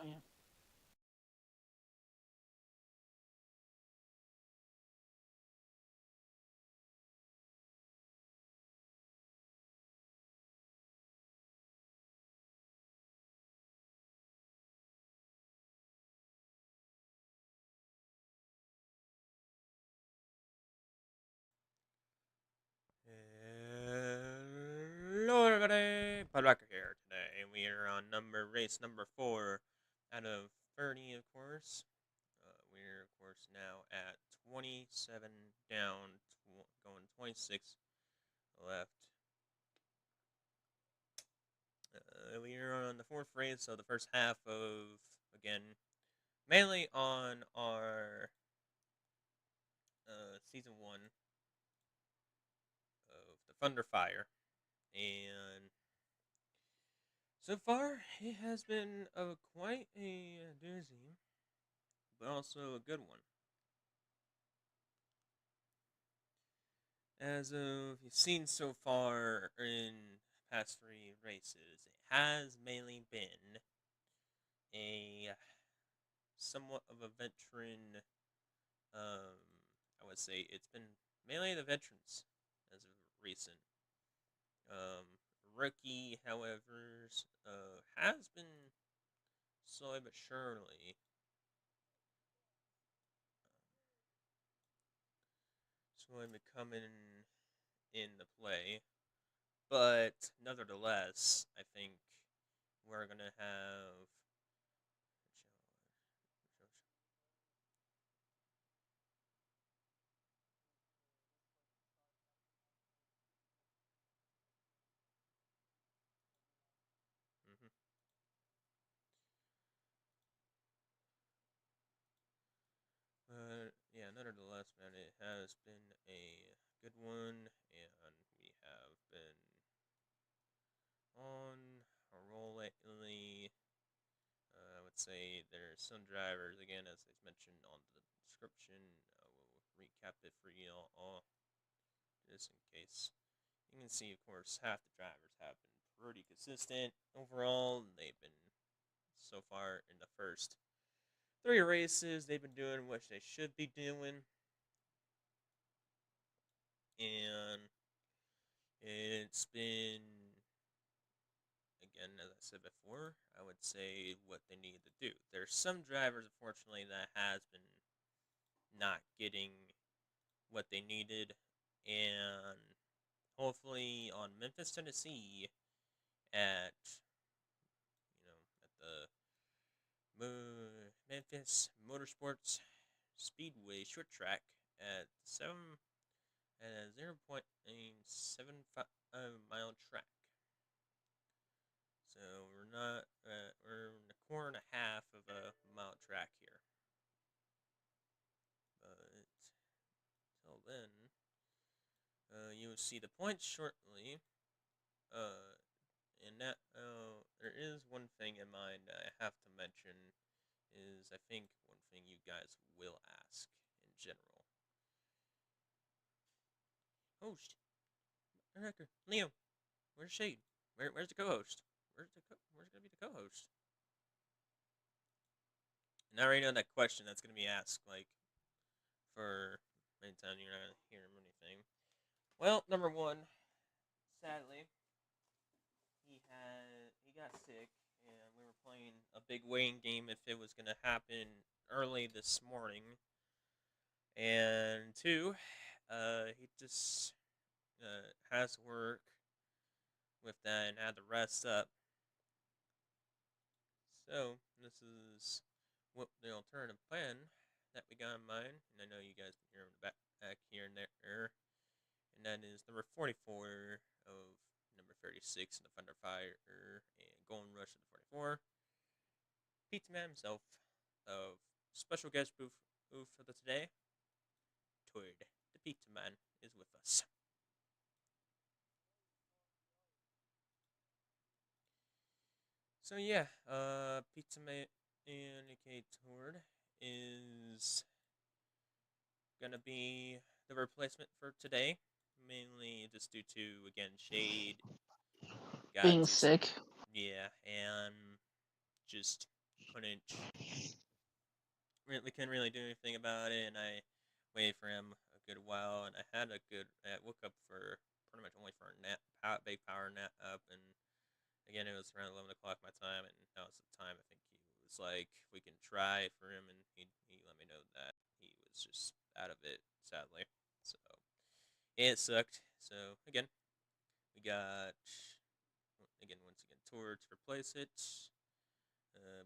yeah. Hello, everybody. Podwhacker here today. We are on race number 4 out of 30, of course. We're, of course, now at 27 down, going 26 left. We are on the fourth race of the first half of, again, mainly on our season 1 of the ThunderFire. And so far, it has been quite a doozy, but also a good one. As of you've seen so far in past 3 races, it has mainly been a somewhat of a veteran. I would say it's been mainly the veterans as of recent. Um, Rookie, however, has been slowly but surely becoming in the play. But nevertheless, I think we're gonna have. Mhm. But yeah, nevertheless, man, it has been a good one, and we have been on a roll lately. I would say there's some drivers, again, as I mentioned on the description. We'll recap it for you all, just in case. You can see, of course, half the drivers have been pretty consistent overall. They've been so far in the first 3 races. They've been doing what they should be doing, and it's been, again, as I said before, I would say what they need to do. There's some drivers, unfortunately, that has been not getting what they needed, and hopefully on Memphis, Tennessee, at at the Memphis Motorsports Speedway short track at 0.75 mile track. So we're not we're in a quarter and a half of a mile track here. But till then, you will see the points shortly. Uh, and that there is one thing in mind that I have to mention is I think one thing you guys will ask in general. Host, director, Leo, where's Shade? Where's the co-host? Where's gonna be the co-host? And I already know that question that's gonna be asked like for many times you're not hearing anything. Well, number one, sadly, he got sick, and we were playing a big weighing game if it was gonna happen early this morning. And two, he just has to work with that and had to rest up. So this is what the alternative plan that we got in mind, and I know you guys can hear him back here and there, and that is number 44 of number 36 in the ThunderFire and Golden Rush of the 44. Pizza Man himself of special guest booth for the today. Toad, the Pizza Man, is with us. So yeah, Pizza Man aka Tord is gonna be the replacement for today, mainly just due to again Shade got Being just sick. yeah, and just couldn't really do anything about it, and I waited for him a good while, and I woke up for pretty much only for a nap, big power nap up, and again, it was around 11 o'clock my time, and that was the time I think he was like, we can try for him, and he let me know that he was just out of it, sadly. So, it sucked. So, again, we got, once again, Tor to replace it.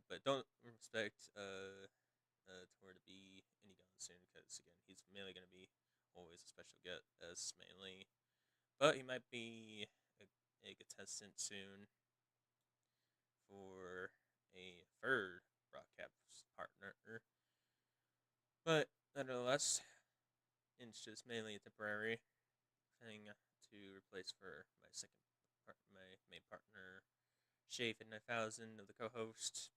But don't expect Tor to be any gone soon, because, again, he's mainly going to be always a special guest, mainly. But he might be a contestant soon for a third broadcast partner. But nonetheless, it's just mainly a temporary thing to replace for my main partner, Shafe at 9000 of the co-host.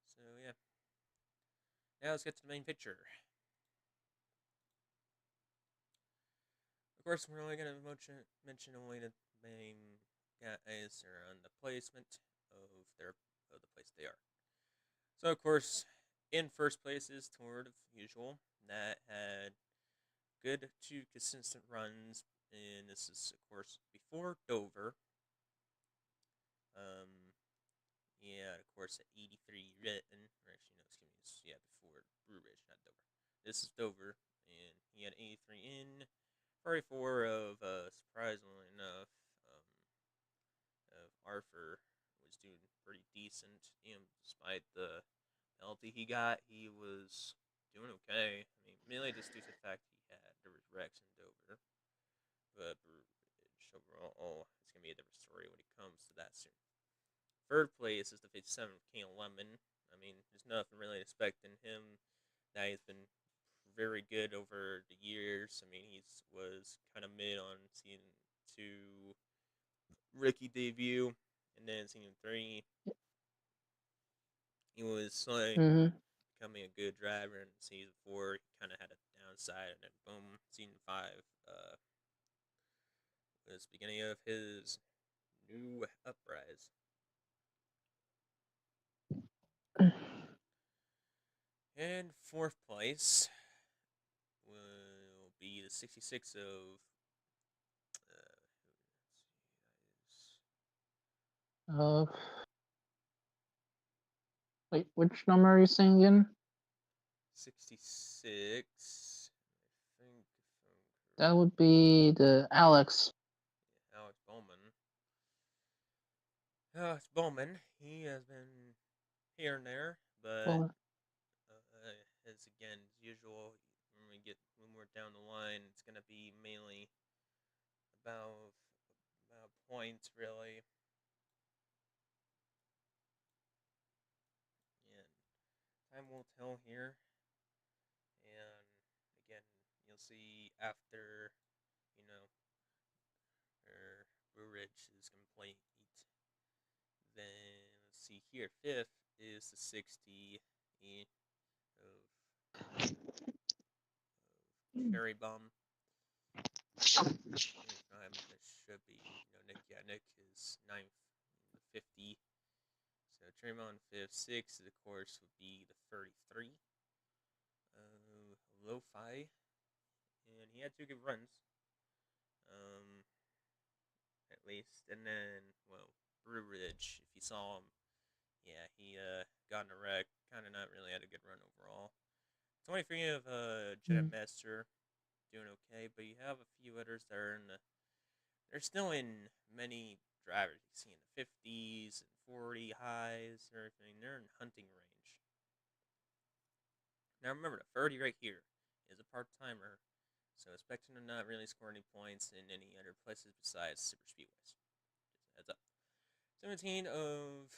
So yeah, now let's get to the main picture. Of course, we're only gonna mention only the main guys are on the placement of the place they are. So of course, in first place is Toward of usual. That had good 2 consistent runs, and this is of course before Dover. Yeah, of course at 83 written, or actually no, excuse me, before Brew Ridge, not Dover. This is Dover, and he had 83 in, 34 of surprisingly enough, of Arthur was doing pretty decent. Despite the penalty he got, he was doing okay. I mean, mainly just due to the fact there was Rex in Dover, but Brew Ridge overall, it's gonna be a different story when it comes to that soon. Third place is the 57 of King Lemon. I mean, there's nothing really expecting him. Now he's been very good over the years. I mean, he was kind of mid on season 2 rookie debut, and then season 3 he was like becoming a good driver. In season 4 he kind of had a downside, and then boom, season 5 was the beginning of his new uprise. And fourth place will be the 66 of. Wait, which number are you saying again? 66. I think. That would be the Alex. Yeah, Alex Bowman. Alex Bowman. He has been here and there, but as usual, when we're down the line, it's gonna be mainly about points, really. And time will tell here. And again, you'll see after, you know, Brew Ridge is complete. Then let's see here. Fifth is the 60 of Cherry Bomb. It should be, Nick. Yeah, Nick is 9th, the 50. So Cherry Bomb 5th. 6th, of course, would be the 33. Lo-Fi. And he had 2 good runs. At least. And then, Brew Ridge, if you saw him, yeah, he got in a wreck. Kind of not really had a good run overall. 23 of Jet Master, doing okay, but you have a few others that are they're still in many drivers. You see in the 50s and 40 highs and everything. They're in hunting range. Now remember, the 30 right here is a part-timer, so expect him to not really score any points in any other places besides super speedways. Just heads up. 17 of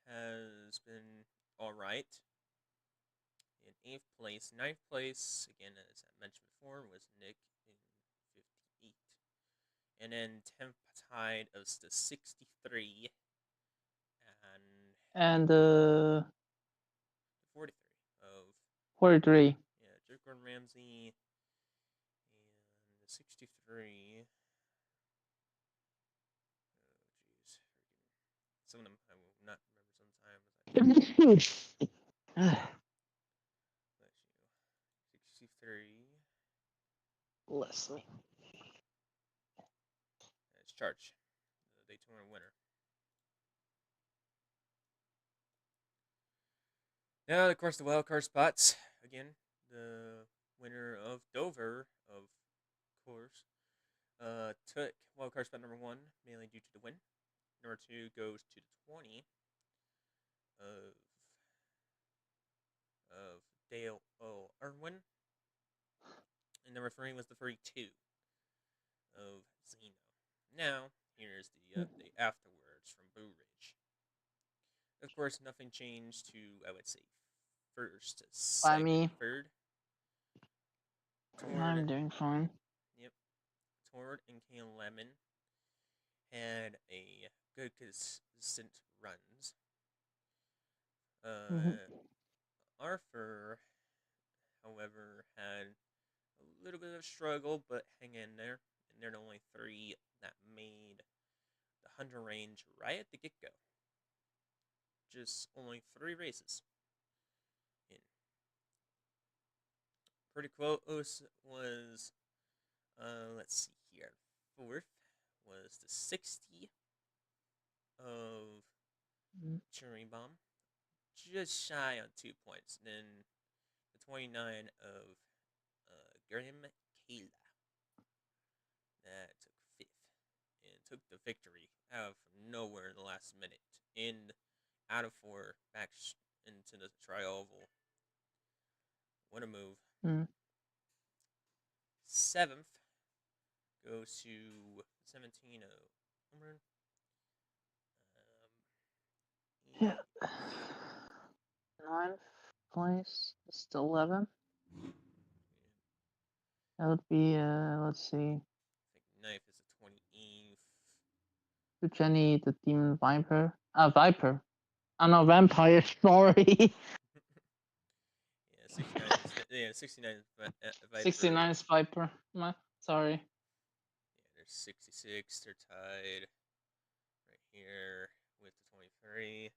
has been alright. In 8th place. 9th place, again, as I mentioned before, was Nick in 58. And then 10th tied was the 63. And 43 of 43. Yeah, Joe Gordon Ramsay. And the 63. Oh, jeez. Some of them I will not remember sometimes. Bless you. 63. Bless me. It's Charge, the Daytona winner. Now, of course, the wildcard spots. Again, the winner of Dover, of course, took wildcard spot number 1, mainly due to the win. Number 2 goes to the 20 of Dale O. Irwin. And number 3 was the 32 of Zeno. Now, here's the update afterwards from Blue Ridge. Of course, nothing changed to, I would say, first, By second, me. third. I'm doing fine. Yep. Tord and Kane Lemon had a good consistent runs. Arthur, however, had a little bit of struggle, but hang in there. And they're the only 3 that made the 100 range right at the get-go. Just only 3 races in. Pretty close was, let's see here, 4th was the 60 of Cherry Bomb, just shy on 2 points. Then the 29 of Graham Kayla, that took 5th and took the victory out of nowhere in the last minute. Out of 4 back into the tri-oval. What a move. 7th goes to 17 of Umran. Yeah. 9th place is the 11th. That would be, let's see. I think 9th is the 28th. To Jenny, the Demon Viper. Viper. Oh no, Vampire, sorry. 69. 69 Viper. 69 is Viper. Sorry. Yeah, there's 66. They're tied right here with the 23.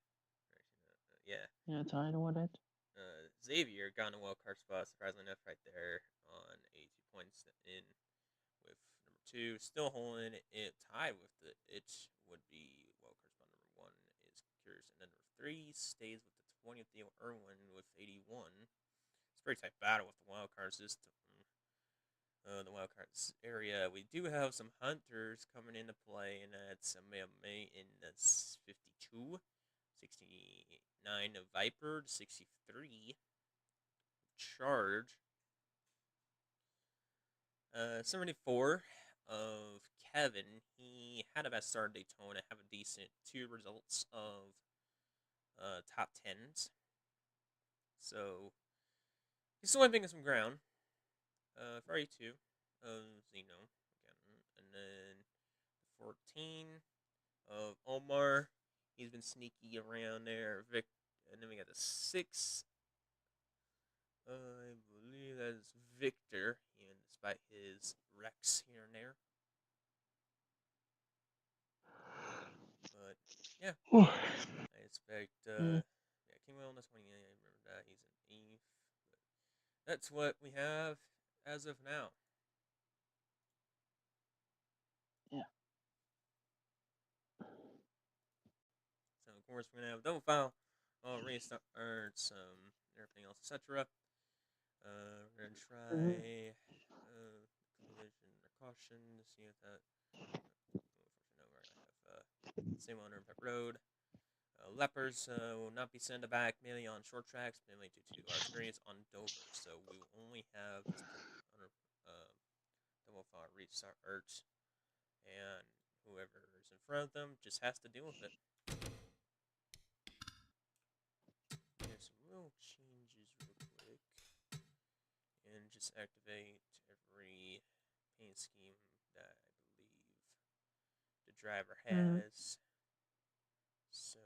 Yeah, tied with it. Xavier got in a wild card spot, surprisingly enough, right there on 82 points in with number 2. Still holding it tied with the itch would be wild card spot number 1 is Curious, and then number 3 stays with the 20th Dale Irwin with 81. It's a pretty tight battle with the wild card system. The wild cards area. We do have some hunters coming into play, and that's May in the 52. 69 of Viper, 63 Charge, 74 of Kevin. He had a best start at Daytona, have a decent 2 results of top 10s. So he's still making some ground. 32 of Zeno again, and then 14 of Omar. He's been sneaky around there. And then we got the 6. I believe that is Victor, and despite his wrecks here and there. But yeah, I expect King Will on the 28. I remember that he's an Eve. But that's what we have as of now. Yeah. So of course we're gonna have double file, restart, some everything else, etc. We're gonna try collision or caution to see if that. No, we're gonna have same owner pet road. Lepers will not be sent back mainly on short tracks, mainly due to our experience on Dover. So we will only have this double file restart, and whoever is in front of them just has to deal with it. There's some little changes real quick. And just activate every paint scheme that I believe the driver has. So,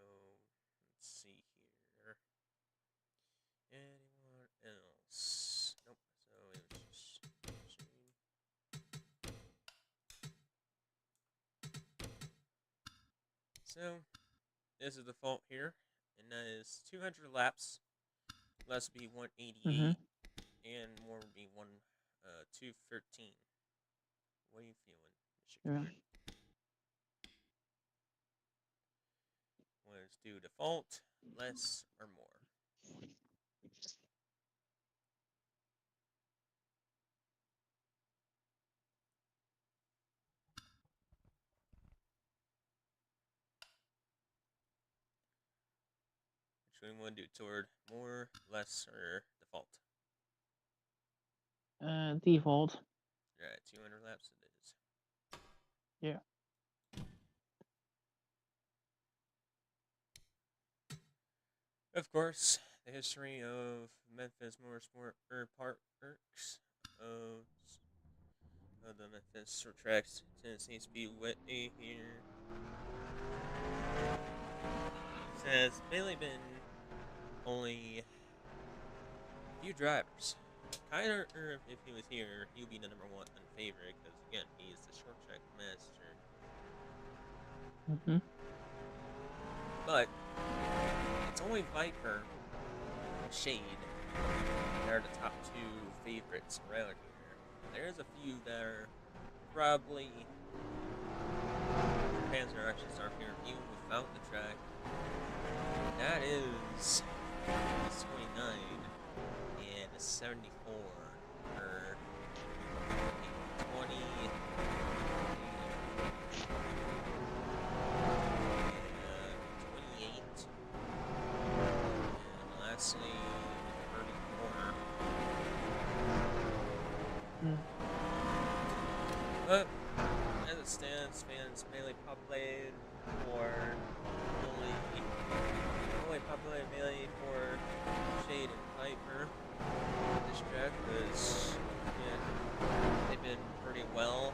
let's see here. Anyone else? Nope. So, it was just... So, this is the default here. and that is 200 laps. Less would be 188, Mm-hmm. and more would be 213. What are you feeling, Mr. Yeah. Cooper? Want to do default, less, or more? Which one do you want to do? Toward more, less, or default? Default. You're at 200 laps. It is. Yeah. Of course, the history of Memphis Motorsport Parks of the Memphis Tracks Tennessee Speedway here says mainly been only a few drivers. Kyler, if he was here, he would be the number one favorite because again, he is the short track master. Mm-hmm. But it's only Viper and Shade that are the top two favorites around here. There's a few that are probably fans are actually starting to review without the track. That is 29 and 74 for 20. Lastly, 34. But as it stands, fans mainly populated mainly for Shade and Piper. This track was, they've been pretty well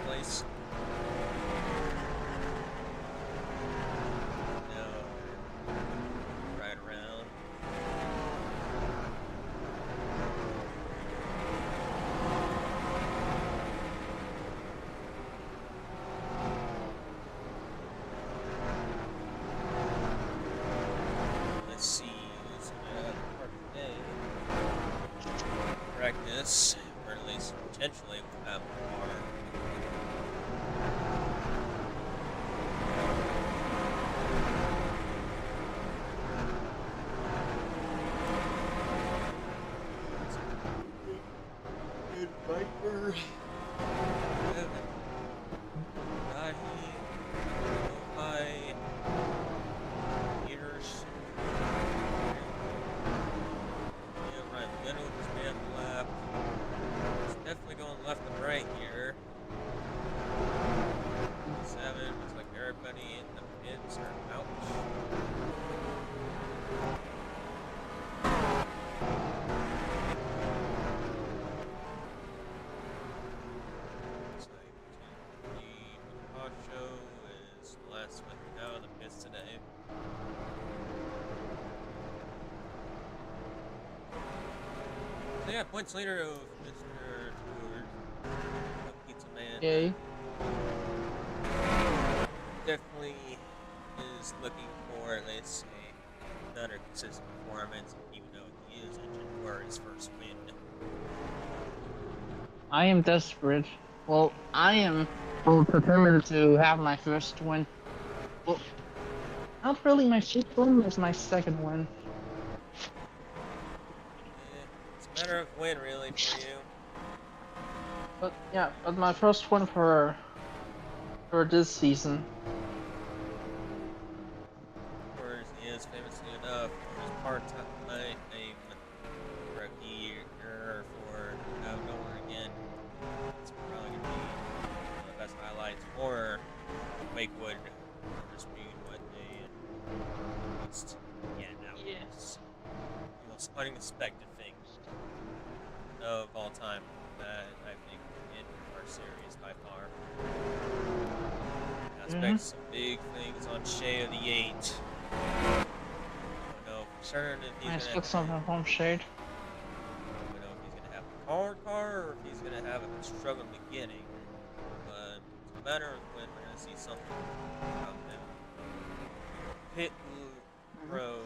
placed. Right around. Let's see who's gonna have part of the day. Practice, or at least potentially will have a car. Viper. Definitely going left and right here. 7, looks like everybody in the pits are out. Looks like the Pacho is the last one out of the pits today. So yeah, points later of Mr. Pizza Man. Yay. Definitely is looking for at least another consistent performance, even though he is injured for his first win. I am desperate. Well, I am determined to have my first win. Well, not really my first win, it's my second win. It's a matter of win, really, for you. But yeah, but my first win for this season. Of course, he is famously enough for his part-time rookie year for out nowhere again. It's probably gonna be one of the best highlights for Lakewood for Speedway. Yes. The most unexpected thing of all time that I think in our series by far. I expect some big things on Shea of the 8. I don't know for certain if he's I expect something from Shade. I don't know if he's gonna have a hard car or if he's gonna have a struggle beginning. But it's a matter of when we're gonna see something from him. road.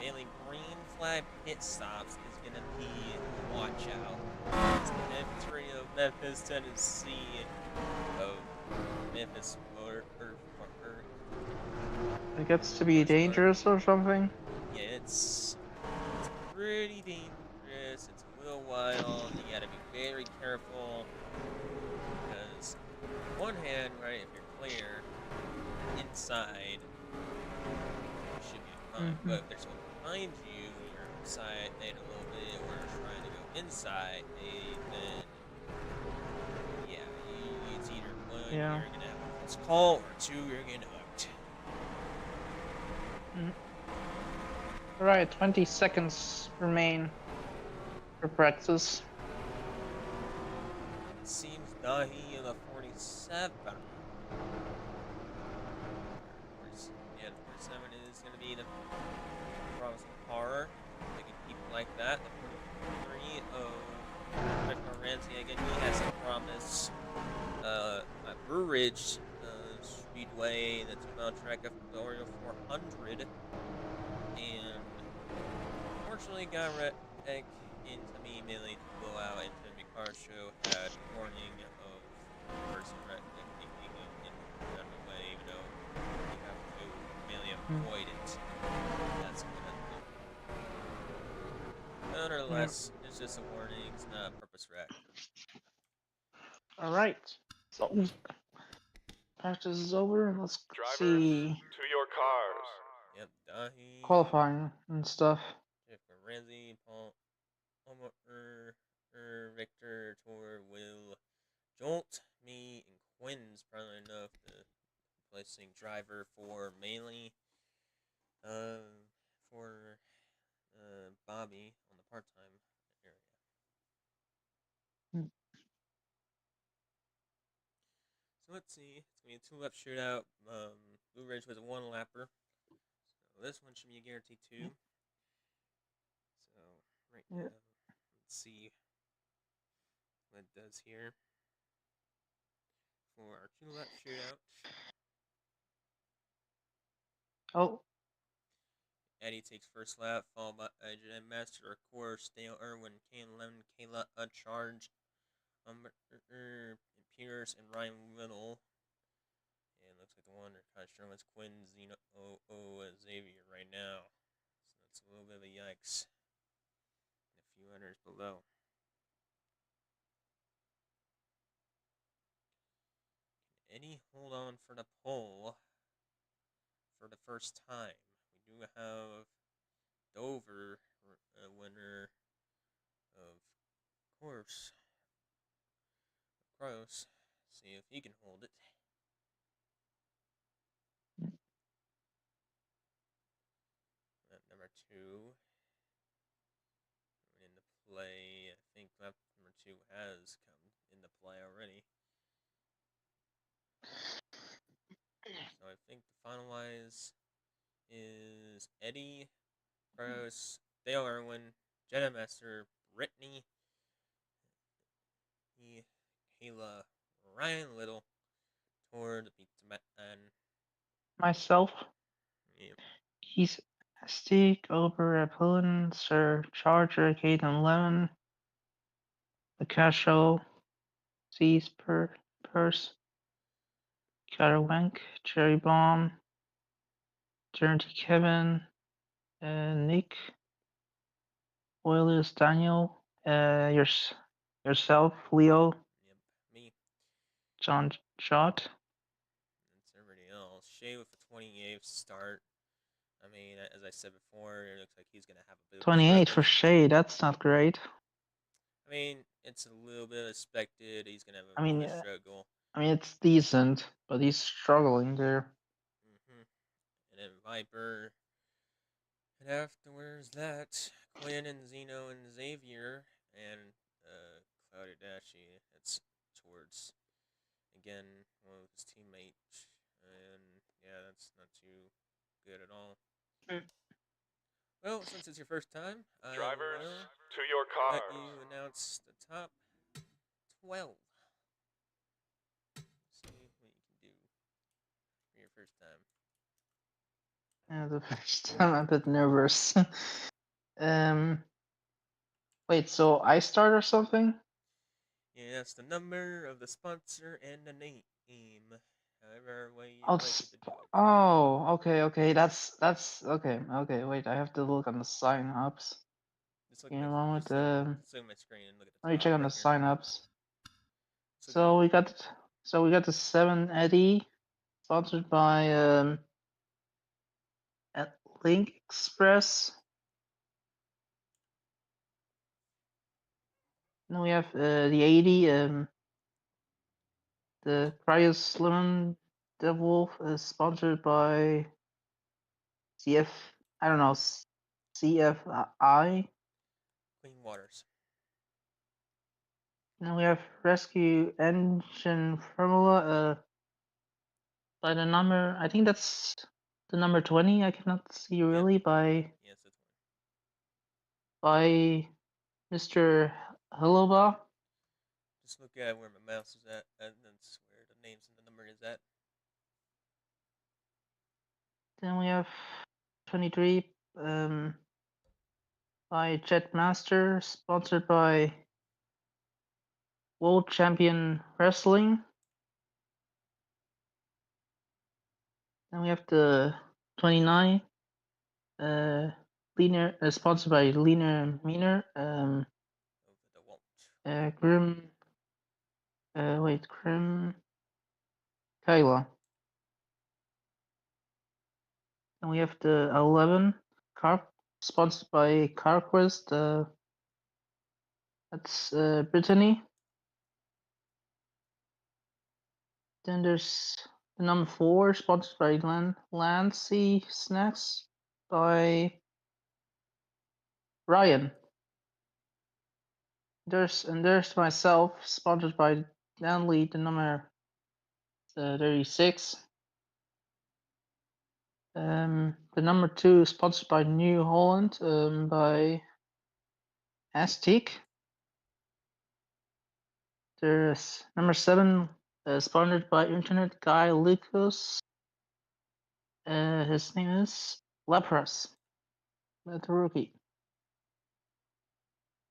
Daily green flag pit stops is gonna be watch out. It's the infantry of Memphis, Tennessee, of Memphis It gets to be dangerous or something. Yeah, it's pretty dangerous. It's a little wild. You gotta be very careful because, on one hand, right, if you're clear inside, you should be fine. But if there's someone behind you and you're outside a little bit or trying to go inside, then yeah, it's either one, you're gonna have a close call, or two, you're getting hooked. Alright, 20 seconds remain for practice. It seems Dahi in the 47. Yeah, the 47 is going to be the promising car. They can keep it like that. The 43 of Richmond Ramsey, again, he has some promise. At Brew Ridge Speedway, the 2-mile track of the Oreo 400. And unfortunately got wrecked into me immediately to blow out into the car show. Had warning of person wrecking in the way, even though you have to really avoid it. That's what I do. Nonetheless, it's just a warning, it's not a purpose wreck. Alright. So practice is over. Let's see. To your cars. Yep, Dahi. Qualifying and stuff. Jennifer Ramsey, Paul Victor, Tor, Will, Jolt, me, and Quinn's probably enough to placing driver for Melee. For Bobby on the part-time area. So let's see. It's gonna be a 2-lap shootout. Blue Ridge was a 1-lapper, so this one should be a guarantee 2. So right now, let's see what it does here for our 2-lap shootout. Oh. Eddie takes first lap, followed by Jedi Master, of course, Dale Irwin, Kane Lemon, Kayla Charge, Pierce, and Ryan Little. And looks like the one they're kind of struggling is Quinn Zeno Xavier right now. So that's a little bit of a yikes. And a few others below. Can Eddie hold on for the pole for the first time? We do have Dover, winner of course. Gross. See if he can hold it. Number 2 into play. I think lap number 2 has come into play already. So I think the finalize is Eddie, Gross, Dale Irwin, Jenna Master, Brittany, Kayla, Ryan Little, toward the pizza man. Myself. Yep. He's Steak, Ober, Apollo, Sir Charger, Caden Lemon, the Casual, C's Purse, Carawank, Cherry Bomb, Journey Kevin, Nick, Oilers Daniel, yourself, Leo. Yep, me. John Shot. That's everybody else. Shay with a 28th start. I mean, as I said before, it looks like he's going to have a bit of 28 for Shay, that's not great. I mean, it's a little bit expected. He's going to have a bit of a struggle. I mean, it's decent, but he's struggling there. And then Viper. And afterwards that, Quinn and Zeno and Xavier and Cloudy Dashi. It's towards, again, one of his teammates. And yeah, that's not too good at all. Well, since it's your first time, Drivers, to your cars. Let you announce the top 12. See what you can do for your first time. Yeah, the first time I'm a bit nervous. Wait, so I start or something? Yeah, that's the number of the sponsor and the name. However way you Oh, like it to do it. okay. That's okay. Okay, wait, I have to look on the sign-ups. Just look You at know, my wrong with just the. zoom my screen and look at the Let me top check on right the here. sign-ups. So So we got the 7 Eddie, sponsored by at Link Express. Then we have the 80, the Prius Lemon Devil is sponsored by CF. I don't know, CFI. Clean Waters. Then we have Rescue Engine Formula by the number. I think that's the number 20. I cannot see really by Yes, that's one. by Mr. Hiloba. Just look at where my mouse is at, and that's where the names and the number is at. Then we have 23 by Jetmaster, sponsored by World Champion Wrestling. Then we have the 29 Leaner, sponsored by Leaner Meaner. Over the Walt. Grim. Grim Kyla. And we have the 11 car sponsored by CarQuest. That's Brittany. Then there's the number 4 sponsored by Lancy Snacks by Ryan. There's myself sponsored by Danley, the number 36. The number 2 is sponsored by New Holland by Aztec. There's number 7 sponsored by Internet Guy Lucas. His name is Lepras. The rookie.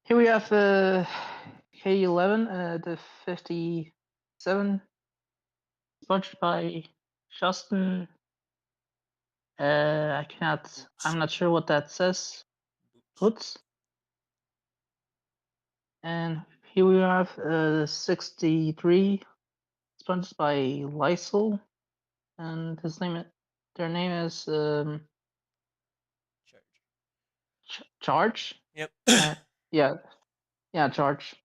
Here we have K11, the 57, sponsored by Justin. I'm not sure what that says. Boots. And here we have 63, sponsored by Lysol, and their name is Charge. Yep. Yeah, Charge.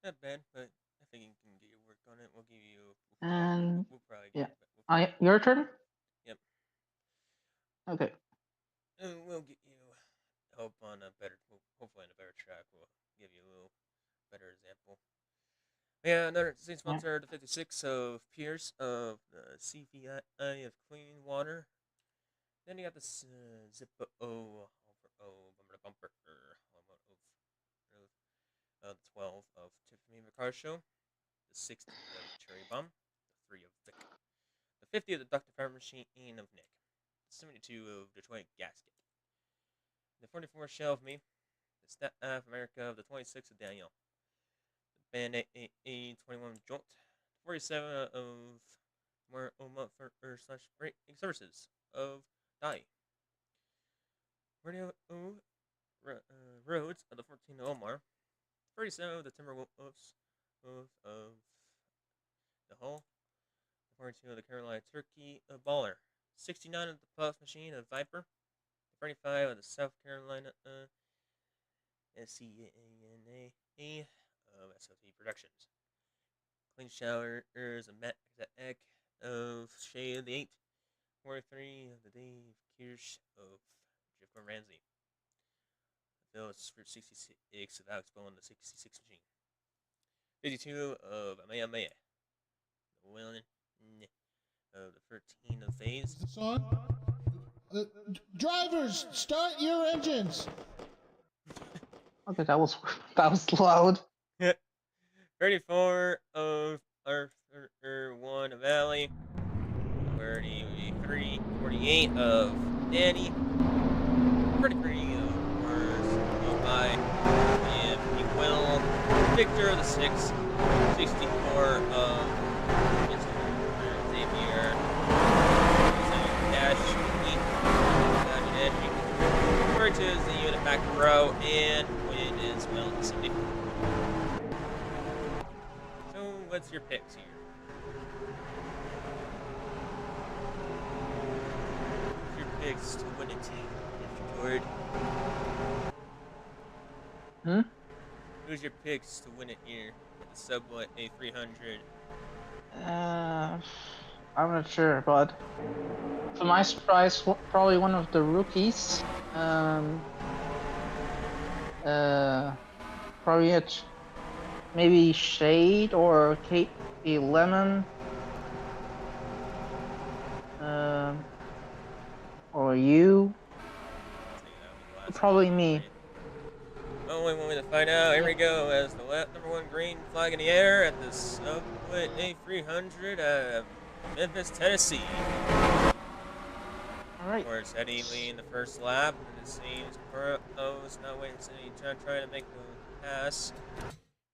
Not bad, but I think you can get your work on it. We'll give you. And We'll probably yeah, get it. your turn. Yep. Okay. And we'll get you help on a better, hopefully on a better track. We'll give you a little better example. Yeah, another same sponsor, the 56 of Pierce of the CVI of Clean Water. Then you got this Zippo Bumper Bumper the 12 of Tiffany McCarr Show, the 60 of Cherry Bomb, the 3 of Vic, the 50 of the Dr. Fire Machine of Nick, the 72 of Detroit Gasket, the 44 Shell of me, the Stat of America of the 26 of Daniel, the Band A 21 Jolt, the 47 of more slash break services of Die, Radio Roads of the 14 of Omar, 37 of the Timberwolves of the Hull, 42 of the Carolina Turkey Baller, 69 of the Puff Machine of Viper, 35 of the South Carolina SCANA of SOT Productions, Clean Showers of Matt Eck of Shea the 8, 43 of the Dave Kirsch of Jeff Ramsey, Phillips for 66 of Alex Bowen, the 66 Machine, 52 of Amaya Maya, the Willen of the 13 of Phase. Son, drivers, start your engines. Okay, that was loud. 34 of Arthur 1 of Valley, 348 of Danny. 33 of course by Will. Victor the 6. 64 of Mr. Xavier. Dash 42 is the unit back row, and Quinn is well 74. So what's your picks here? What's your picks to win a team, Mr. George? Who's your picks to win it here at the Subway 300? I'm not sure, but to my surprise, probably one of the rookies. Probably it. Maybe Shade or Kate the Lemon. Or you. Probably me. Oh, we want me to find out. Here we go. As the #1 green flag in the air at the Subway 300, Memphis, Tennessee. Alright. Of course, Eddie leading the first lap, and it seems Burroughs not waiting to see trying to make the pass.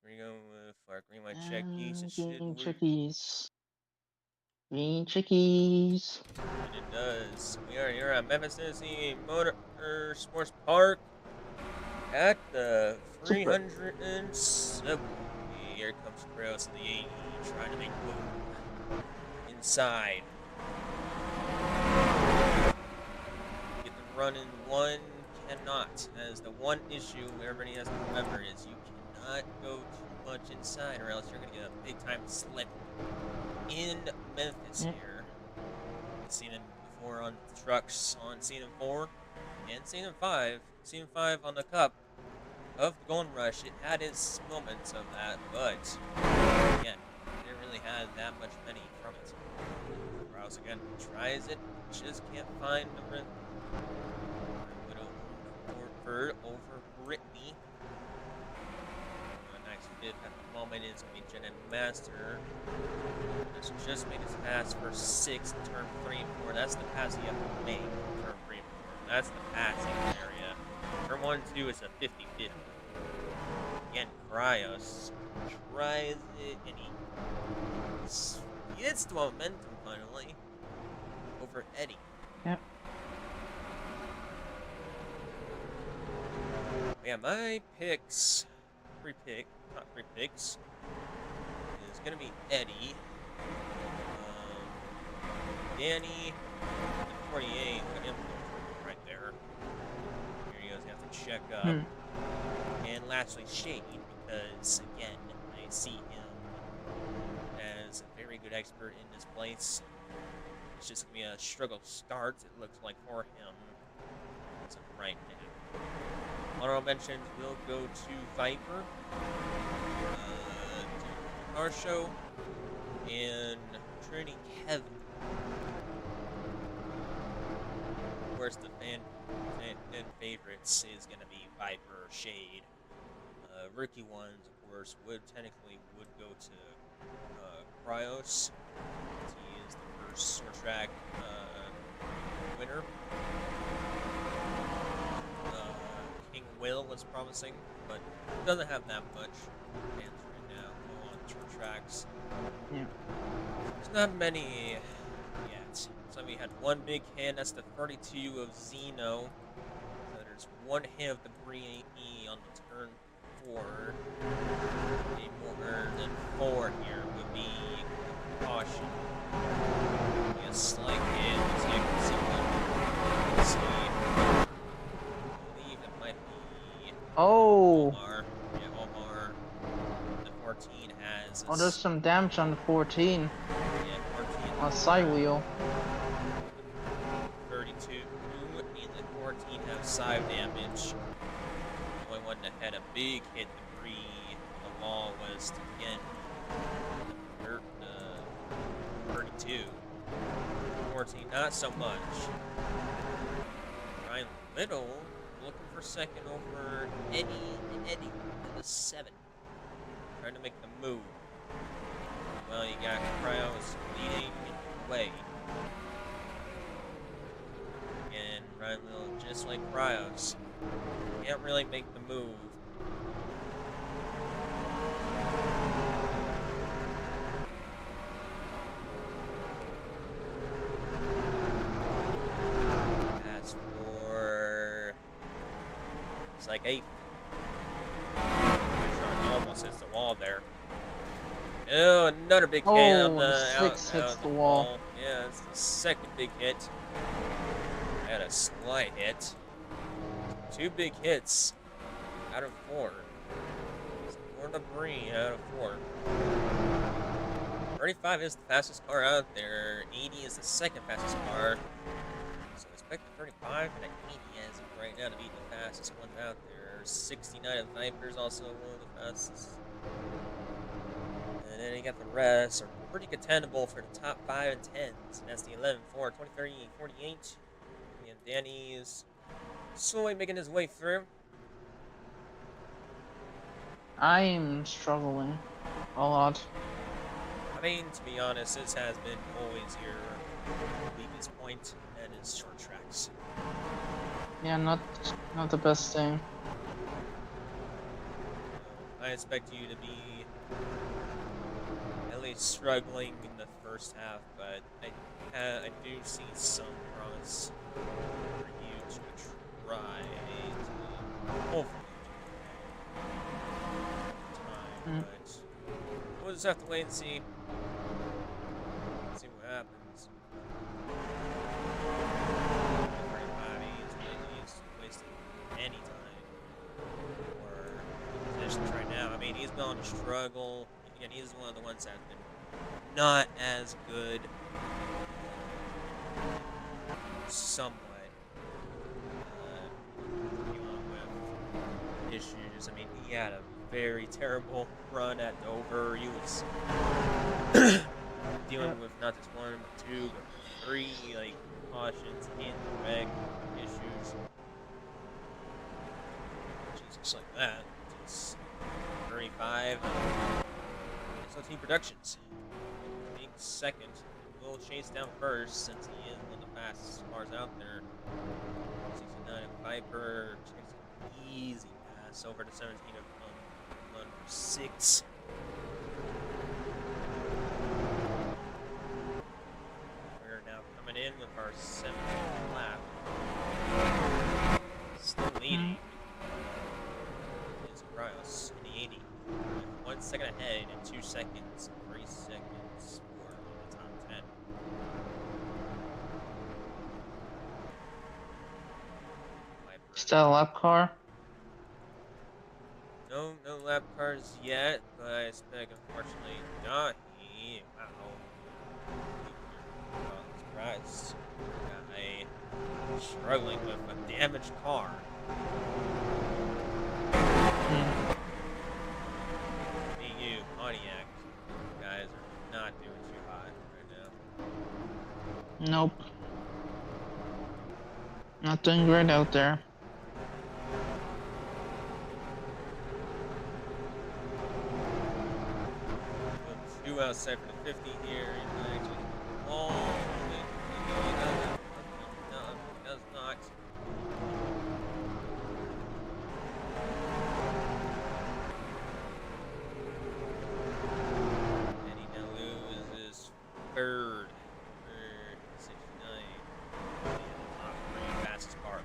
Here we go with our green white checkies. Green chickies. Green chickies. And it does. We are here at Memphis Tennessee Motor Sports Park at the 307. Here comes Burroughs in the 80, trying to make a move inside. Get the run in one, cannot. As the one issue everybody has to remember is you cannot go too much inside, or else you're going to get a big time slip in Memphis here. We've seen it before on trucks on Season 4 and Season 5. Season 5 on the Cup of the Golden Rush, it had its moments of that, but again, it didn't really have that much many from it. Rouse again tries it, just can't find the rhythm. Widow over Brittany. A nice fit at the moment is going to be Jenna Master. Just made his pass for 6 in turn 3 and 4. That's the pass you have to make in turn 3 and 4. That's the passing area. Turn 1 and 2 is a 50-50. Again, Cryos tries it and he gets the momentum finally over Eddie. Yep. Yeah, my picks, not three picks, is going to be Eddie, Danny, and 48, right there. Here he goes, you have to check up. And lastly, Shade, because, again, I see him as a very good expert in this place. It's just going to be a struggle start, it looks like, for him as of right now. Honorable mentions will go to Viper, Car Show, and Trinity Kevin. Of course, the fan favorites is going to be Viper, Shade. Rookie ones, of course, would go to Cryos. He is the first short track winner. King Will was promising, but doesn't have that much chance right now on short tracks. Yeah. There's not many yet. So we had one big hit, that's the 32 of Zeno. There's one hit of the Bree on the turn 4. Any more than 4 here would be caution. Be a slight hit. Let's see if someone can see. I believe it might be Omar. Yeah, Omar. The 14 has. Oh, there's some damage on the 14. Yeah, 14. On side wheel. 32 and the 14 have side damage. The only one that had a big hit debris the wall was again 32. 14 not so much. Ryan Little looking for second over Eddie, and Eddie to the 7. Trying to make the move. Well, you got Cryos leading the way. Ryan Little, just like Cryos. Can't really make the move. As for... It's like 8th. Almost hits the wall there. Oh, another big hit on the six hits the wall. Yeah, it's the second big hit. And a slight hit. 2 big hits out of 4. 4 debris out of 4. 35 is the fastest car out there. 80 is the second fastest car. So expect the 35 and the 80 as of right now to be the fastest one out there. 69 of Viper's also one of the fastest. And then you got the rest are pretty contendable for the top 5 and 10s. And that's the 11, 4, 20, 30, 48. And Danny's slowly making his way through. I am struggling a lot. I mean, to be honest, this has been always your weakest point, and it's short tracks. Yeah, not the best thing. I expect you to be at least struggling in the first half, but I do see some promise for you to try to hopefully time, but we'll just have to wait and see. See what happens. He's wasting any time or positions right now. I mean, he's going to struggle. Again, he's one of the ones that's been not as good, somewhat, dealing with issues. I mean, he had a very terrible run at Dover. He was dealing with not just 1, but 2, but 3, like, cautions and wreck issues. Just like that. Just 35. SOT Productions. Being second. Will chase down first since he is one of the fastest cars out there. 69 of Viper. Takes an easy pass over to 17 of number 6. We're now coming in with our 17th lap. Still leading. Is Cryos in the 80. 1 second ahead in 2 seconds. 3 seconds for the top 10. Is that a lap car? No lap cars yet, but I expect, unfortunately, not. Wow. Surprised. Guy struggling with a damaged car. EU, Pontiac. You guys are not doing too hot right now. Nope. Not doing great out there. 2 outside for the 50 here. Oh, no, it does not. And he now loses 3rd. 69. And top 3 fastest car.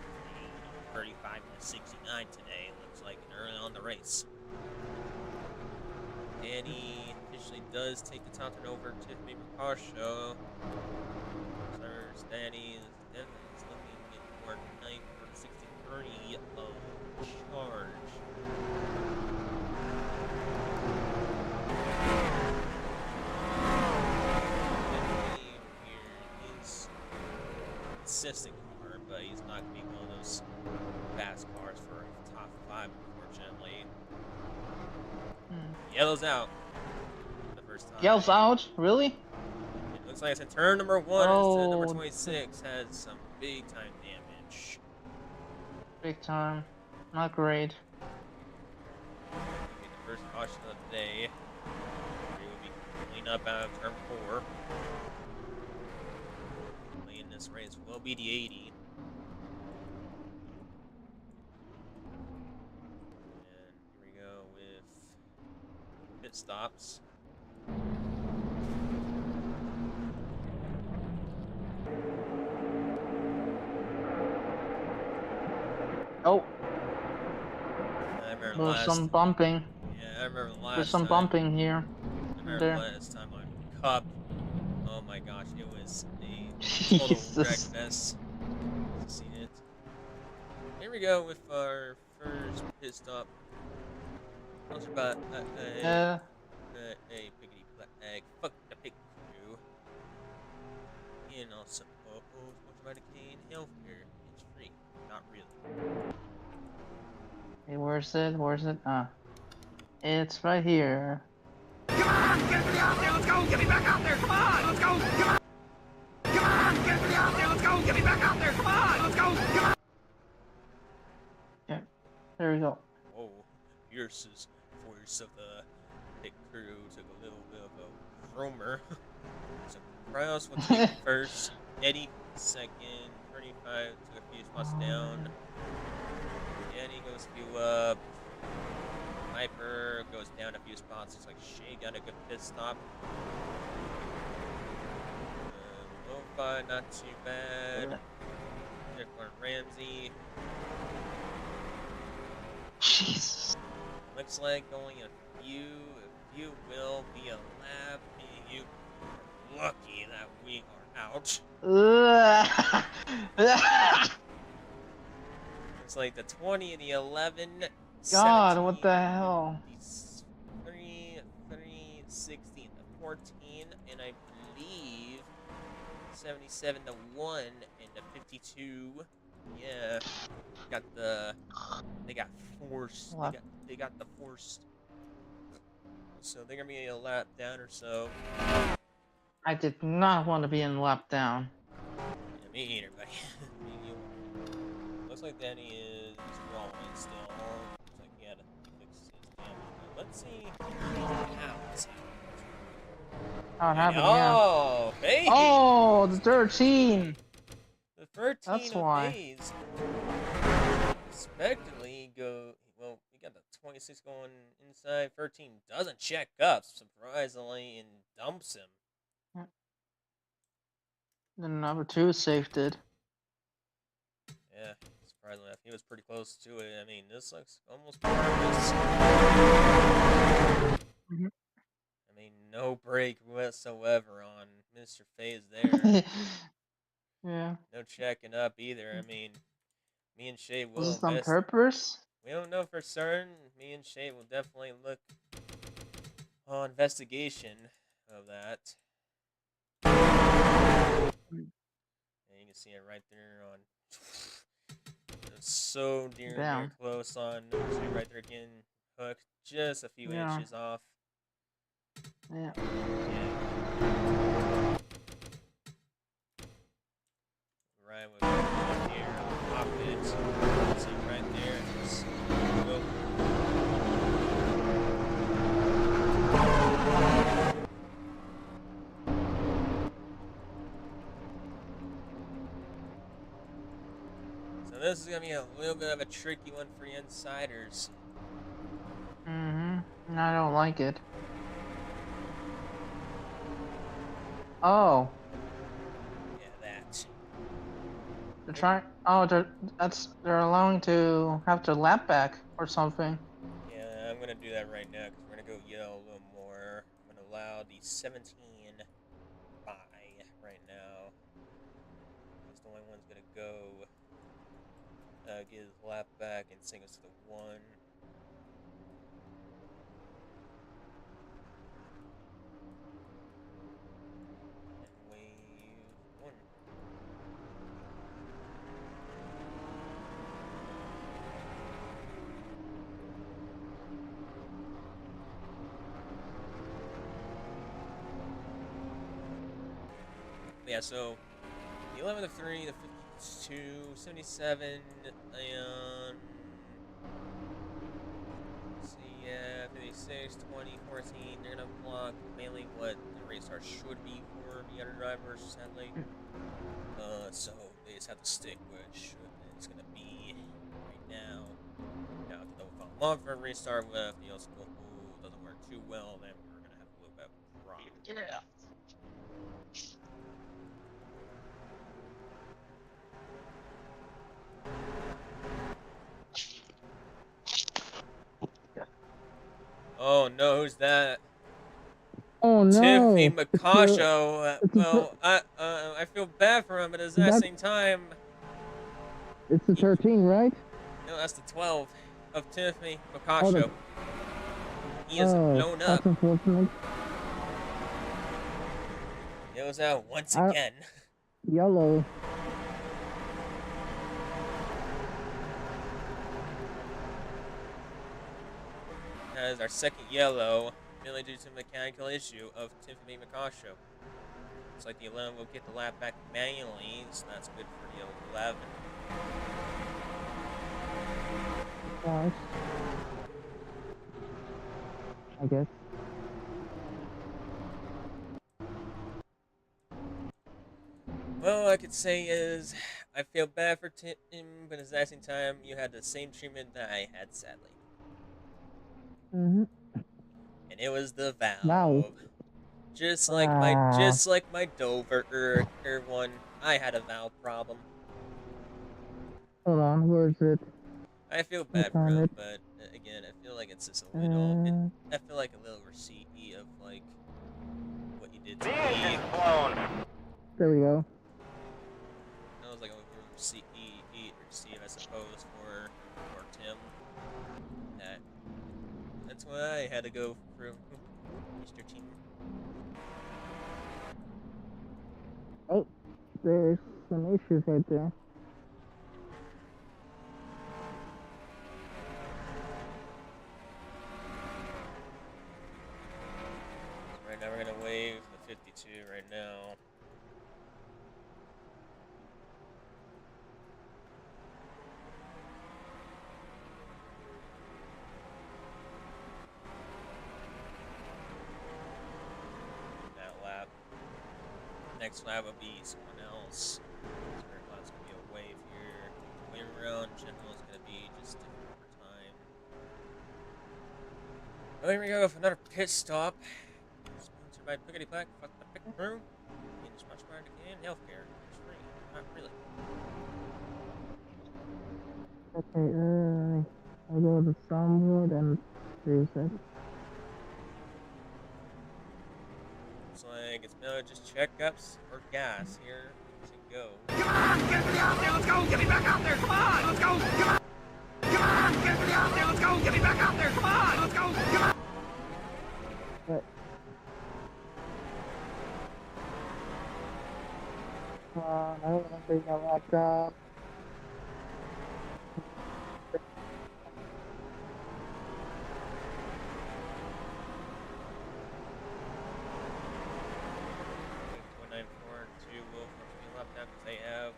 35 to 69 today. Looks like early on the race. Danny officially does take the top turn over to Tiffany Mercascio. First, Danny is looking for 9 for 63 of charge. He's consistent car, but he's not going to be one of those fast cars for top 5, unfortunately. Yellows out for the first time. Yells out? Really? It looks like it's in turn number 1. Oh. Number 26 has some big time damage. Big time. Not great. Be the first caution of the day. We will be clean up out of turn 4. In this race will be the 80. pit stops. Oh, I remember there's last. some bumping. Yeah, I remember the There's last some time. bumping here. I remember There. the last time on Cup. Oh my gosh, it was a total wreck Jesus. mess. Seen it. Here we go with our first pit stop. How's about Uh, a piggity egg? Fuck the pig crew. And also, what's about a cane healthcare? It's free. Not really. hey, where's it? Where's it? It's right here. Come on, get me out there, let's go, get me back out there, come on, let's go, come on. Come on, get me out there, let's go, get me back out there, come on, let's go, come on. Yeah, there we go. Whoa, Pierce's force of the pit crew took a little bit of a roamer. So Kraus will take first, Eddie second, 35 took a few spots down. Eddie goes a few up. Piper goes down a few spots. Looks like Shea got a good pit stop. Lo-Fi, not too bad. Nicola Ramsey. Jesus. Looks like only a few will be a lap. You are lucky that we are out. Looks like the 20 and the 11. God, 17, what the hell? 3, 16, 14, and I believe 77 to 1 and the 52. Yeah, they got forced. They got the forced. So they're gonna be a lap down or so. I did not want to be in lap down. Yeah, me either, buddy. Looks like Danny is rolling still. Looks like he had to fix his damage. But let's see how it's How it happened, yeah. Oh, hey! Oh, the 13! The 13 That's of why. Hayes expectedly go. Well, we got the 26 going inside. 13 doesn't check up, surprisingly, and dumps him. The number 2 saved it. Yeah, surprisingly, he was pretty close to it. I mean, this looks almost purpose. Mhm. I mean, no break whatsoever on Mr. Faze there. Yeah. No checking up either. I mean, me and Shay will Was this on invest. purpose? We don't know for certain. Me and Shay will definitely look on investigation of that. And you can see it right there on. It's so near close on number 2 right there again. Hook just a few inches off. Yeah. Right with here, pop it. See right there. Just go. So this is gonna be a little bit of a tricky one for the insiders. Mm-hmm. I don't like it. Oh. Yeah, that. They're trying. Oh, they're allowing to have to lap back or something. Yeah, I'm gonna do that right now because we're gonna go yell a little more. I'm gonna allow the 17 by right now. He's the only one's gonna go get his lap back and sing us to the 1. And wave 1. Yeah, so the 11 to 3, the 52, 77, and see, yeah, 56, 20, 14. They're gonna block mainly what the race car should be for the other drivers, sadly. So they just have to stick with it's gonna be right now. Now, the double final long for a restart with the also doesn't work too well, then we're gonna have a little bit of a problem. Yeah. Oh no, who's that? Oh no! Tiffany It's Makasho. it's a Well, I feel bad for him, but at the That's- same time, it's the 13, right? no, that's the 12 of Tiffany Oh, Makasho. He is blown up. That's unfortunate. It was out once I- again. Yellow. That is our second yellow, mainly due to a mechanical issue of Tiffany Makasho. Looks like the 11 will get the lap back manually, so that's good for the 11. Nice. I guess. Well, all I could say is, I feel bad for Tim, but at the same time, you had the same treatment that I had, sadly. Mm-hmm. And it was the valve. Valve. Just like my Dover one, I had a valve problem. Hold on, where is it? I feel bad for him, but again, I feel like it's just a little. I feel like a little receipt of like what he did to me. There we go. That was like a little receipt, I suppose, for Tim. That's why I had to go through Mr. Team. Oh, there's some issues right there. Right now, we're gonna wave the 52 right now. Next lap will be someone else. Spirit lot's gonna be a wave here. Wave around general is gonna be just different over time. Oh, here we go for another pit stop. Sponsored by Pickety Plack, fuck the pick crew. And sponsored by Canadian Healthcare. It's free. Not really. Okay, I'll go to Stormwood and use it. Looks like it's no just checkups or gas here to go. Come on, get me out there, let's go, get me back out there, come on, let's go, come on. Come on, get me out there, let's go, get me back out there, come on, let's go, come on. But, I don't want to bring my laptop.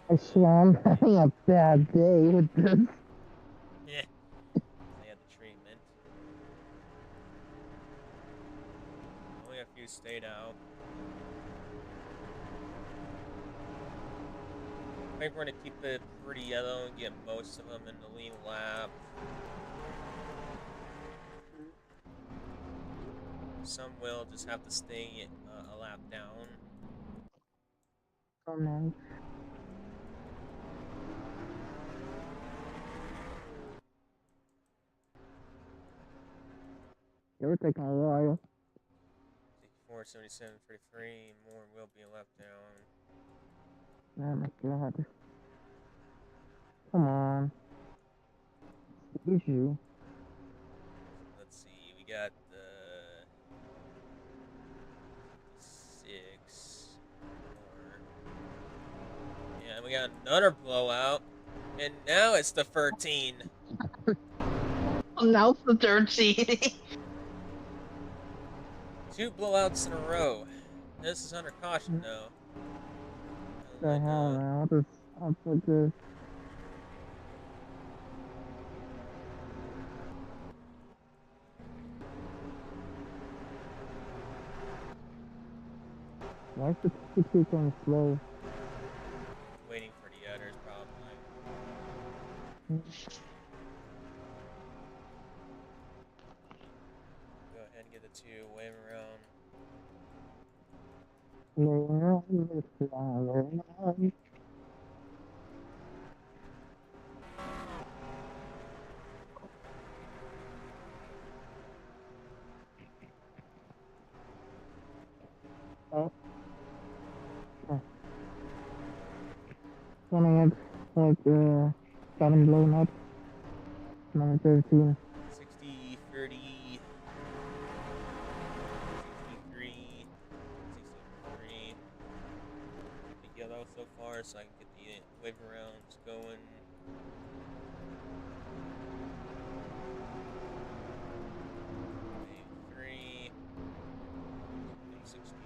I swear I'm having a bad day with this. Yeah. They had the treatment. Only a few stayed out. I think we're going to keep it pretty yellow and get most of them in the lead lap. Some will just have to stay a lap down. Oh man. It would take a while. 477, 33, more will be left down. Oh my god. Come on. Issue. Let's see, we got the 6 more. Yeah, we got another blowout. And now it's the 13. Now it's the 13. 2 blowouts in a row. This is under caution, though. The hell, man? I'll put this. Why is the ticket going slow? Waiting for the others, probably. Go ahead and get the two wave around. Oh. Running it like starting blown up. Number 13. 60, 30, 63, 63. The yellow so far, so I can get the wave arounds going. Wave 3, 60.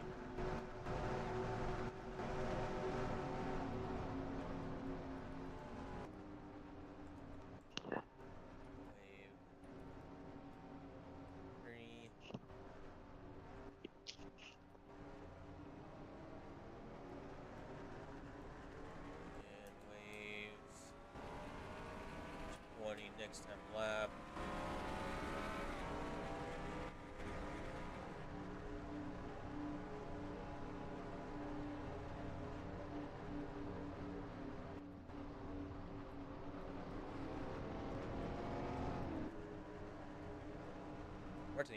Wave 3. And wave 20 next time lap. Martin.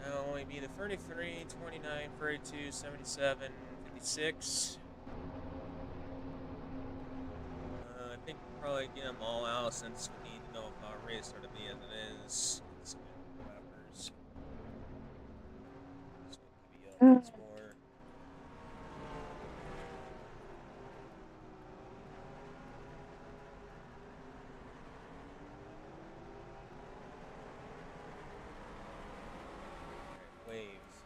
Now only be the 33, 29, 32, 77, 56. I think we'll probably get them all out since we need to know if our race are to be as it is. Some wrappers. So we'll give you once more. Waves.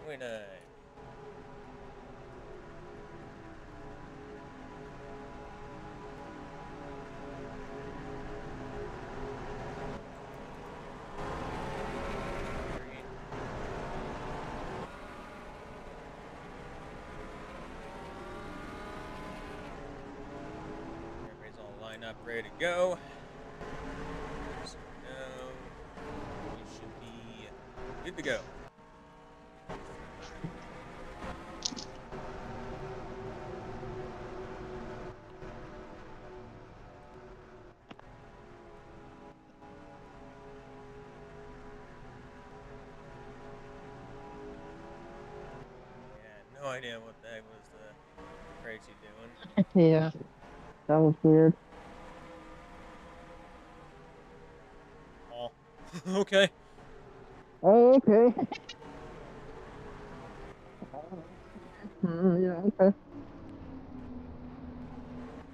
29. Everybody's all lined up, ready to go. So now we should be good to go. Yeah, no idea what the heck was the crazy doing. Yeah, that was weird. Oh, okay. Oh, okay. Yeah, okay.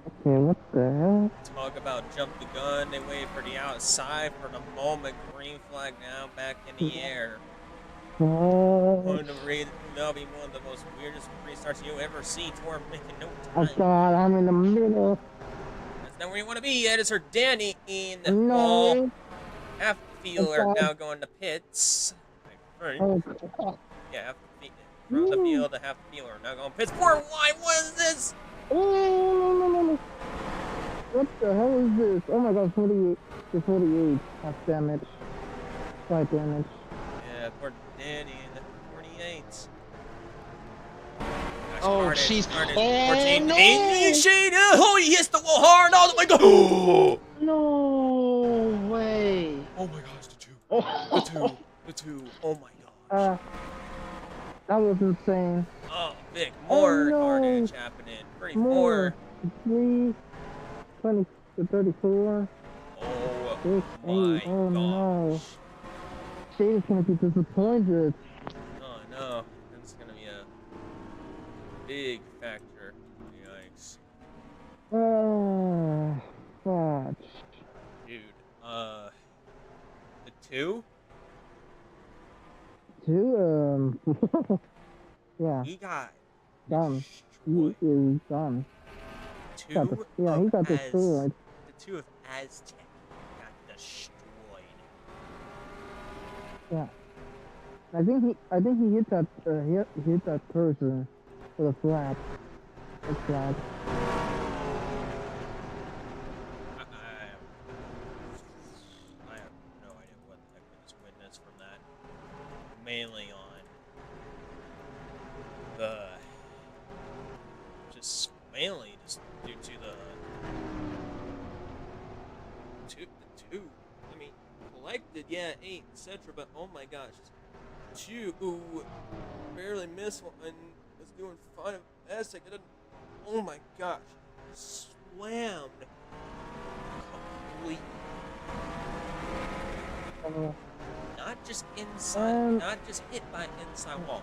Okay, what the hell? Talk about jump the gun. They wait for the outside for the moment. Green flag now back in the air. That'll be one of the most weirdest restarts you'll ever see. Tor making no Oh time. god, I'm in the middle. That's not where you want to be. That is her Danny in the No. wall. Half the field are Okay. now going to pits. Oh god. Yeah, half the field from the field to half the field are now going pits. Poor why was this? Oh, no. What the hell is this? Oh my god, 48 to 48. That's damage. Slight damage. Yeah, poor Danny in the 48. Oh, she's. Oh, 14, no. 8, shade. Oh, he hits the wall hard. Oh my god. Oh No way. my gosh, the two. Oh. The two. Oh my gosh. That was insane. Oh, Vic, more no. carnage happening. 34. More. 3, 20 to 34. Oh 6, 8. my Oh gosh. no. Shade's gonna be disappointed. Oh no. That's gonna be a big factor. Yikes. Fudge. Dude, the two? 2, yeah, He got done. He destroyed. is done. Two Yeah, he got destroyed. The two of Aztec got destroyed. Yeah. I think he hit that, he hit that person with a flat. It's flat. I have no idea what the heck we just witnessed from that. Mainly on the mainly just due to the two. I mean, collected, yeah, 8, etc. But oh my gosh, 2 barely missed one. Was doing fine. Fantastic. Oh my gosh, slammed. Complete. Not just inside, not just hit by inside wall.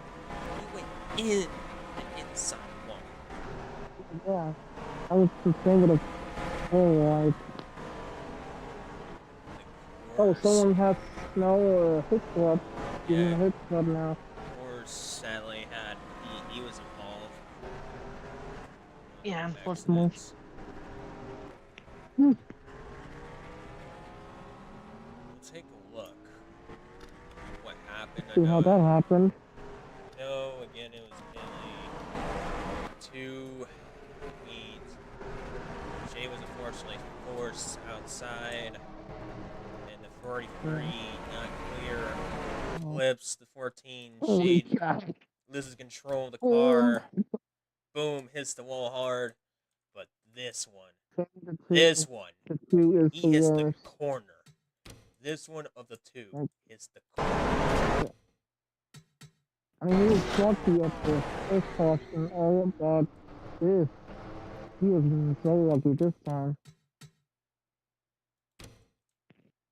He went in the inside wall. Yeah, I was just thinking of, like, oh, someone has snow or a hit club. Yeah. Using a hit club now. Or sadly had he was involved. Yeah, With unfortunately. accidents. Hmm. We'll take a look. What happened? See how that happened. No, again, it was mainly 2 heat. Jay was unfortunately forced outside, and the 43 not clear. Clips the 14. Holy Shade God. loses control of the car. Boom, hits the wall hard. But this one, The two is he the hits worst. the corner. This one of the 2 hits the corner. I mean, he was lucky at the first caution, all about this. He was so lucky this time.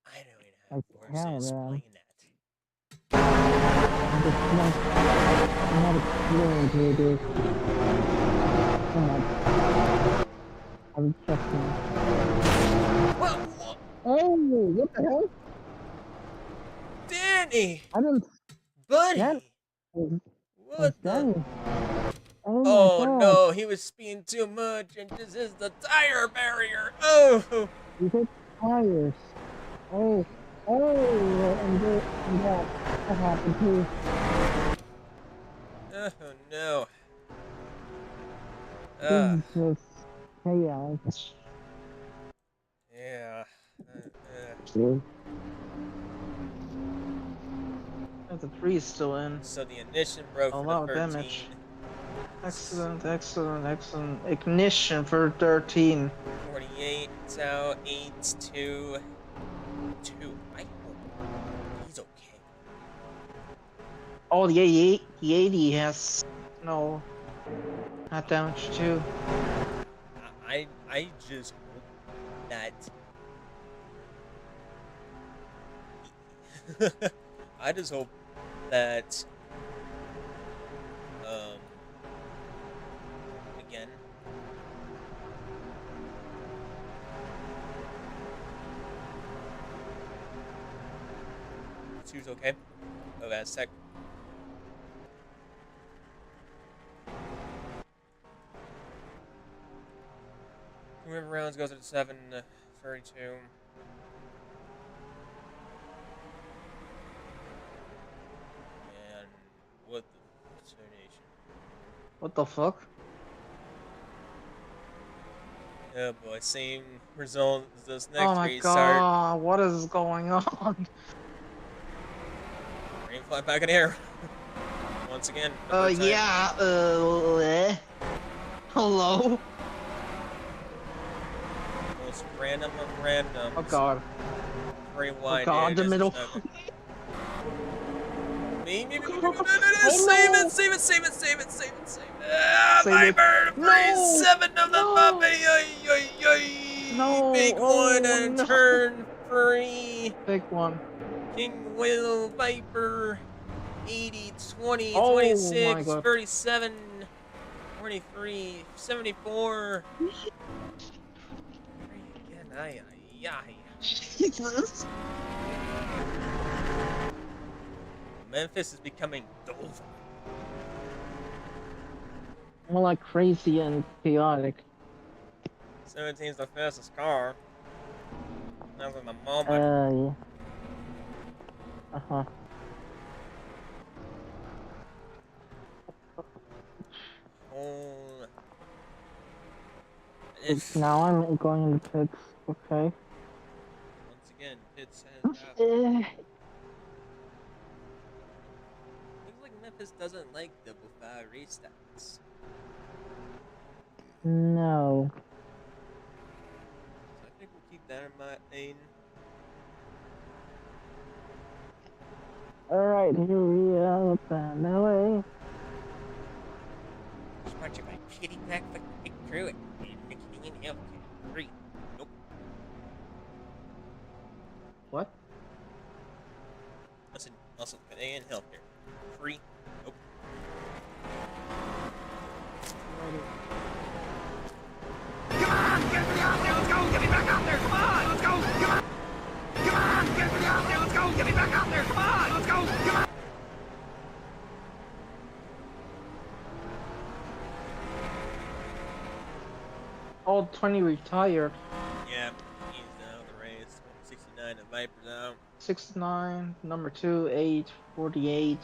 I don't even have Like, words to hell, explain man. that. I'm not experienced with this. Come on. I'm checking. What? Oh, what the hell? Danny! I didn't. Buddy! That What the? Danny. Oh, Oh my God. no, he was speeding too much and this is the tire barrier. Oh! You hit tires. Oh, and that happened too. Oh no. This is just chaos. Yeah. The 3 is still in. So the ignition broke A for lot the of 13. damage. Excellent. Ignition for 13. 48, it's out, 8, 2. I hope he's okay. Oh, the 88. The 80 has no not damage too. I just hope that I just hope that again two's okay. Oh, Aztec. Whoever rounds goes at 7:32. And what the donation? What the fuck? Oh boy, same result as this next Oh my restart. God! What is going on? Rain fly back in the air. Once again. Yeah. Hello. Most random of randoms. Oh God. Very wide. Oh God, the middle. Save it. Ah, Viper, free 7 of the puppy. No. Big one and turn free. Big one. King Will Viper. 80, 20, Oh 26, my God. 37, 43, 74. Again, Jesus. Memphis is becoming Dover. More like crazy and chaotic. 17's the fastest car. That was my moment. Yeah. Uh-huh. if Now I'm going in the pits. Okay. once again, Pitts has that. Eh, Looks like Memphis doesn't like double fire restarts. no. So I think we'll keep that in mind. Alright, here we are up and away. Just watch my kitty pack fucking through it. And healthcare. Free. Nope. What? Listen, also, and healthcare. Free. Nope. Come on, get me out there, let's go, get me back out there, come on, let's go, come on. Come on, get me out there, let's go, get me back out there, come on, let's go, come on. All 20 retired. Yeah, he's out of the race. 69 and Viper's out. 69, number 2, 8, 48.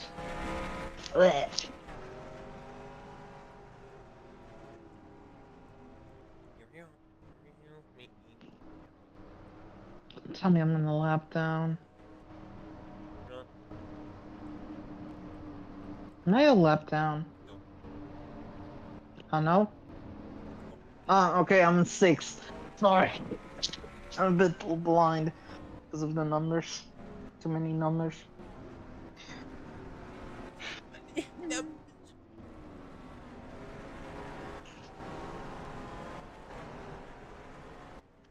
Blech. Me. Tell me I'm in the lap down. No. Am I a lap down? No. Oh no? Okay, I'm in 6th. Sorry. I'm a bit blind because of the numbers. Too many numbers.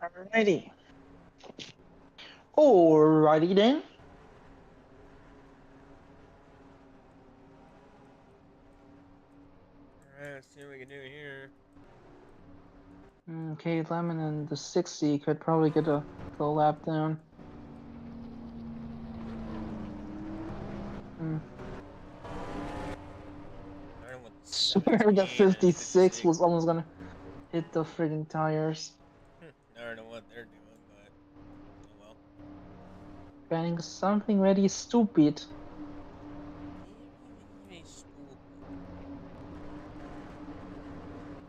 Alrighty. Alrighty then. Alright, let's see what we can do here. Okay, Lemon and the 60 could probably get a lap down. Starting with Swear 17 the and 56 was almost gonna hit the friggin' tires. I don't know what they're doing, but oh well. Banning something really stupid.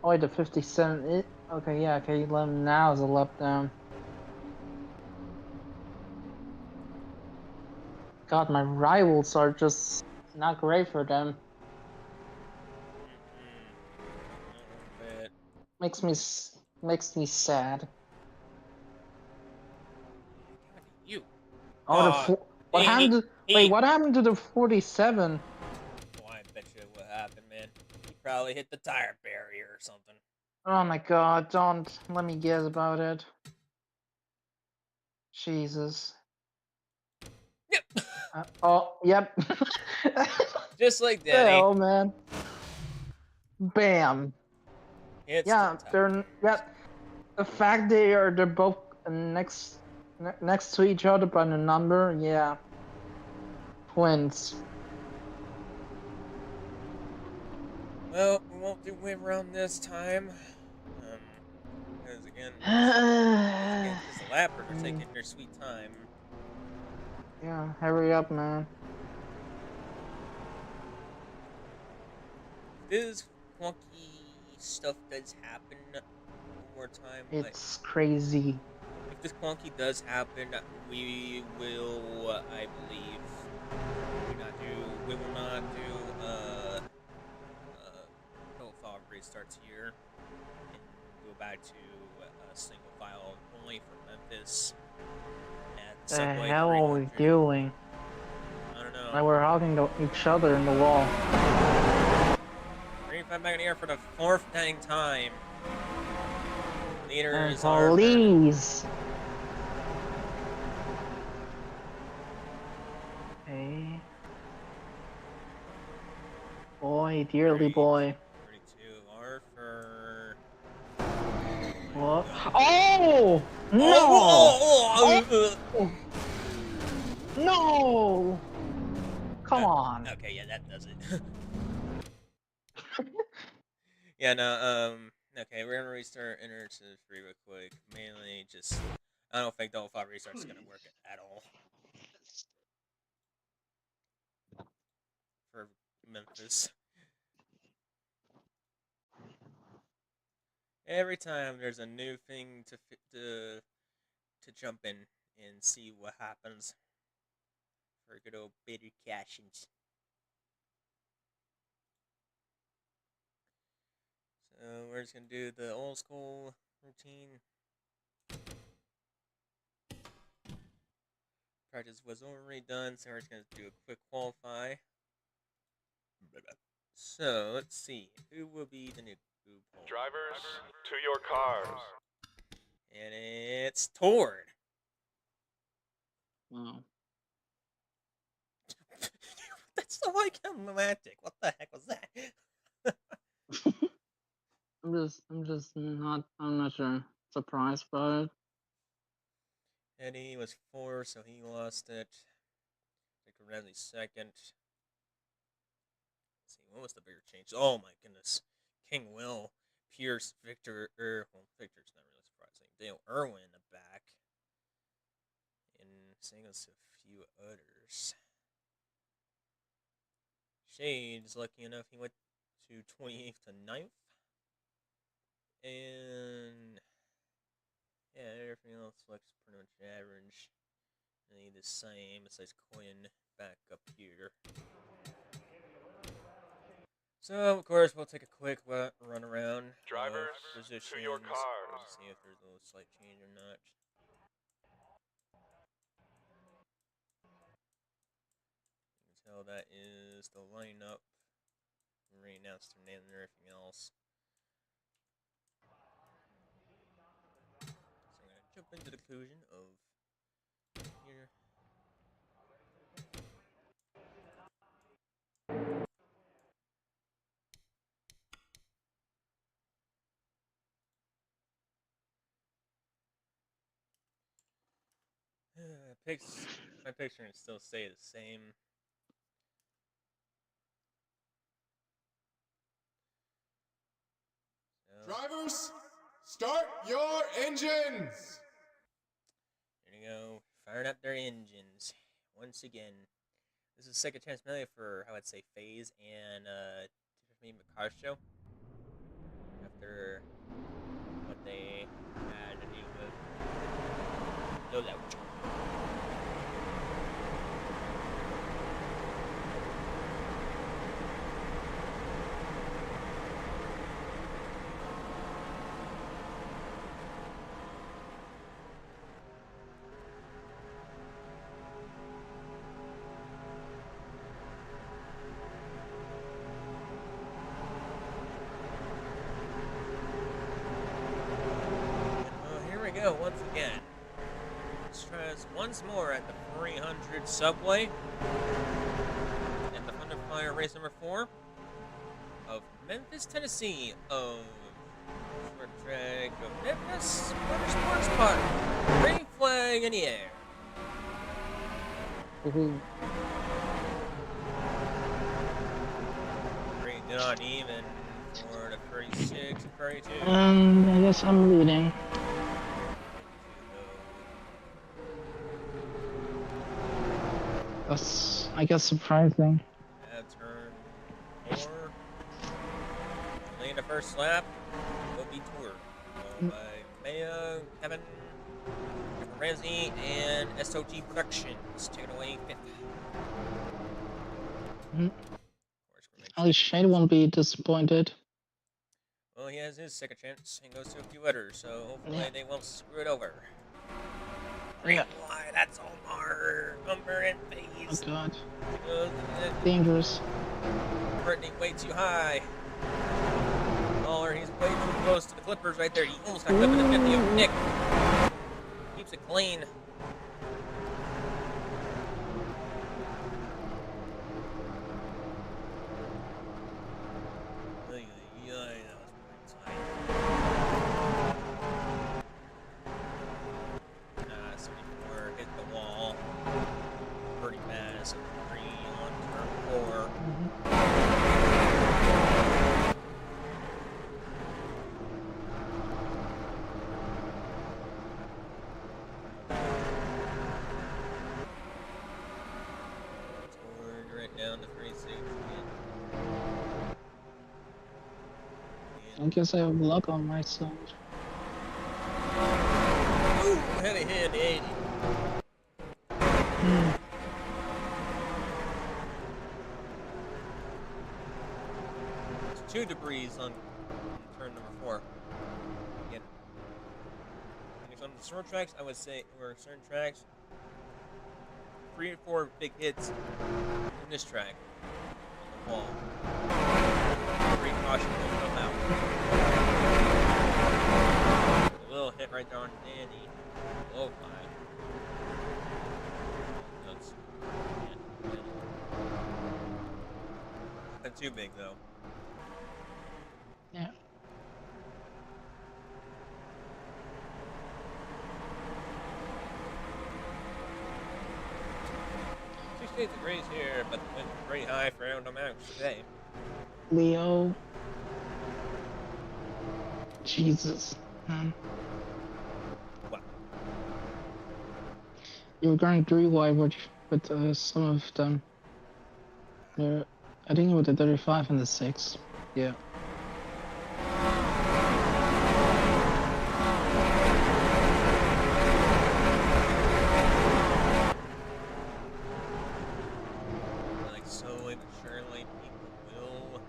Oh, wait, the 57. Okay, yeah, okay, Lemon now is a lap down. God, my rivals are just not great for them. But Makes me sad. you. Oh, what happened to wait? What happened to the 47? Oh, I bet you what happened, man. He probably hit the tire barrier or something. Oh my God! Don't let me guess about it. Jesus. Yep. Oh, yep. Just like Danny. Oh man. Bam. It's Yeah, the they're the fact they're both next to each other by the number, yeah. Twins. Well, we won't do wave around this time. Because again, because the lappers are taking their sweet time. Yeah, hurry up, man. This clunky stuff does happen one more time. It's crazy. If this clunky does happen, we will, I believe, we will not do total file restarts here, and go back to single file only for Memphis. The Subway hell are we 300. doing? I don't know. Like we're hugging each other in the wall. Bring it back in the air for the 4th dang time. Leaders please. Hey. Boy, dearly boy. 32 Arthur. What? Oh! No! Oh! No! Come on. Okay, yeah, that does it. Yeah, no, okay, we're gonna restart Interactive 3 real quick. Mainly just, I don't think Double 5 restart is gonna work at all. For Memphis. Every time there's a new thing to jump in and see what happens. For good old bitter cashings. So we're just gonna do the old school routine. Practice was already done, so we're just gonna do a quick qualify. So let's see, who will be the new pole? Drivers, to your cars. And it's Tord. Wow. That's so like romantic. What the heck was that? I'm not sure. Surprised by it. Eddie was 4, so he lost it. Victor Ramsey 2nd. Let's see, what was the bigger change? Oh my goodness. King Will, Pierce, Victor, well, Victor's not really surprising. Dale Irwin in the back. And seeing us a few others. Shade's lucky enough he went to 28th to 9th. And yeah, everything else looks pretty much average. They the same besides Quinn back up here. So of course we'll take a quick run around. Drivers, positions, to your cars. see if there's a little slight change or not. You can tell that is the lineup. Already announced their name and everything else. So I'm gonna jump into the conclusion of here. My picture can still stay the same. So, Drivers, start your engines! there you go. Firing up their engines. Once again. This is second chance melee for, how I'd say, FaZe and Tiffany McCar's show. After what they had to deal with. No doubt. Once again, let's try this once more at the 300 Subway and the ThunderFire race number 4 of Memphis, Tennessee of short track of Memphis Motorsports Park. Green flag in the air. Pretty good even for the 36 and 32. I guess I'm leading. That's, I guess, surprising. Turn 4. Only in the first lap will be Tour. Followed by Mayo, Kevin, Ramsey, and SOG Productions. Taking away 5th. Of course, At least Shade won't be disappointed. well, he has his second chance and goes to a few others, so hopefully they won't screw it over. Yeah. Why? That's Omar. Umber and Oh FaZe. god. Uh, Dangerous. Brittany way too high. Lawler, he's way too close to the Clippers right there. He almost got clipped in the 50 of Nick. Keeps it clean. I guess I have luck on my side. Ooh, heavy hit, 80. There's 2 debris on turn number 4. Again. And on the short tracks, I would say, or certain tracks, 3 or 4 big hits in this track. On the wall. Great caution will come out. A little hit right there on Danny. Oh my. That's nothing too big though. Yeah. 68 degrees here, but the wind's pretty high for around amounts today. Leo. Jesus, man. What? You were going 3 wide with some of them. I think with the 35 and the 6. Yeah. Like slowly but surely, people will.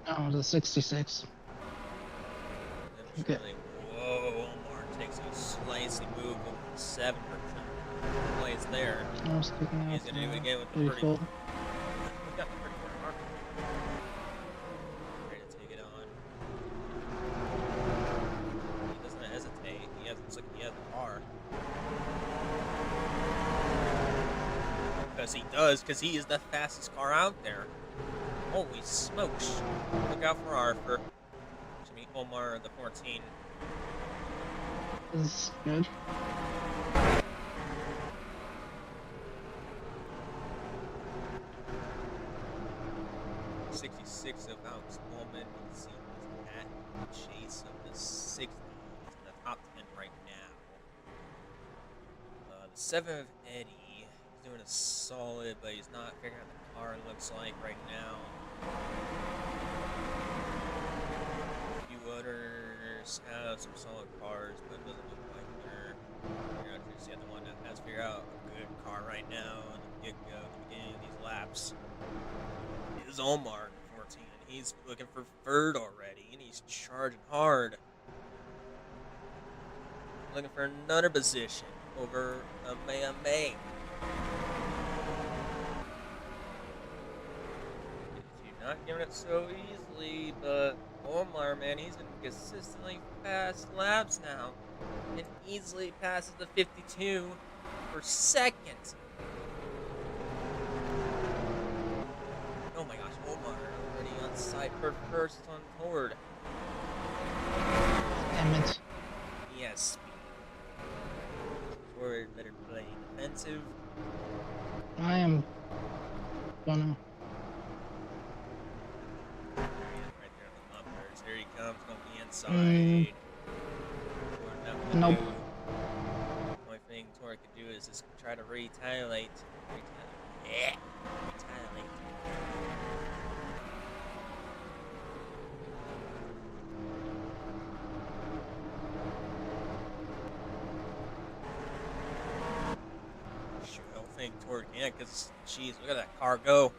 Oh, the 66. Okay. Eventually, whoa, Omar takes a slicey move over the 7%. Plays there. I was kicking out. He's gonna do it again with the 34. 30. We got the 34 mark. Ready to take it on. He doesn't hesitate. Looks like he has a car. Because he does, because he is the fastest car out there. Holy smokes. Look out for Arthur. Omar, the 14. This is good. '66 of Alex Bowman is at the chase of the 60s in the top 10 right now. The 7 of Eddie is doing a solid, but he's not figuring out the car looks like right now. Others have some solid cars, but it doesn't look like they're just the other one that has to figure out a good car right now and the get-go at the beginning of these laps. Is Omar, 14. He's looking for third already, and he's charging hard. Looking for another position over May. You're not giving it so easily, but Omar, man, he's been consistently fast laps now, and easily passes the 52 per second. Oh my gosh, Omar already on side for first on board. Damn it. He has speed. Forward, better play defensive. I am gonna. Here he comes, gonna be inside. Nope. The only thing Tori could do is just try to retaliate. Yeah. Retaliate. Sure, I don't think Tori can, because, jeez, look at that car go.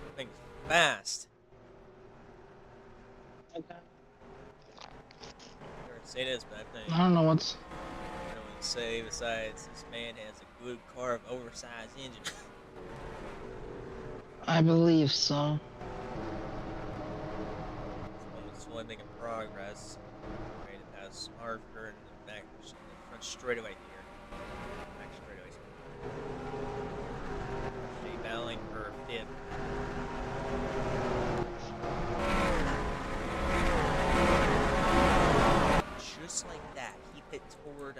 That thing's fast. Okay. Say this, but I think I don't know what's. I don't want to say besides this man has a good car of oversized engine. I believe so. This one making progress. Right, that's Harper in the back, in the front straightaway here. Back straightaway. She battling for 5th. Just like that, he hit toward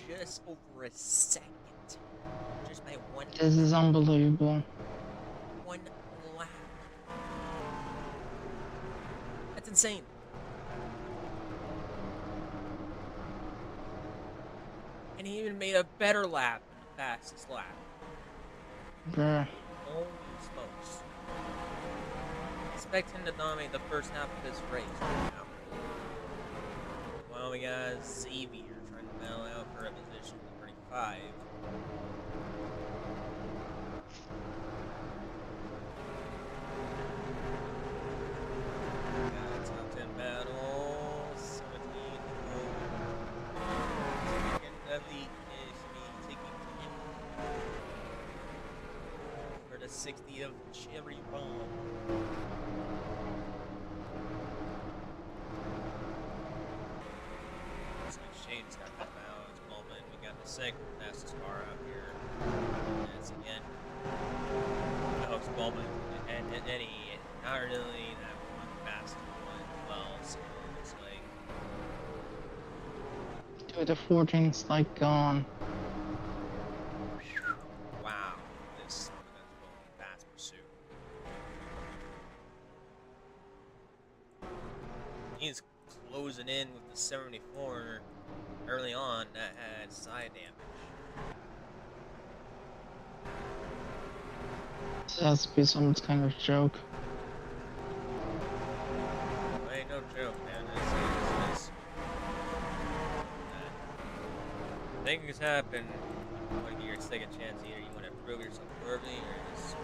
just over a second. Just by one. This is unbelievable. One lap. That's insane. And he even made a better lap than the fastest lap. Bruh. Holy smokes. Expect him to dominate the first half of this race right now. we got Xavier trying to battle out for a position 35. Got top 10 battle, 17. Heavy is taking for the 60 of Cherry Bomb. Shade's got that out at the moment. We got the second fastest car out here. That's again Alex Bowman and Eddie. Not really that one fast one well, so it's like Dude, the 14's like gone. wow, this is a fast pursuit. He's closing in with the 74 early on that had side damage. This has to be some kind of joke. Well, ain't no joke, man. It's things happen. When you're second chance, either you want to prove yourself worthy or just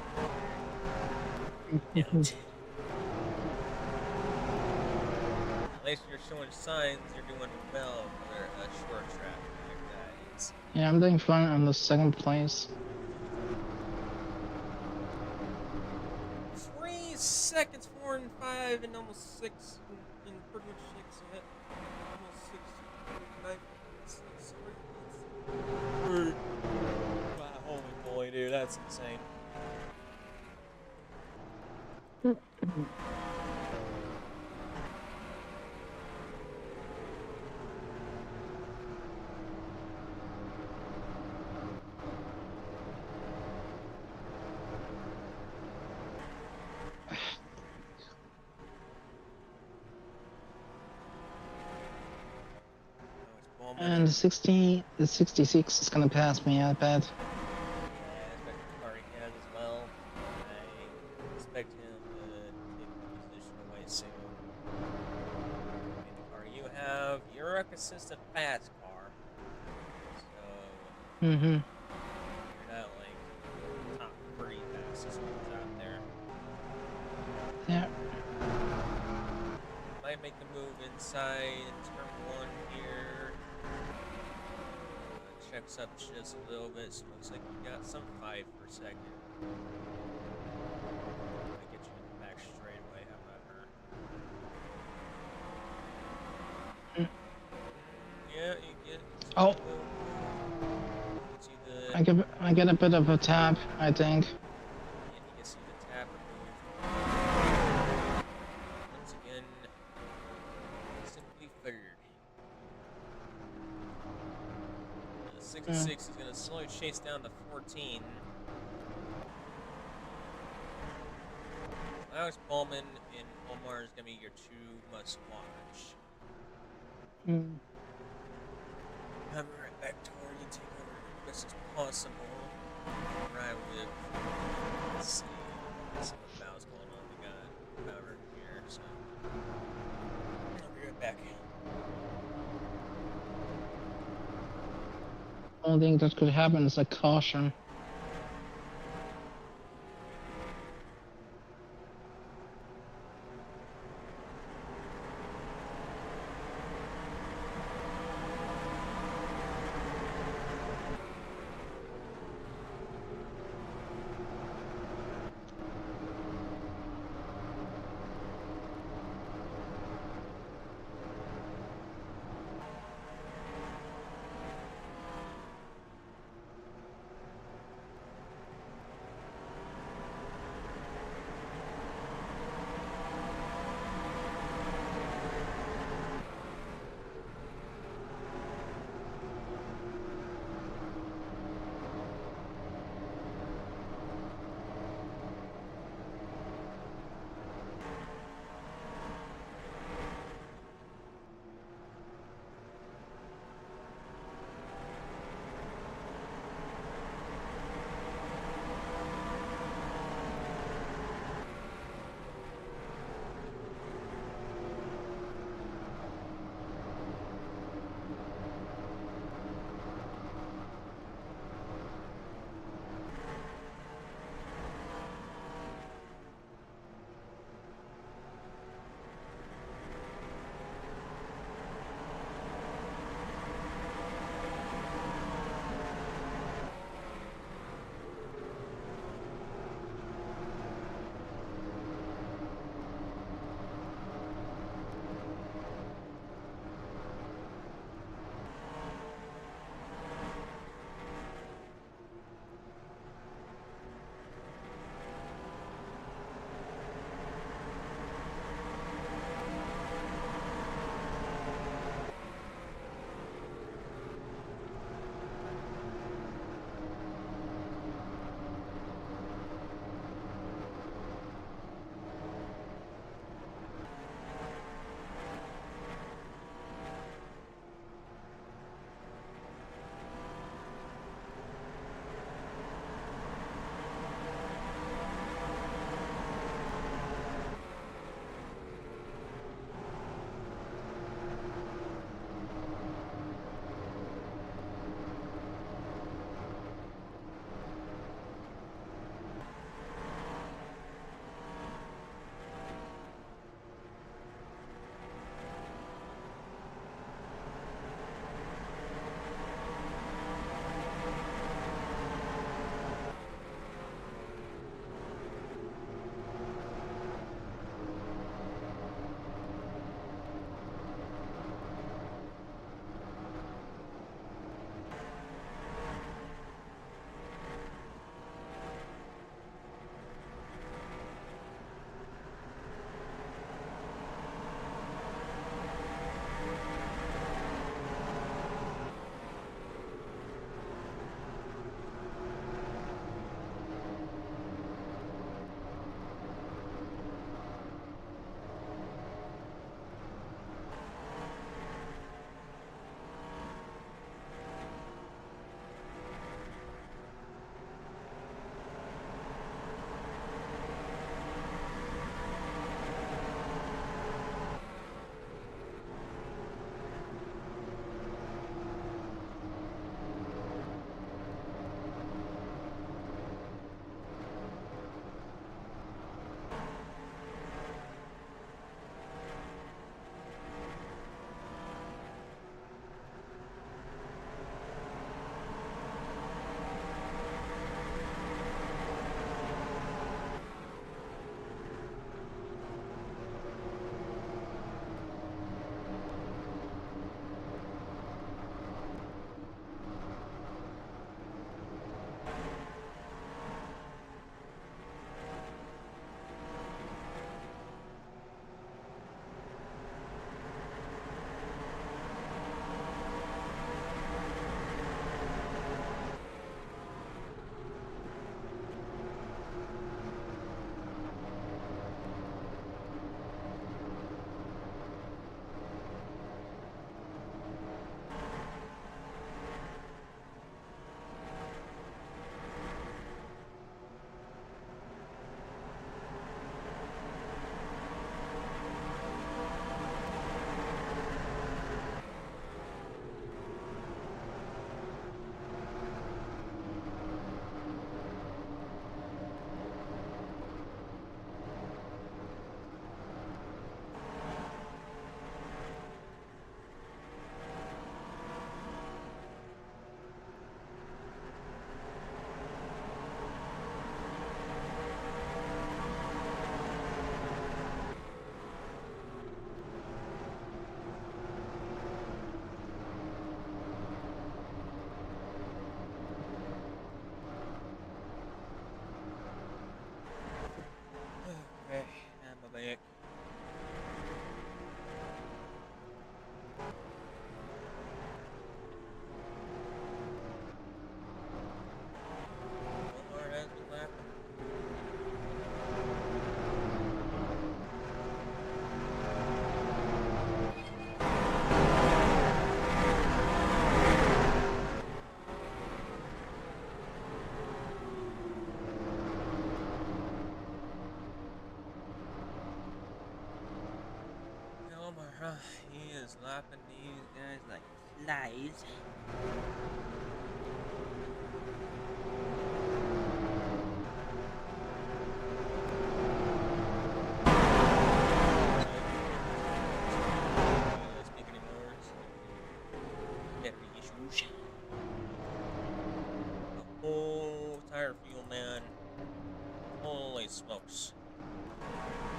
at least you're showing signs you're doing well for a short track like that. Yeah, I'm doing fine on the second place. 3 seconds, 4 and 5, and almost 6, and pretty much 6 ahead. Almost 6, 9, 6. Wow, holy moly, dude, that's insane. And the 66 is gonna pass me, I bet. Yeah, I expect Kari has as well. I expect him to take the position away soon. And Kari, you have you're a consistent fast car. So Mm-hmm. you're not like top 3 fastest ones out there. Yeah. Might make the move inside in turn 1 here. Checks up just a little bit, so it looks like you got some fight for a second. Might get you in the back straightaway, however. Yeah, you get. Oh. See the, I get a bit of a tap, I think. yeah, you can see the tab removed. Once again, simply third. 66 is going to slowly chase down to 14. Alex Bowman and Omar is going to be your 2 must watch. Have her right back toward you, take over as best as possible. Right with, let's see what battle's going on. We got Maverick here, so I'll be right back. Only thing that could happen is a caution. is lapping these guys like flies. Speak anymore. Battery issues. Oh, tire fuel, man. Holy smokes.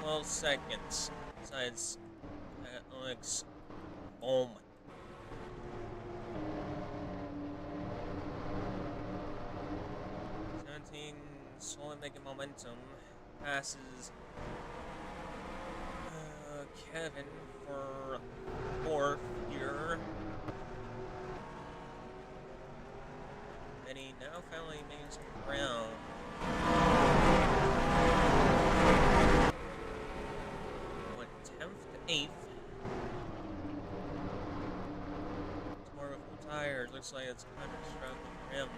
12 seconds. Besides Alex. Boom. 17, slowly making momentum. Passes Kevin for 4th here. And he now finally making some ground. Went 10th to 8th. More of a full tires. Looks like it's kind of struggling for him.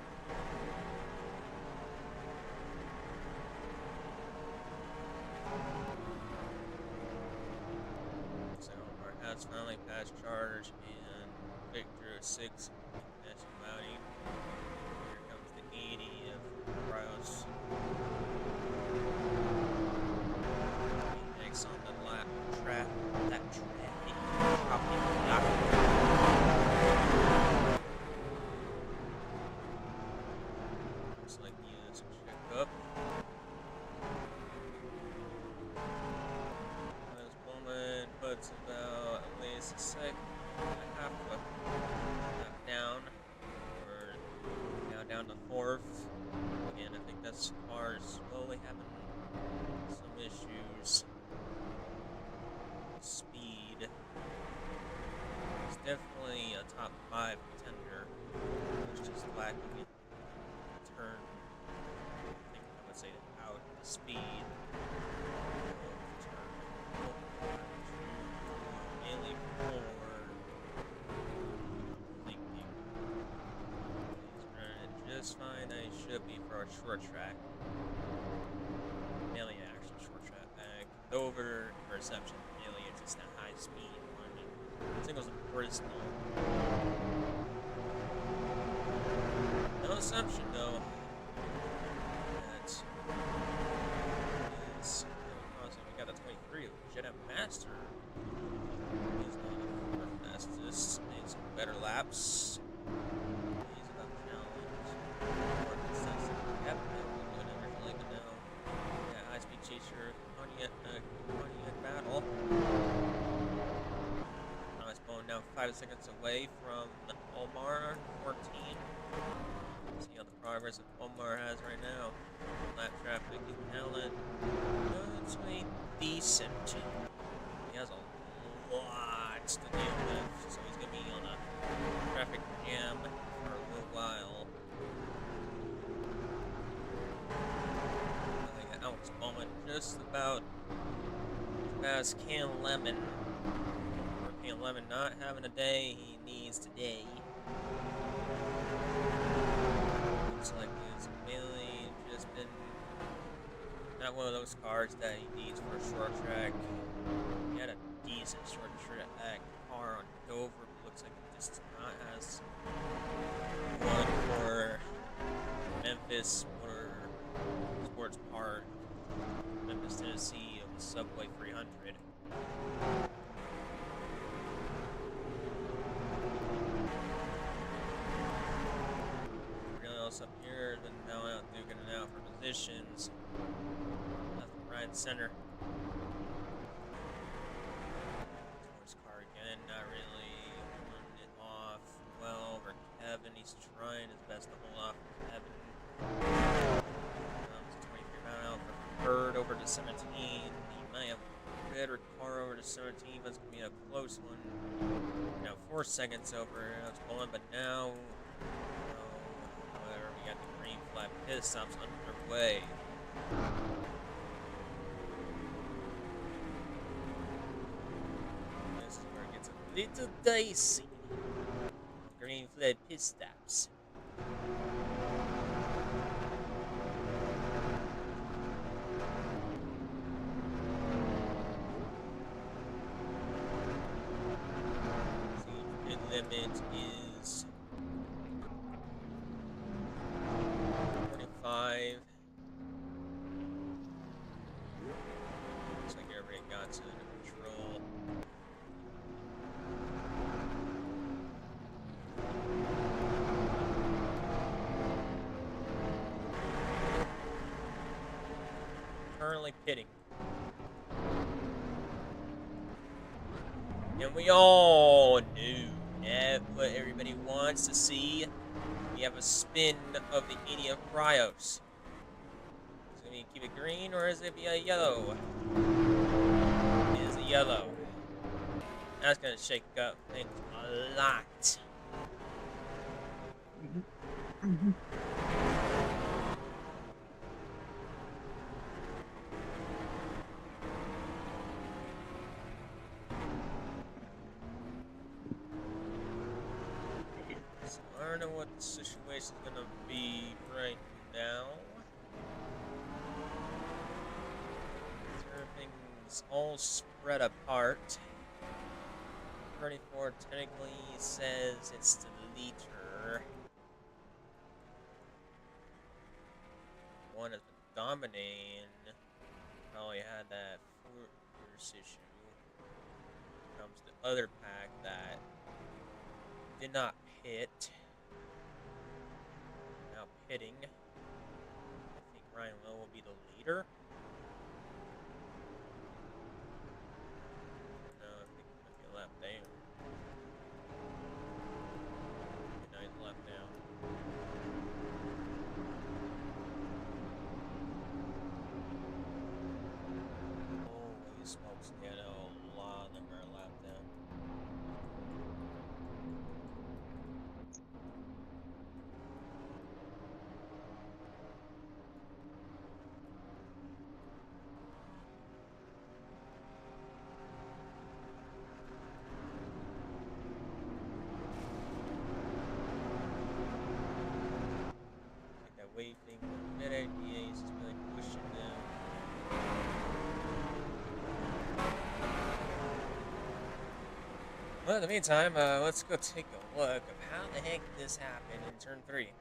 So Omar has finally passed Charge and Victor 6. Nationality. Here comes the 80 of Rios. Next on the lap trap. That traffic. Looks like he has some check up. This woman puts about at least a second and a half down. We're now down to 4th. And I think that's car slowly having some issues. Speed. It's definitely a top 5 contender. It's just lacking turn. I think I would say out speed. Turn. Mainly forward. Thinking. He's running just fine. I should be for a short track. Mainly actual short track. Over reception. Mainly it's just a high speed one. I think it was a personal. No assumption though. That is we got a 23 of Jedi Master. He's not the fastest. Needs some better laps. He's about challenge. More consistent. Yep, doing everything but now. Yeah, high speed chaser. Pontiac battle. Now it's going now 5 seconds away from Omar 14. See how the progress that Omar has right now. Lap traffic and Allen. It's way decent. He has a lot to deal with, so he's gonna be on a traffic jam for a little while. I think Alex Bowman just about past Cam Lemon. Or Cam Lemon not having a day he needs today. Looks like he's mainly just been not one of those cars that he needs for a short track. He had a decent short track car on Dover, but looks like he just not has one for Memphis Sports Park, Memphis, Tennessee, of the Subway300. Up here, then now out duking it out for positions. Left, right, center. Towards car again, not really holding it off well over Kevin. He's trying his best to hold off Kevin. 23 mile for third over to 17. He might have a better car over to 17, but it's going to be a close one. Now 4 seconds over. It's pulling, but now. Got the green flag pit stops underway. This is where it gets a little dicey. Green flag pit stops. limit is 45. Looks like everybody got to under control. Currently pitting. And we all knew that what everybody wants to see. We have a spin of the 80 of Cryos. Is it going to keep it green or is it be a yellow? It is a yellow. That's going to shake up things a lot. So I don't know what the situation's gonna be right now. Everything's all spread apart. 34 technically says it's the leader. One has been dominating. Probably had that force issue. Comes the other pack that did not pit. Now pitting. I think Ryan Lowe will be the leader. No, I think it might be a lap down. No, he's a lap down. Holy smokes, yeah, no, a lot of them are a lap down. That wave thing was a bad idea, he's just really pushing them. Well, in the meantime, let's go take a look of how the heck this happened in turn 3.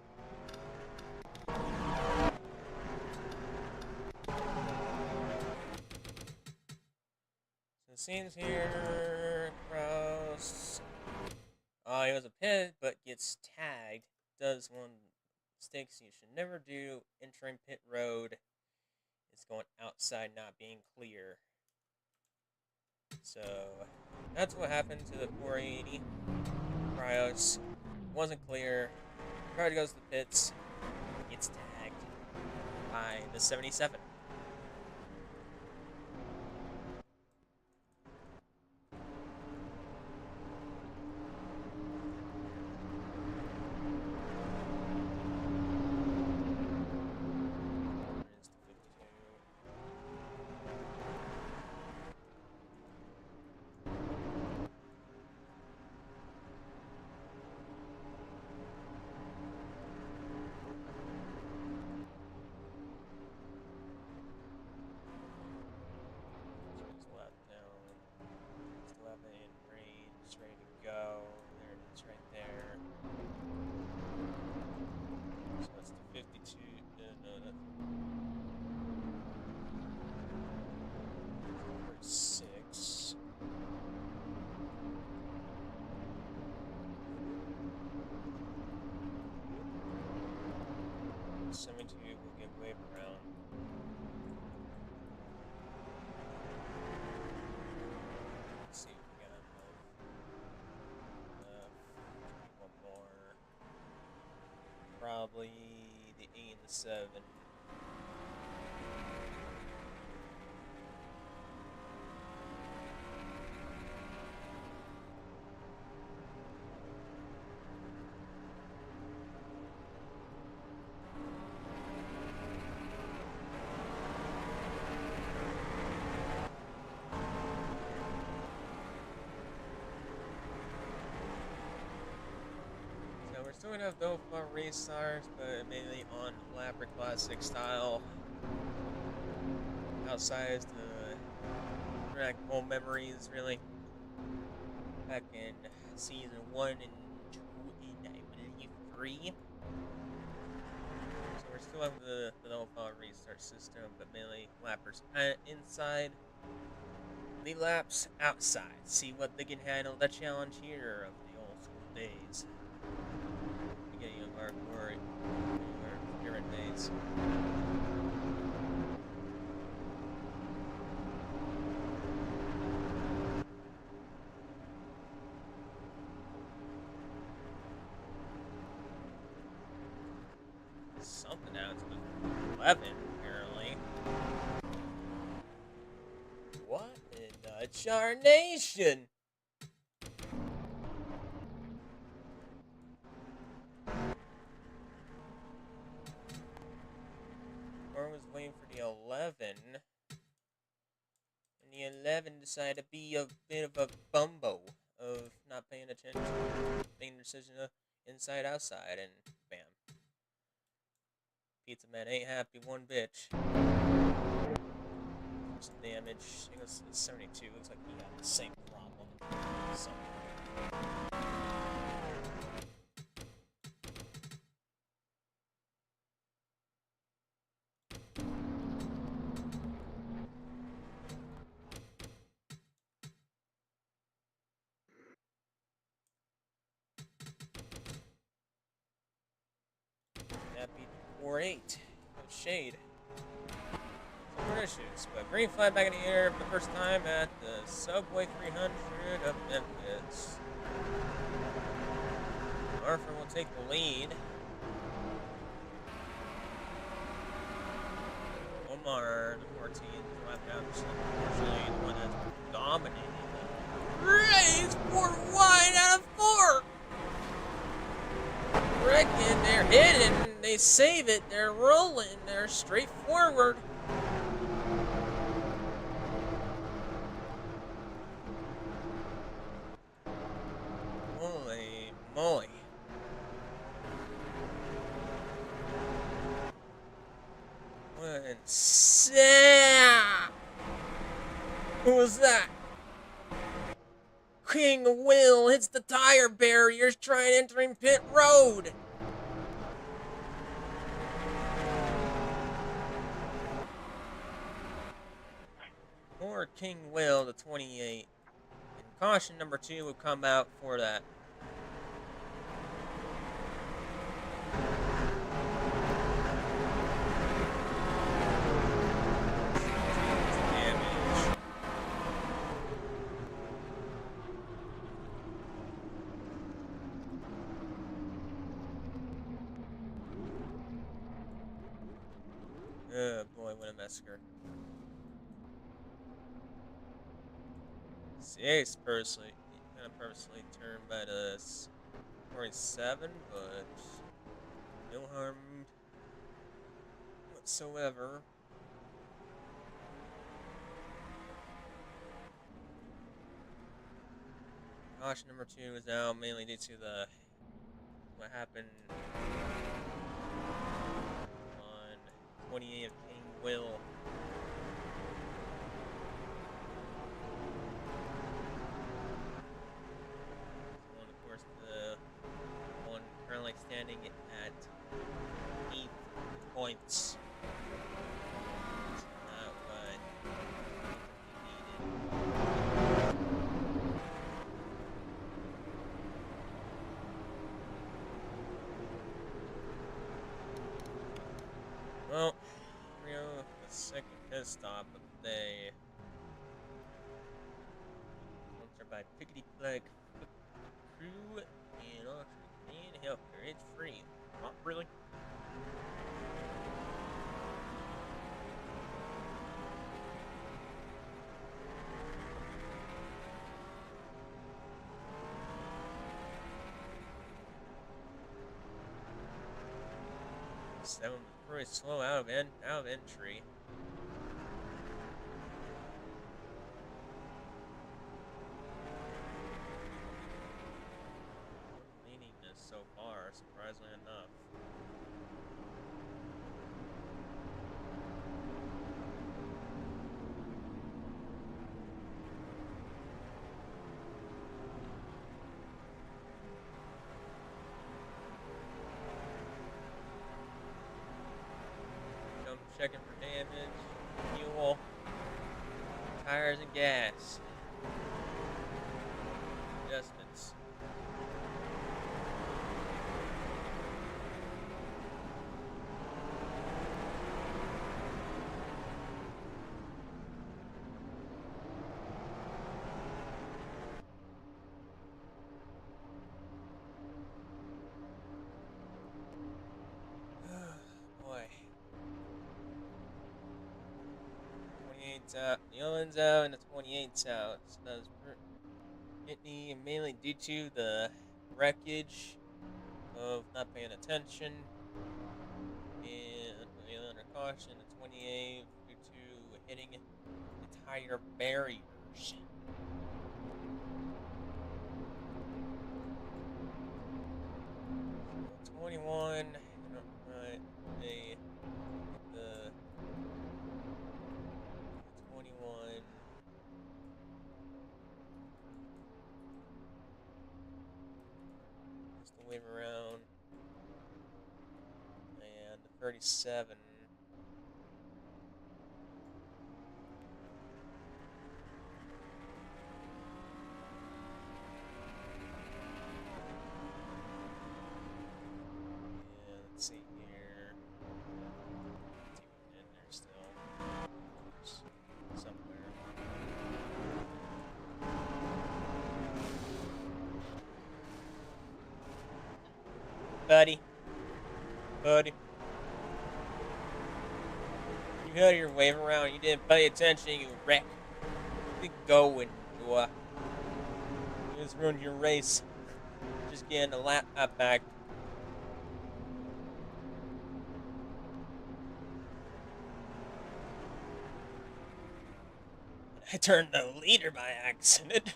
So it seems here, Kraus, he was a pit, but gets tagged. Does one mistakes you should never do. Entering pit road. It's going outside, not being clear. So that's what happened to the 480. Cryos wasn't clear. Tried to go to the pits. Gets tagged by the 77. Will get waved around. Let's see if we got one more. Probably the 8 and the 7. Still gonna have both race stars, but mainly on Lapper Classic style. Outside the track old memories, really. back in season 1 and 2 and I believe 3. So we're still on the no-fault restart system, but mainly lappers inside, the laps outside. See what they can handle the challenge here of the old school days. Beginning of our glory, our spirit days. Something down to 11, apparently. What in the charnation? Or was waiting for the 11, and the 11 decided to be a bit of a bumbo of not paying attention, making the decision of inside outside, and bam. Pizza Man ain't happy one bitch. Some damage. It was 72. Looks like he had the same problem. So. That beat 4-8. No shade. Some issues, but green flag back in the air for the first time at the Subway300 of Memphis. Arthur will take the lead. Omar, the 14th, left out, unfortunately, the one that's dominating the race. 4 wide out of 4. Reckon they're hidden. They save it. They're rolling. They're straight forward. Holy moly. One snap. Who was that? King Will hits the tire barriers trying entering pit road. Or King Will, the 28. And caution number 2 will come out for that. Oh boy, what a massacre. 6 personally, kind of purposely turned by the 47, but no harm whatsoever. Caution number 2 is now mainly due to the what happened on 28 of King Will. And of course, the one currently standing at 8 points. Not what he needed. Well, here we go with the second pit stop of the day. Sponsored by Pickety Black Crew and also Canadian Healthcare. It's free. Not really. That one was pretty slow out of entry. Leading this so far, surprisingly enough. checking for damage, fuel, tires, and gas. Adjustments. Boy. 28's out. The one's out and the 28's out. So that was Whitney, mainly due to the wreckage of not paying attention, and the under caution, the 28 due to hitting the tire barriers. 21, right, they hit the 21. Just to wave around. And the 37. Yeah, let's see here. Let's see what's in there still. There's somewhere. Buddy. You had your wave around, you didn't pay attention, you wreck. Keep going, you just ruined your race. Just getting the lap back. I turned the leader by accident.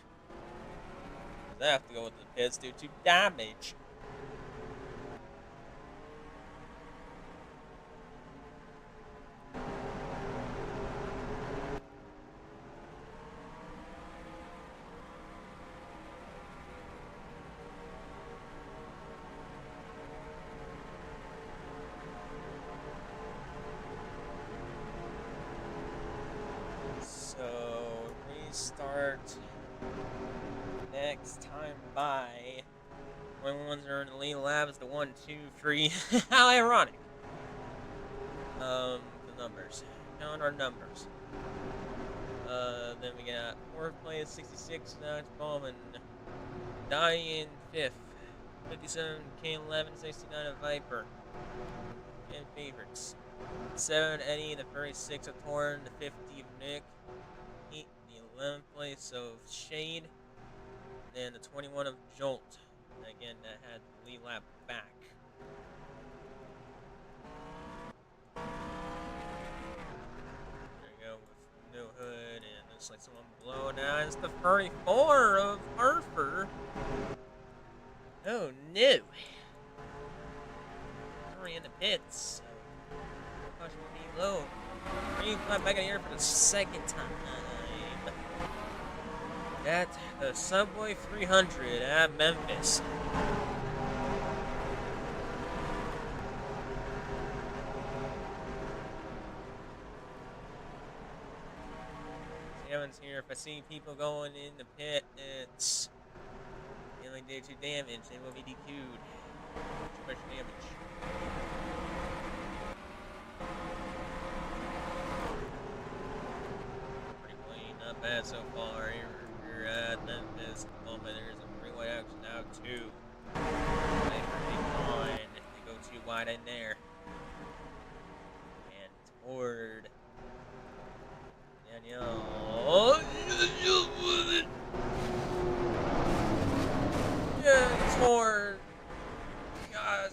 I have to go with the pits due to damage. So, restart next time by. 21s are in the lead labs, the 1, 2, 3. How ironic. The numbers. Count our numbers. Then we got 4th place, 66, Knox Bowman. Diane 5th. 57, K11, 69 of Viper. And favorites. 7 Eddie, the 36 of Torn, the 50 of Nick. 8, the 11th place of Shade. And the 21 of Jolt. And again, that had the lead lap back. There we go with no hood, and looks like someone blowing out. It's the 34 of Harper. Oh no. Hurry in the pits. Caution will be low. Bring back in here for the second time. At the Subway 300 at Memphis. Evan's here. If I see people going in the pit, it's only due to damage. They will be DQ'd. Too much damage. Pretty clean, not bad so far. You're at Memphis. At the moment, there's a freeway action now too. They go too wide in there. And toward Danielle. Yeah, toward guys.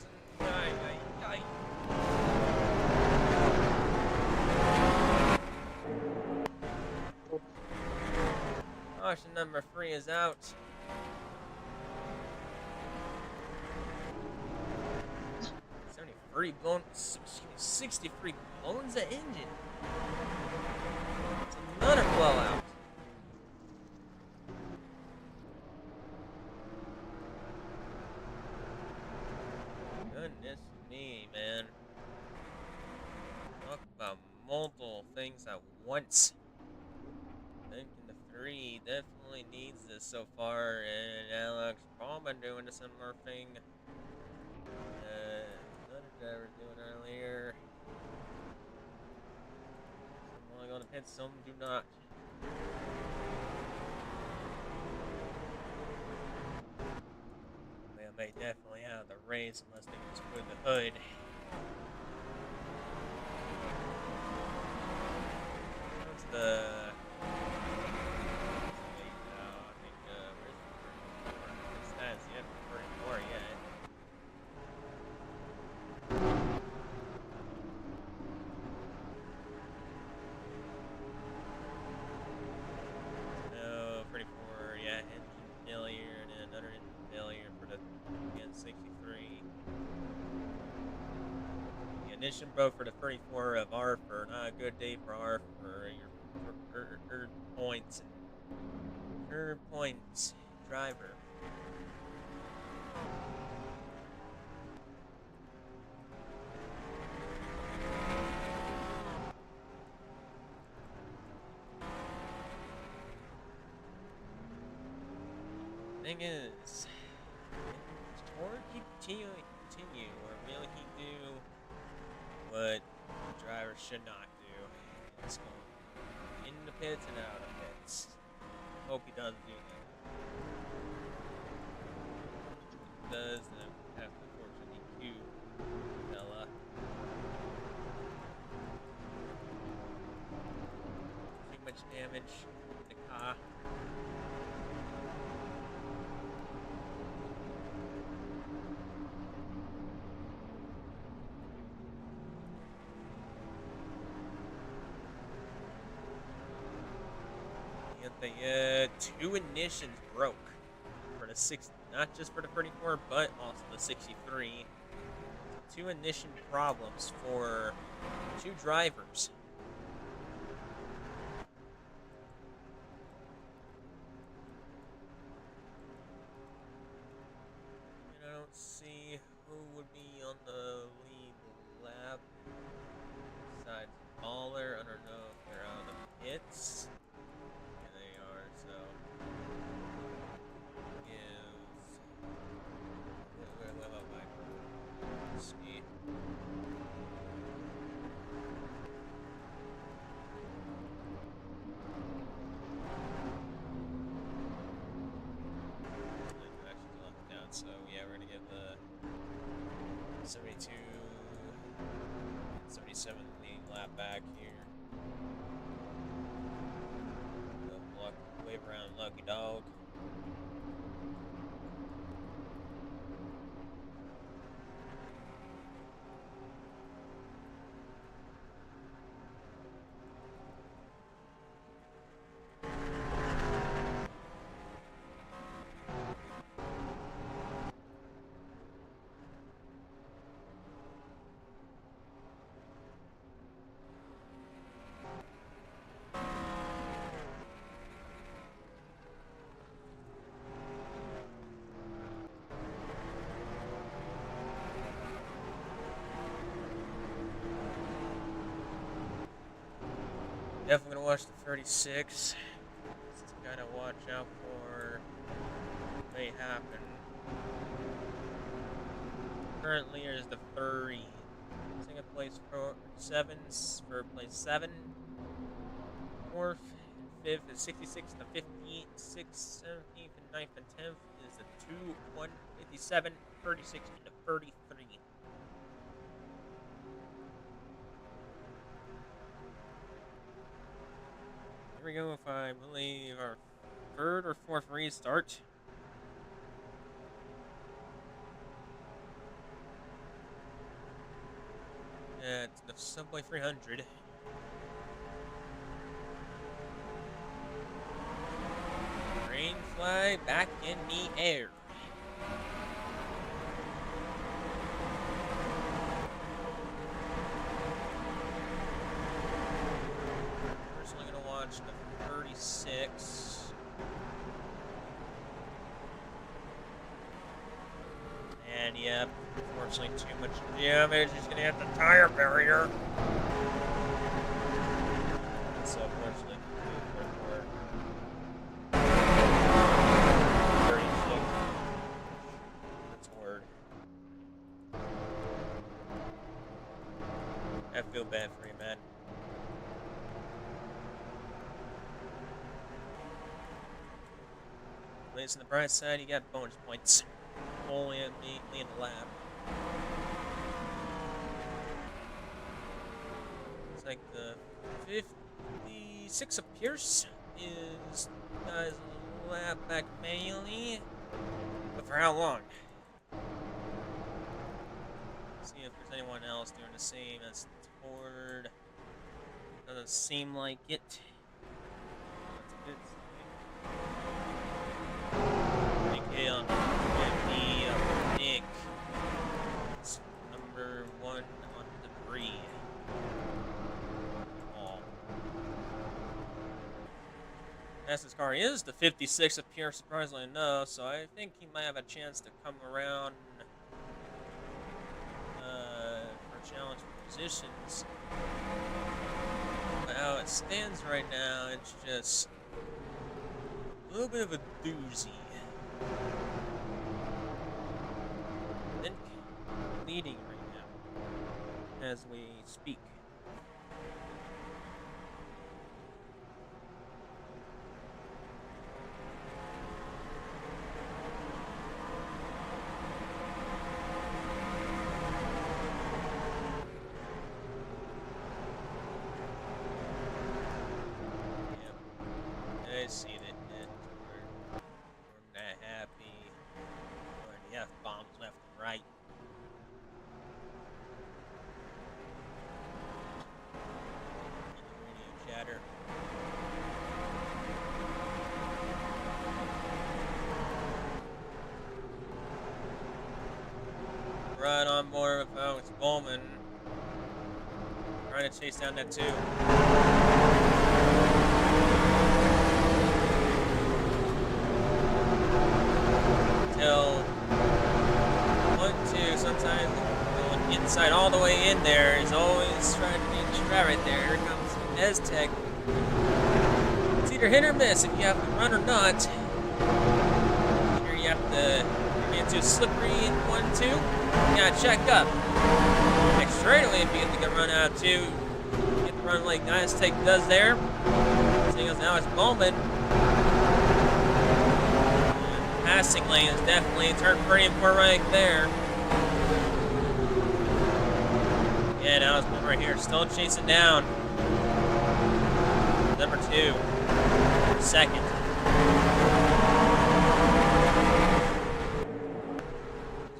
Caution number 3 is out. 63 blown the engine. It's another blowout. Goodness me, man. Talk about multiple things at once. Thinking the 3 definitely needs this so far, and Alex Palmer doing a similar thing. Another driver doing earlier. Some only going to pit, some do not. They may definitely have the race unless they can just put the hood. What's the... I think, where's the 34? It's yet for 34 yet. No, 34, yeah, engine failure, and then another engine failure for the, again, 63. The ignition broke for the 34 of Arthur. Not a good day for Arthur. Your third points. Third points driver. Thing is, or he continue, or will he do what the driver should not do? It's going in the pits and out of the pits. Hope he doesn't do that. If he does, then we have to unfortunately cue Bella. Too much damage in the car. The 2 ignitions broke for the 6, not just for the 34, but also the 63. 2 ignition problems for 2 drivers. And I don't see who would be on the lead lap besides Baller. I don't know if they're out of the pits. See. Down, so yeah, we're gonna give the 72 and 77 leading lap back here. Wave around Lucky Dog. Definitely gonna watch the 36. Just gotta watch out for what may happen. Currently, there's the 30. Second place for 7s for place 7. 4th and 5th is 66 and the 15th, 6th, 17th, and 9th and 10th is the 2, 1, 57, 36, and the 33. Here we go with, I believe, our 3rd or 4th restart. At the Subway300. Green flag back in the air. Personally gonna watch the 36. And yep, unfortunately too much damage. He's gonna hit the tire barrier. I feel bad for you, man. At least on the bright side, you got bonus points. Only immediately in the lab. It's like the 56 of Pierce is guys lab back manually. But for how long? See if there's anyone else doing the same as Tord. Doesn't seem like it. That's a good thing. Big on Nick. It's number 1 on debris. Oh. Fastest car is the 56 of Pierce, surprisingly enough, so I think he might have a chance to come around for challenge positions. But how it stands right now, it's just a little bit of a doozy. Then leading right now as we speak. I see that we're not happy. Or the F-bombs left and right. Radio chatter. Right on board with Alex Bowman. Trying to chase down that 2. Until 1, 2, sometimes going inside all the way in there is always trying to get you right there. Here comes Aztec. It's either hit or miss if you have to run or not. Either you have to get too slippery in 1, 2. You gotta check up. Next straightaway if you get the good run out too. Get the run like Aztec does there. Seeing as now it's Bowman. Passing lane is definitely turned pretty important right there. Yeah, now it's right here, still chasing down. Number 2, second.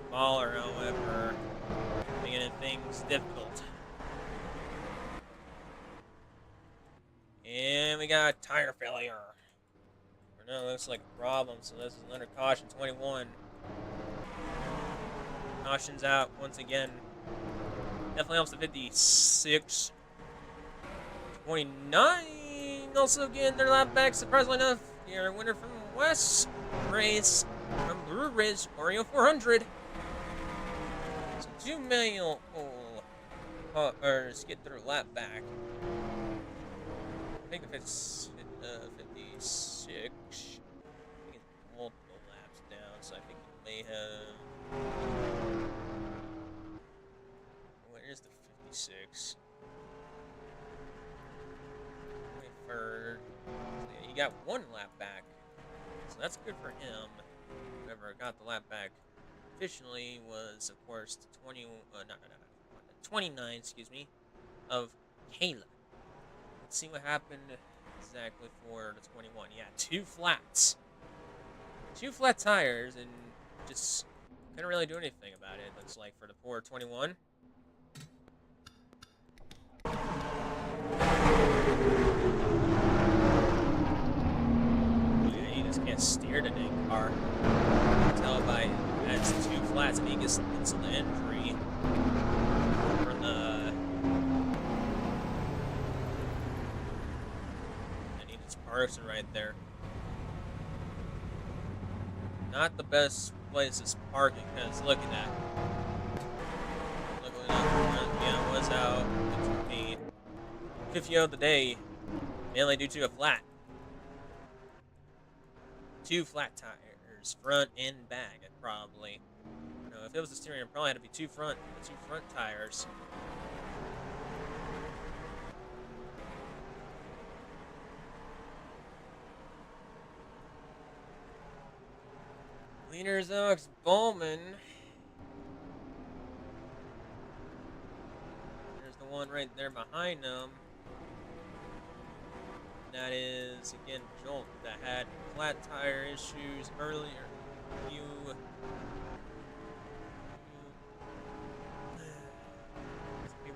Smaller, however, making things difficult. And we got tire failure. No, looks like a problem, so this is under caution 21. Caution's out once again. Definitely helps the 56. 29 also getting their lap back, surprisingly enough. Your winner from West Race from Blue Ridge, Oreo 400. So 2 male get their lap back. I think if it's 56, you get multiple laps down, so I think it may have. Where is the 56? 23rd. So yeah, you got 1 lap back, so that's good for him. Whoever got the lap back officially was, of course, the 29, excuse me, of Kayla. Let's see what happened exactly for the 21. Yeah, 2 flats. 2 flat tires, and just couldn't really do anything about it, looks like, for the poor 21. Yeah, he just can't steer the dang car. Tell by that's 2 flats, and he gets into the entry for the. Person right there. Not the best place to park it, because look at that. Look at that. Yeah, was out. It's the 50th of the day, mainly due to a flat. 2 flat tires, front and back, probably. You know, if it was the steering, it probably had to be 2 front tires. Peter's Oaks Bowman. There's the one right there behind them. That is, again, Jolt, that had flat tire issues earlier. A few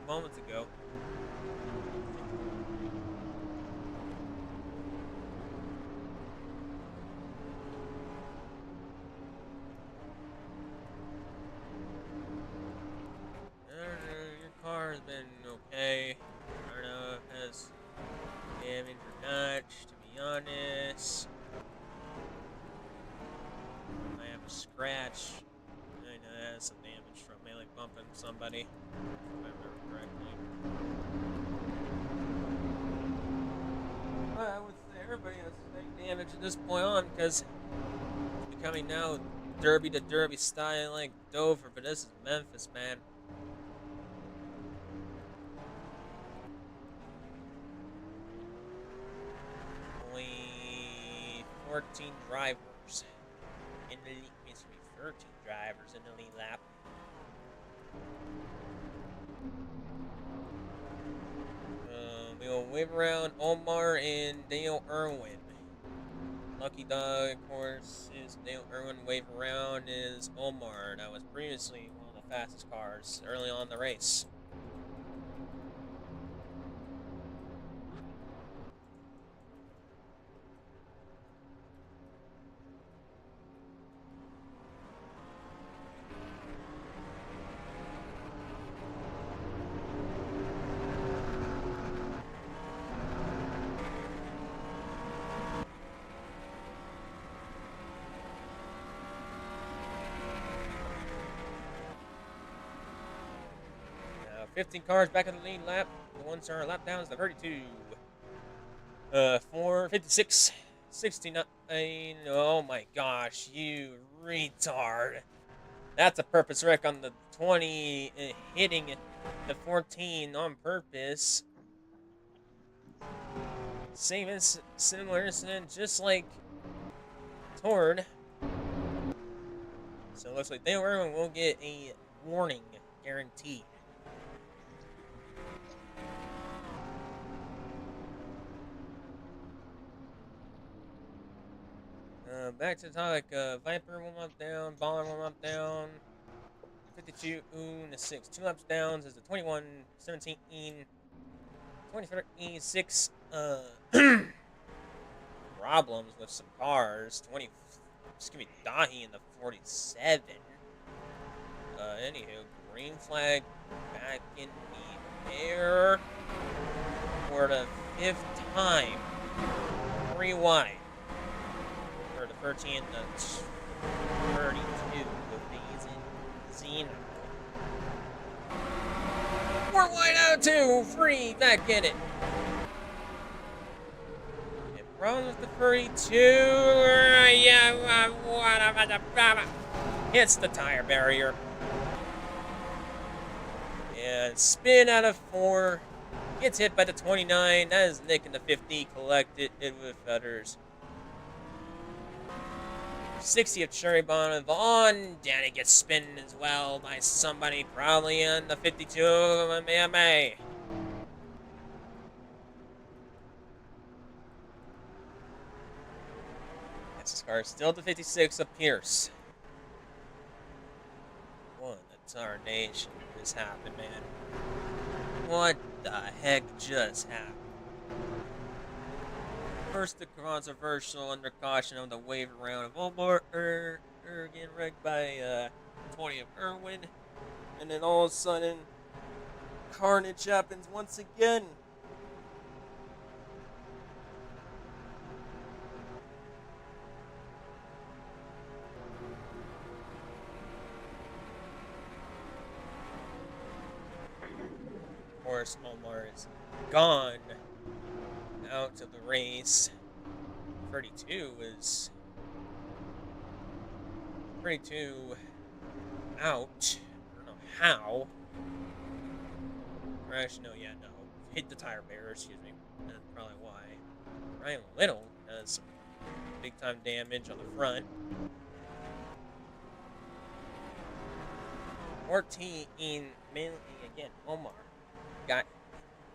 moments ago. Your car has been okay. I don't know if it has damage or not, to be honest. I have a scratch. I know that has some damage from melee bumping somebody, if I remember correctly. But I would say everybody has to take damage at this point on, because it's becoming now derby to derby style like Dover, but this is Memphis, man. Only 14 drivers in the lead. 13 drivers in the lead lap. We'll wave around Omar and Dale Irwin. Lucky Dog, of course, is Dale Irwin. Wave around is Omar. That was previously one of the fastest cars early on in the race. Now, 15 cars back in the lead lap. The ones that are lap downs, the 32. 456, 69. Oh my gosh, you retard. That's a purpose wreck on the 20, hitting the 14 on purpose. Similar incident, just like Tord. So it looks like Dale Irwin will get a warning, guaranteed. Back to the topic, Viper 1 lap down, Baller 1 lap down, 52, and the 6. 2 laps down is the 21, 17, 23, 6, problems with some cars. Dahi in the 47. Anywho, green flag back in the air for the 5th time. 3 wide. 13 and the 32 with these in Xeno. 4 wide out 2, free, back in it. And problem with the 32, hits the tire barrier. And spin out of 4, gets hit by the 29, that is Nick in the 50, collected it with feathers. 60 of Cherry Bomb and Vaughn. Danny gets spinned as well by somebody, probably in the 52 of MMA. This car is still the 56 of Pierce. What a tarnation just happened, man. What the heck just happened? First, the controversial under caution of the wave around of Omar getting wrecked by 20 of Irwin. And then all of a sudden, carnage happens once again. Of course, Omar is gone out of the race. 32 is 32 out. I don't know how. Or actually, no, hit the tire barrier, excuse me. That's probably why. Ryan Little has some big time damage on the front. 14 in mainly again Omar got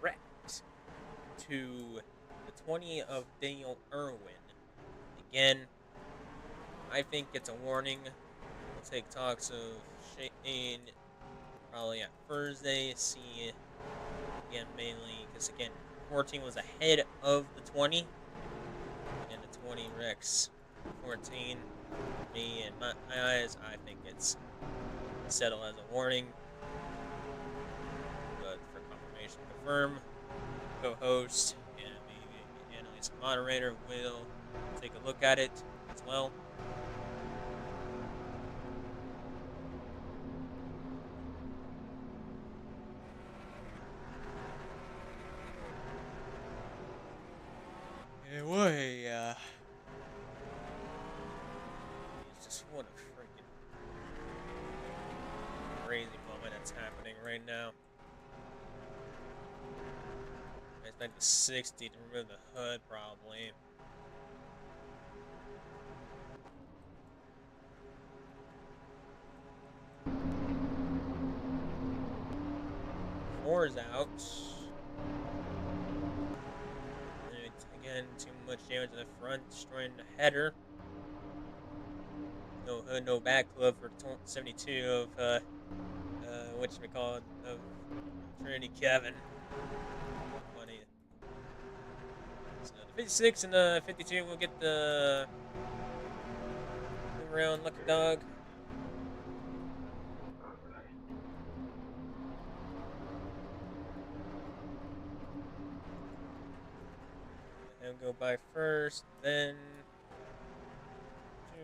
wrecked to the 20 of Daniel Irwin. Again, I think it's a warning. We'll take talks of Shane probably at Thursday. See again mainly because again 14 was ahead of the 20, and the 20 wrecks 14. Me in my eyes, I think it's settled as a warning. But for confirmation, confirm. Co-host and maybe analyst moderator will take a look at it as well. Anyway, it's just what a freaking crazy moment that's happening right now. I expect the 60 to remove the hood, probably. Four is out. Again, too much damage in the front, destroying the header. No hood, no back club for 72 of whatchamacallit, of Trinity Kevin. Funny. So the 56 and the 52 will get the move around Lucky Dog. Let him go by first, then two.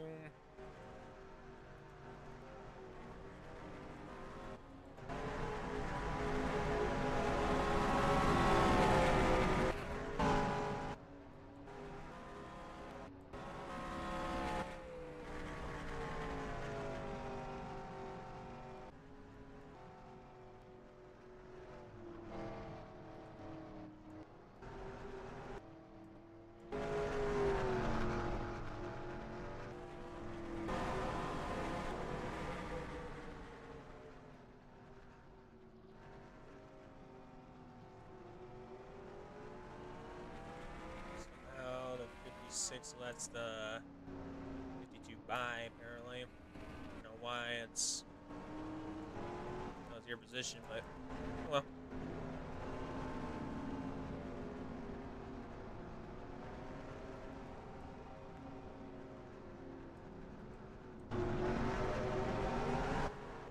So that's the 52 by, apparently. I don't know why it's that was your position, but well.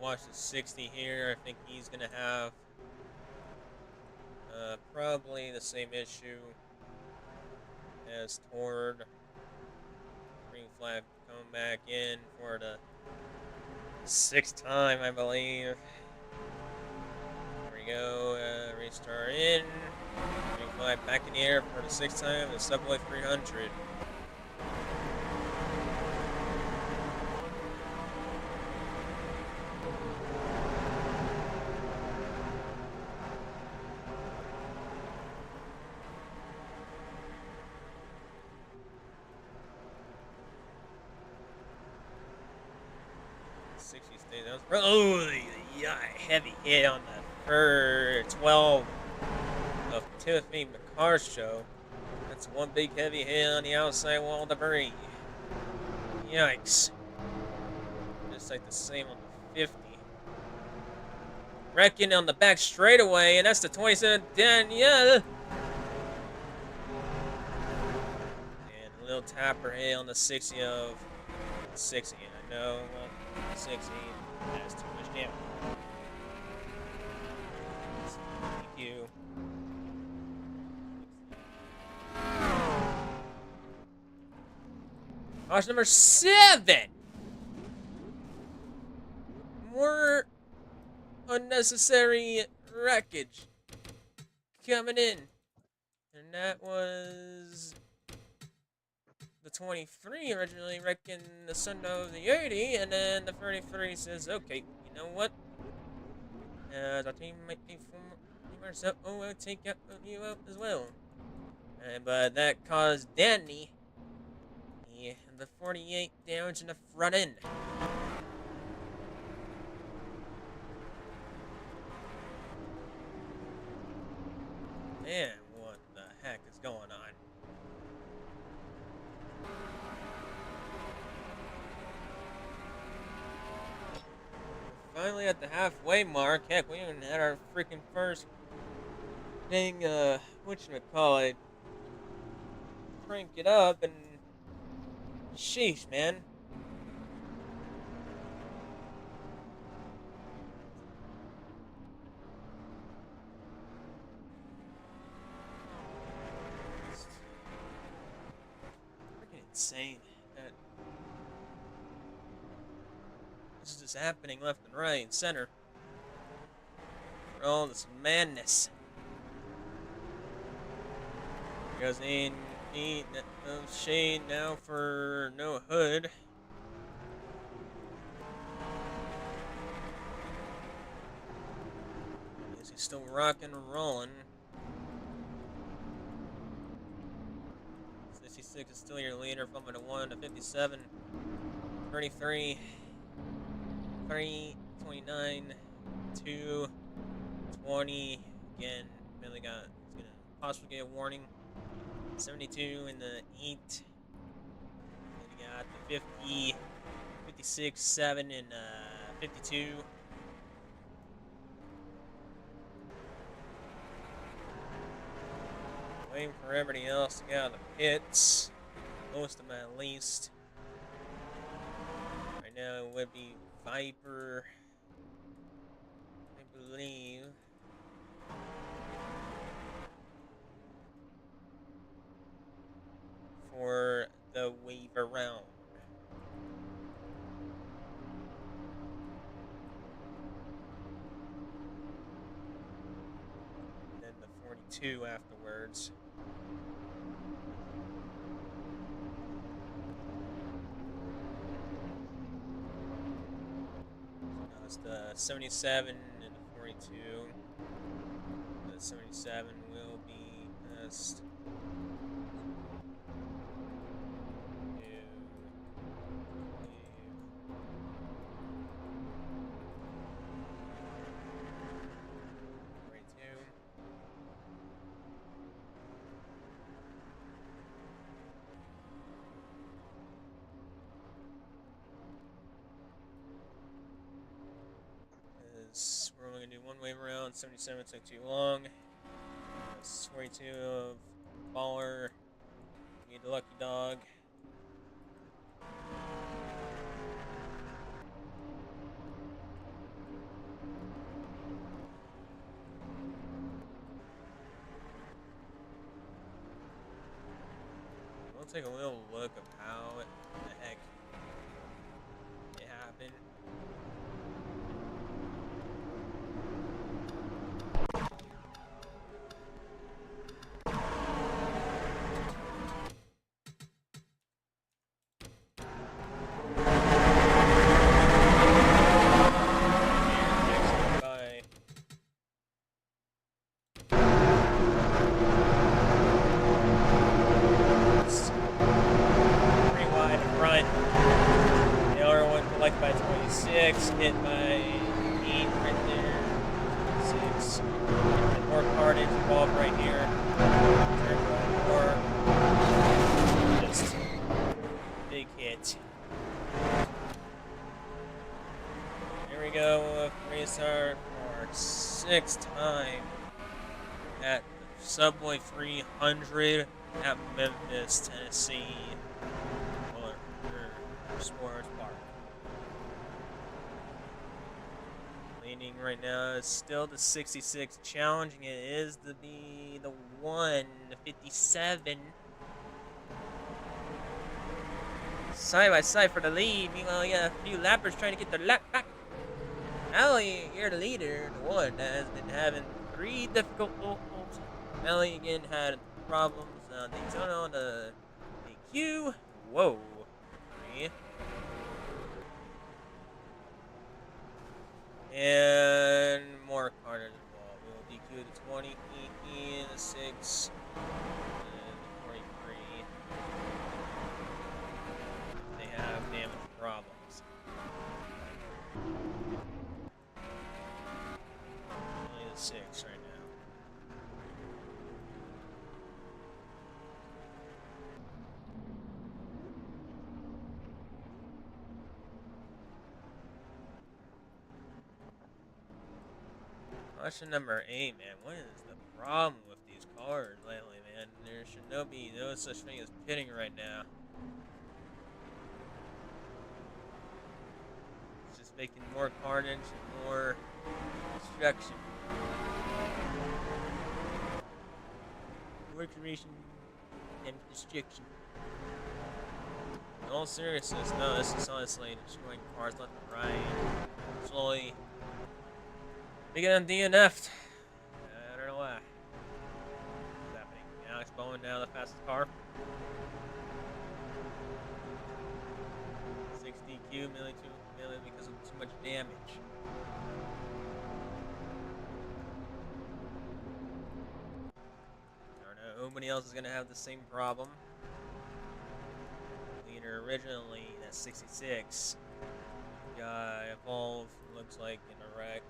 Watch the 60 here. I think he's gonna have probably the same issue as Tord. Green flag coming back in for the 6th time, I believe. There we go. Restart in. Green flag back in the air for the 6th time. The Subway300. Oh, yeah, heavy hit on the 12 of Timothy McCarr's show. That's one big heavy hit on the outside wall debris. Yikes. Just like the same on the 50. Wrecking on the back straightaway, and that's the 27 Danielle. And a little tapper hit on the 60 of 60. I know, 60. That's too much damage. Thank you. Caution number 7. More unnecessary wreckage coming in. And that was the 23 originally wrecking the Sundo of the 80, and then the 33 says, okay, you know what? Our team might be from so I'll take you out as well. But that caused Danny the 48 damage in the front end. barely at the halfway mark. Heck, we even had our freaking first thing, whatchamacallit, crank it up, and sheesh, man. It's freaking insane that this is just happening left and right and center. For all this madness. Because ain't no shade now for no hood. Guess he's still rocking and rolling. 66 is still your leader, from to 1 to 57. 33, 3, 29, 2, 20. Again, Billy he's gonna possibly get a warning. 72 in the 8. Then you got the 50, 56, 7, and 52. Waiting for everybody else to get out of the pits. Most of them at least. Right now it would be Viper, I believe. For the wave around. And then the 42 afterwards. Now it's the 77 and the 42. The 77 will be passed. We're only gonna do one wave around. 77 took too long. 42 of Baller. Need the lucky dog. We'll take a little look of how the heck it happened. Hit by 8 right there. 6. And more carnage involved right here. More. Just big hit. Here we go. Restart for 6th time at the Subway 300 at Memphis, Tennessee. Sports Park. Leading right now is still the 66. Challenging it is to be the 157. Side by side for the lead. Meanwhile, you got a few lappers trying to get their lap back. Allie, you're the leader, the one that has been having 3 difficult locals. Allie again had problems on Daytona on the DQ. Whoa. 3. And more carnage involved. We'll DQ the 20, E, the 6, and the 43. They have damage problems. Only the 6 right now. Question number 8, man. What is the problem with these cars lately, man? There should be no such thing as pitting right now. It's just making more carnage and more destruction. More creation and destruction. In all seriousness, no, this is honestly destroying cars left and right. Slowly. They get DNF'd. I don't know why. What's happening? Alex Bowen now the fastest car. 60 Q, mainly because of too much damage. I don't know. Nobody else is gonna have the same problem. Leader originally at 66 got involved. Looks like in a wreck.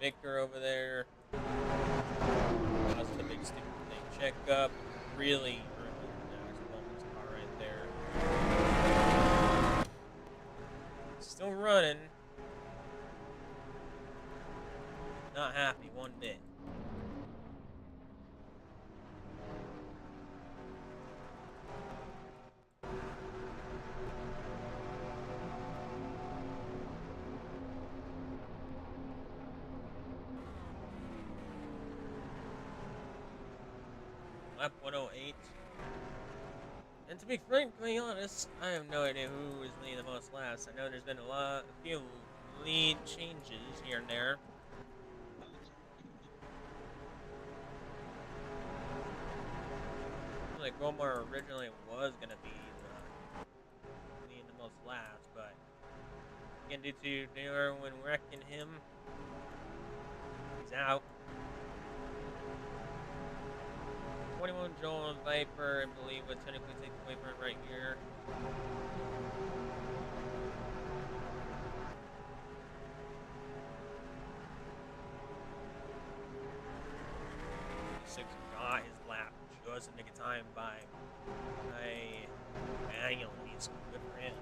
Victor over there. That's the big stupid thing. Check up. Really there's Bowman's car right there. Still running. Not happy one bit. Lap 108. And to be frankly honest, I have no idea who is leading the most laps. I know there's been a few lead changes here and there. Like Romar originally was gonna be leading the most laps, but again, due to Darwin wrecking him, he's out. 21 Joel and Viper, I believe, would technically take away from it right here. Six got his lap just in the nick of time by manually. It's good for him.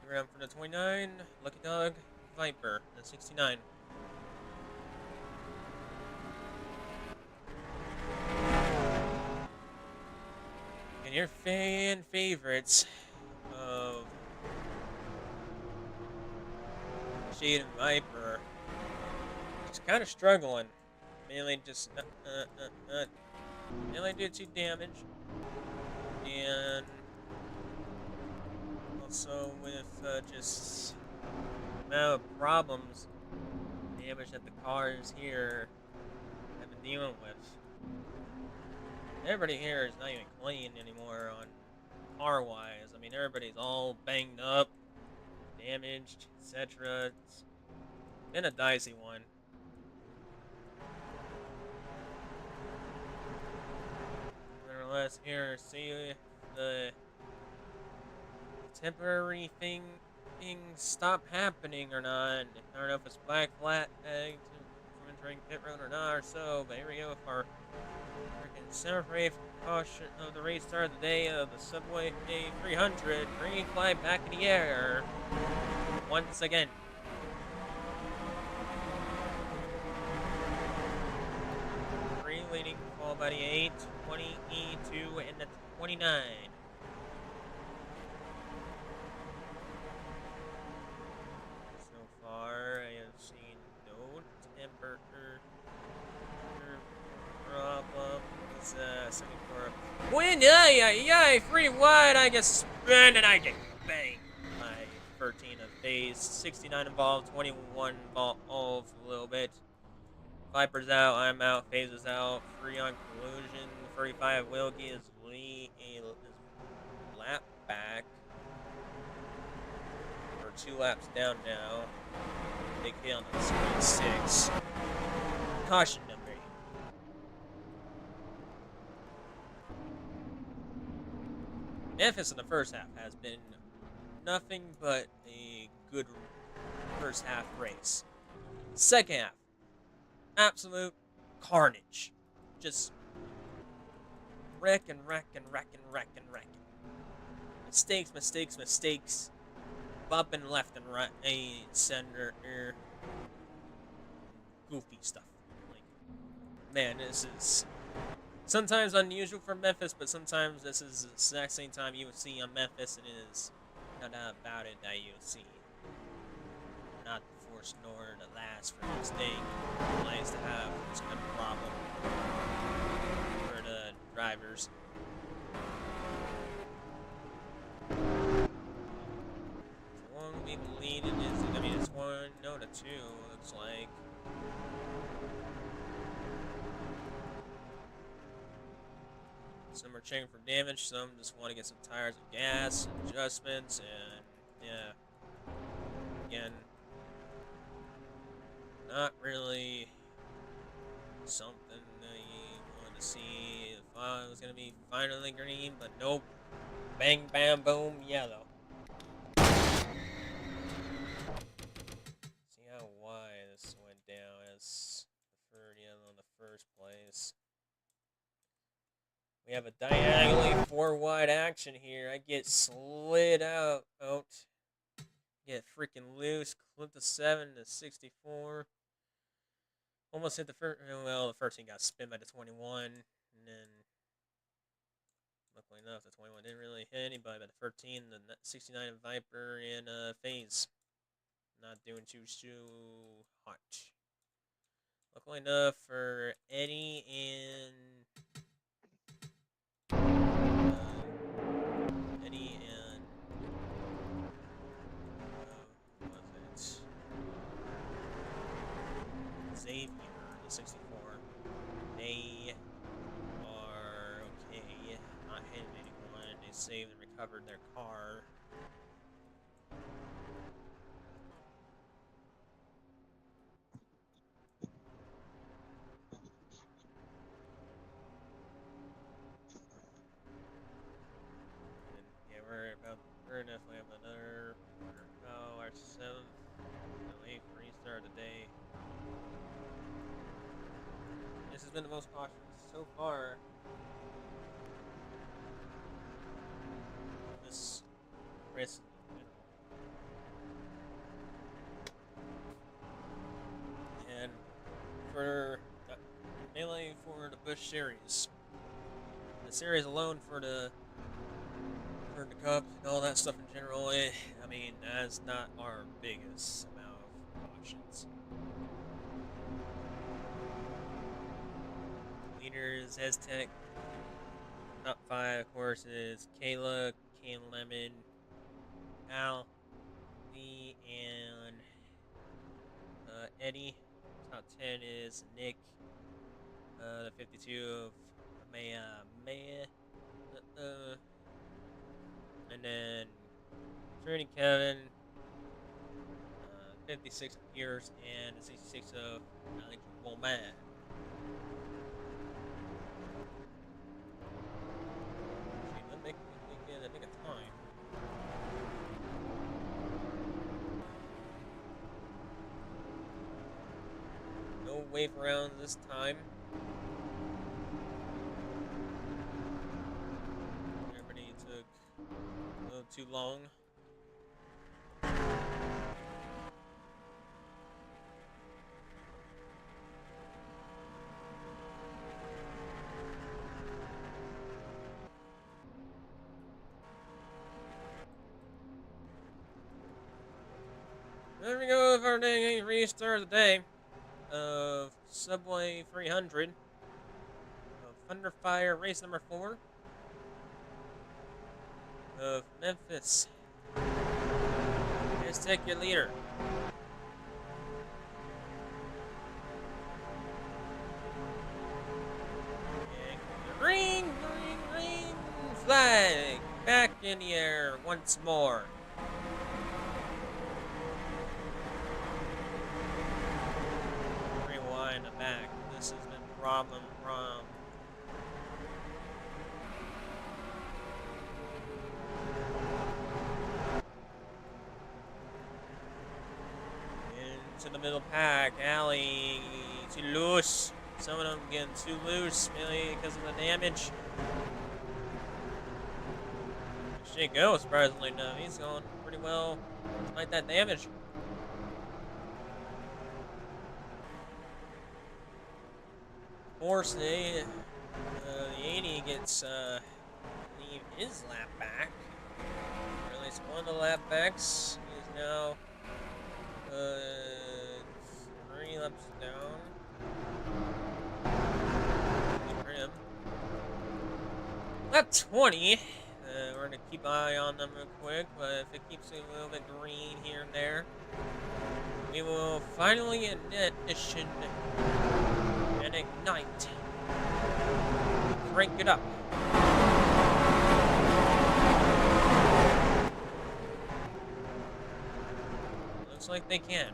Around for the 29, Lucky Dog, Viper, the 69. And your fan favorites of Shade and Viper just kind of struggling. Mainly just mainly due to damage and also with just the amount of problems, damage that the cars here have been dealing with. Everybody here is not even clean anymore on car-wise. I mean, everybody's all banged up, damaged, etc. It's been a dicey one. Nevertheless, here, see the temporary things stop happening or not. I don't know if it's black flag from entering pit road or not or so, but here we go with our freaking semi-free caution of the race start of the day of the Subway300. Green flag back in the air once again. Three leading, followed by the 8, 20, E2, and the 29. I have seen no temper problem. It's second for win. Yeah, free wide. I get spin and I get bang. My 13 of phase. 69 involved, 21 involved a little bit. Viper's out, I'm out, Phase is out. Free on collusion. 35 Wilkie is lap back. We're 2 laps down now. Big hit on the 26. Caution number 8. Memphis in the first half has been nothing but a good first half race. Second half, absolute carnage. Just wrecking. Mistakes. Bumping left and right, center, goofy stuff. Like, man, this is sometimes unusual for Memphis, but sometimes this is the exact same time you would see on Memphis, and it is not about it that you see. Not the first nor the last for mistake. Nice to have this kind of problem for the drivers. We lead it is, I mean, it's 1, no to 2, looks like. Some are checking for damage, some just want to get some tires and gas, adjustments, and yeah. Again, not really something that you wanted to see. If it was going to be finally green, but nope. Bang, bam, boom, yellow. Why this went down as the third yellow in the first place. We have a diagonally 4 wide action here. I get slid out. Get freaking loose. Clip the 7 to 64. Almost hit the first. Well, the first thing got spin by the 21. And then, luckily enough, the 21 didn't really hit anybody. But the 13, the 69 Viper, and Phase. Not doing too hot. Luckily enough for Eddie and what was it? Xavier, the 64. They are okay. Not hitting anyone. They saved and recovered their car. We're definitely have another, our 7th, 8th restart of the day. This has been the most cautious so far. This race. And for mainly for the Busch Series. The series alone for the Cup and all that stuff in general, I mean, that's not our biggest amount of options. Leaders, Aztec. Top 5, of course, is Kayla, Kane Lemon, Al, Lee, and Eddie. Top 10 is Nick. The 52 of Maya. And then Trinity Kevin, 56 of Pierce, and 66 of Alex Bowman. Let's make a time. No wave around this time. Everybody took a little too long. There we go with our day restart of the day of Subway 300 of ThunderFire race number 4 of Memphis Aztec, your leader. Green, green, green flag back in the air once more. Rewind back. This has been problem from. Into the middle pack, alley too loose. Some of them getting too loose, really, because of the damage. Shit goes, surprisingly enough. He's going pretty well despite that damage. Fortunately, the 80 gets leave his lap back. Or at least one of the lap backs. He is now 3 laps down. For him. Lap 20. We're going to keep an eye on them real quick, but if it keeps a little bit green here and there, we will finally ignition and ignite. Crank it up. Looks like they can.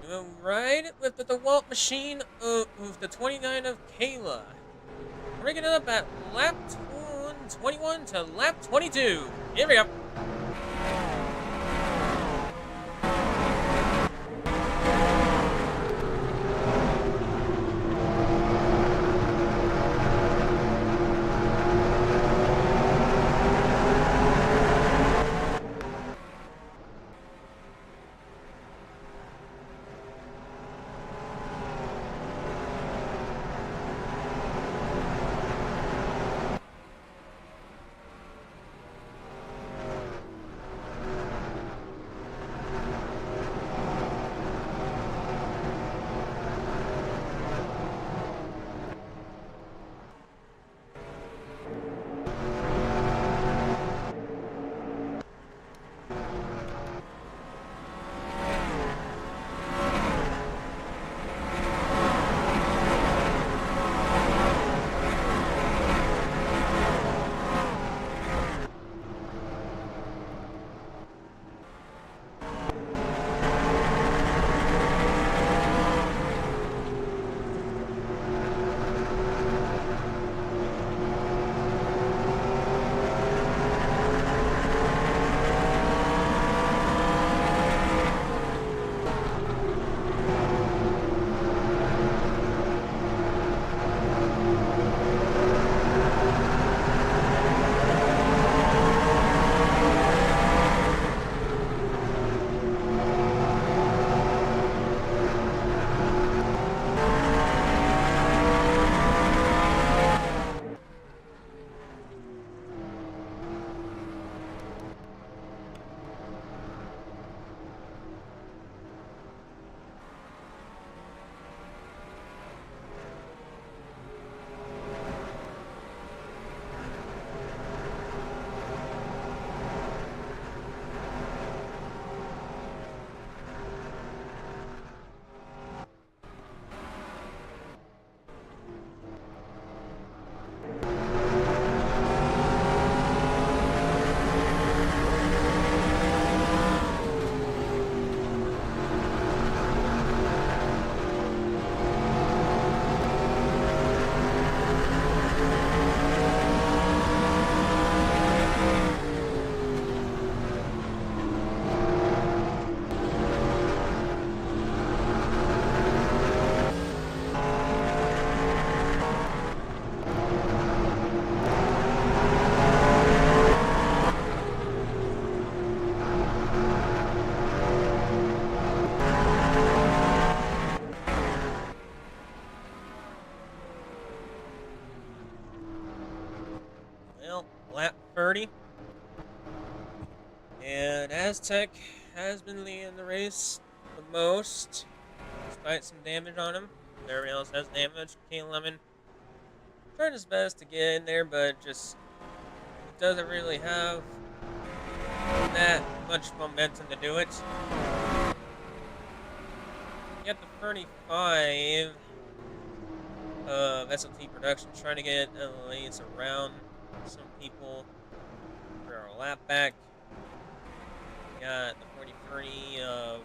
Doing right with the DeWalt machine with the 29 of Kayla. Bringing it up at lap 21 to lap 22. Here we go. Lap 30. And Aztec has been leading the race the most, despite some damage on him. Everybody else has damage. K11 trying his best to get in there, but just doesn't really have that much momentum to do it. Get the 35 of SLT production, trying to get at least around some people for our lap back. Got the 43 of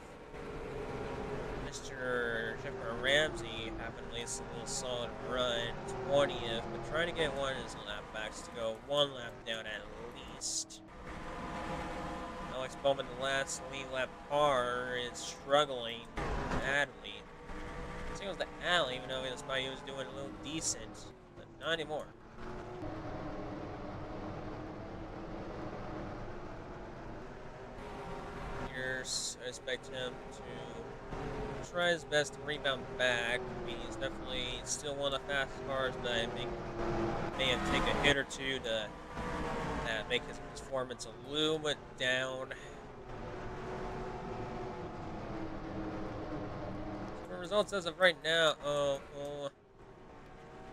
Mr. Shepard Ramsey having at least a little solid run, 20th, but trying to get one of his lap backs to go one lap down at least. Alex Bowman, the last lead lap car, is struggling badly. I think it was the alley, even though he was doing a little decent, but not anymore. Here's, I expect him to try his best to rebound back. He's definitely still one of the fastest cars, but I think may have to take a hit or two to make his performance a little bit down. So for results as of right now,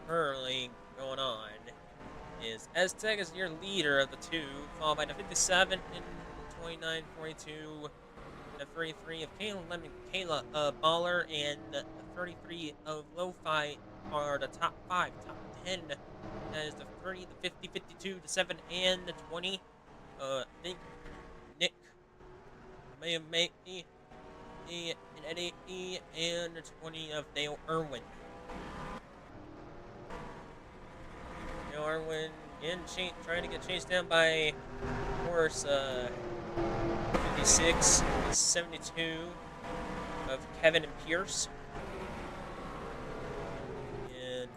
currently going on is Aztec is your leader of the two, followed by the 57 and 29.42, the 33 of Kayla Baller, and the 33 of Lo-Fi are the top 5, top 10. That is the 30, the 50, 52, the 7, and the 20. I think Nick may have made an Eddie and the 20 of Dale Irwin. Dale Irwin again trying to get chased down by, of course, 56, 72 of Kevin and Pierce. And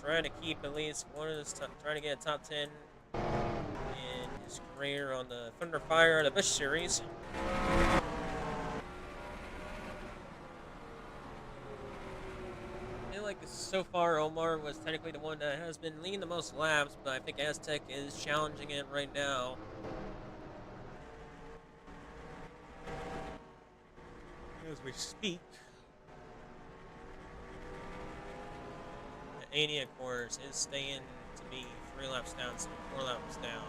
trying to keep at least one of his trying to get a top 10 in his career on the ThunderFire, the Busch Series. I feel like so far Omar was technically the one that has been leading the most laps, but I think Aztec is challenging it right now. As we speak. 80, of course, is staying to be 3 laps down, so 4 laps down.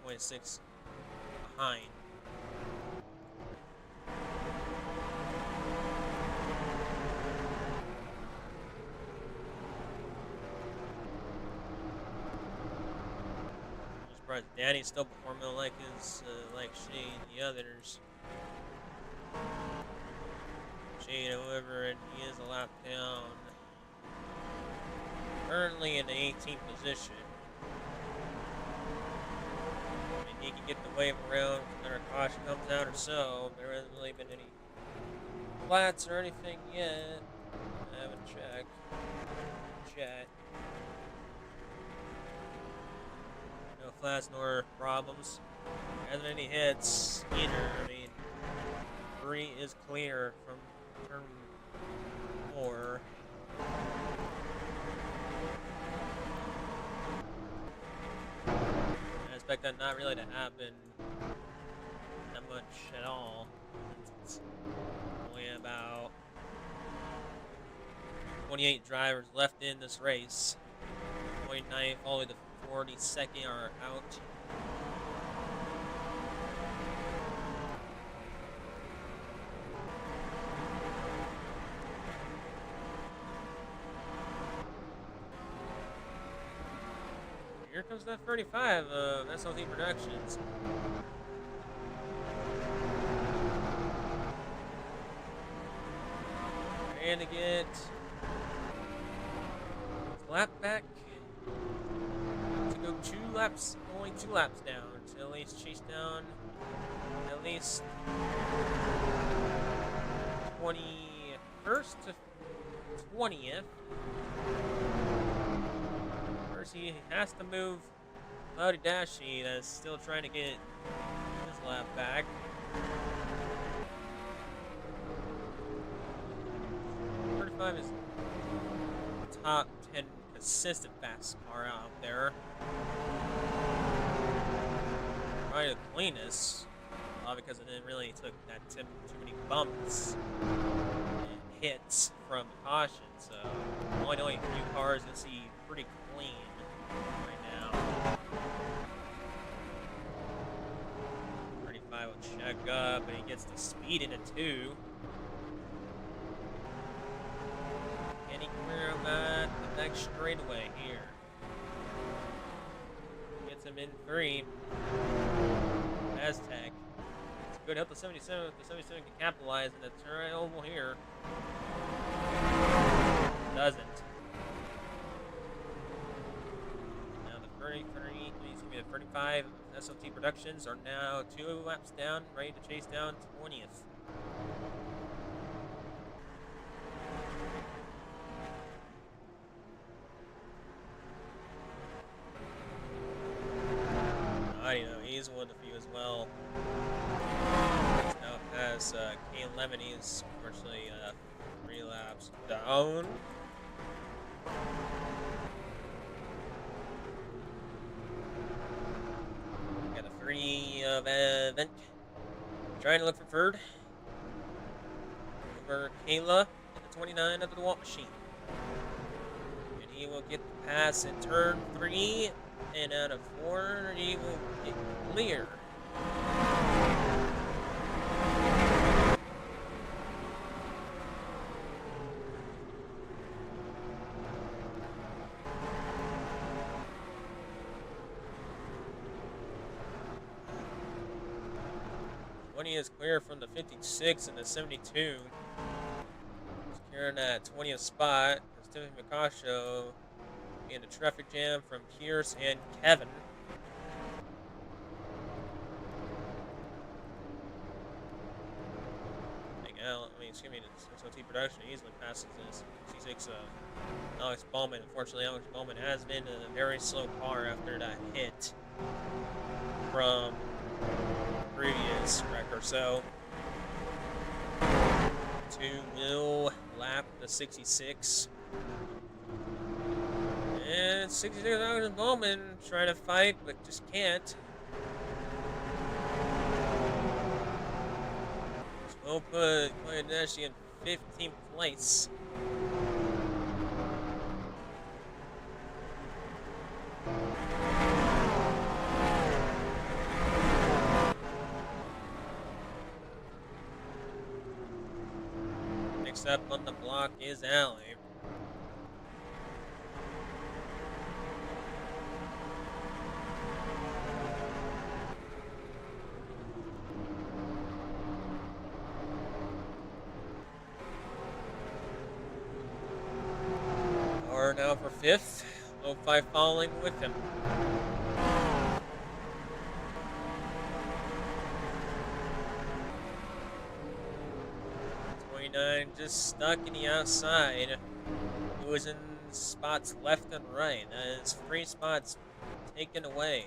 26 behind. I'm surprised Danny's still performing like like Shane and the others. Shane, however, and he is a lap down. Currently in the 18th position. I mean, he can get the wave around if another caution comes out or so. There hasn't really been any flats or anything yet. I haven't checked. Chat. No flats nor problems. Hasn't any hits either. I mean, 3 is clear from turn 4. I expect that not really to happen that much at all. It's only about 28 drivers left in this race. 29th all the way to 42nd are out. Here comes that 35 of SLT Productions. And to get lap back to go 2 laps, only 2 laps down to at least chase down at least 21st to 20th. First, he has to move Cloudy Dashy, that's still trying to get his lap back. Is top 10 consistent fast car out there. Probably the cleanest, because it didn't really took that too many bumps and hits from caution. So only a few cars you'll see pretty clean right now. back up, and he gets the speed in it too. Can he clear him at the next straightaway here? Gets him in 3. Aztec. It's good help the 77 if the 77 can capitalize in the turn oval here. Doesn't. Now the 33, he's gonna be the 35 SOT Productions are now 2 laps down, ready to chase down 20th. You know, he's one of the few as well. He's now past K11. He's unfortunately 3 laps down. Got a 3 of event. Trying to look for third. Over Kayla in the 29 of the DeWalt machine. And he will get the pass in turn 3. And out of 4, he will get clear. When he is clear from the 56 and the 72, securing that 20th spot. Timothy Mikasho in a traffic jam from Pierce and Kevin. Excuse me, SOT Production easily passes this C6 Alex Bowman. Unfortunately, Alex Bowman has been in a very slow car after that hit from previous wreck or so. 2 will lap the 66. And 66 Alex Bowman trying to fight, but just can't. We'll put Clay Nashi in 15th place. Next up on the block is Allie. Now for 5th, 05 following with him. 29 just stuck in the outside. He was in spots left and right. That is 3 spots taken away.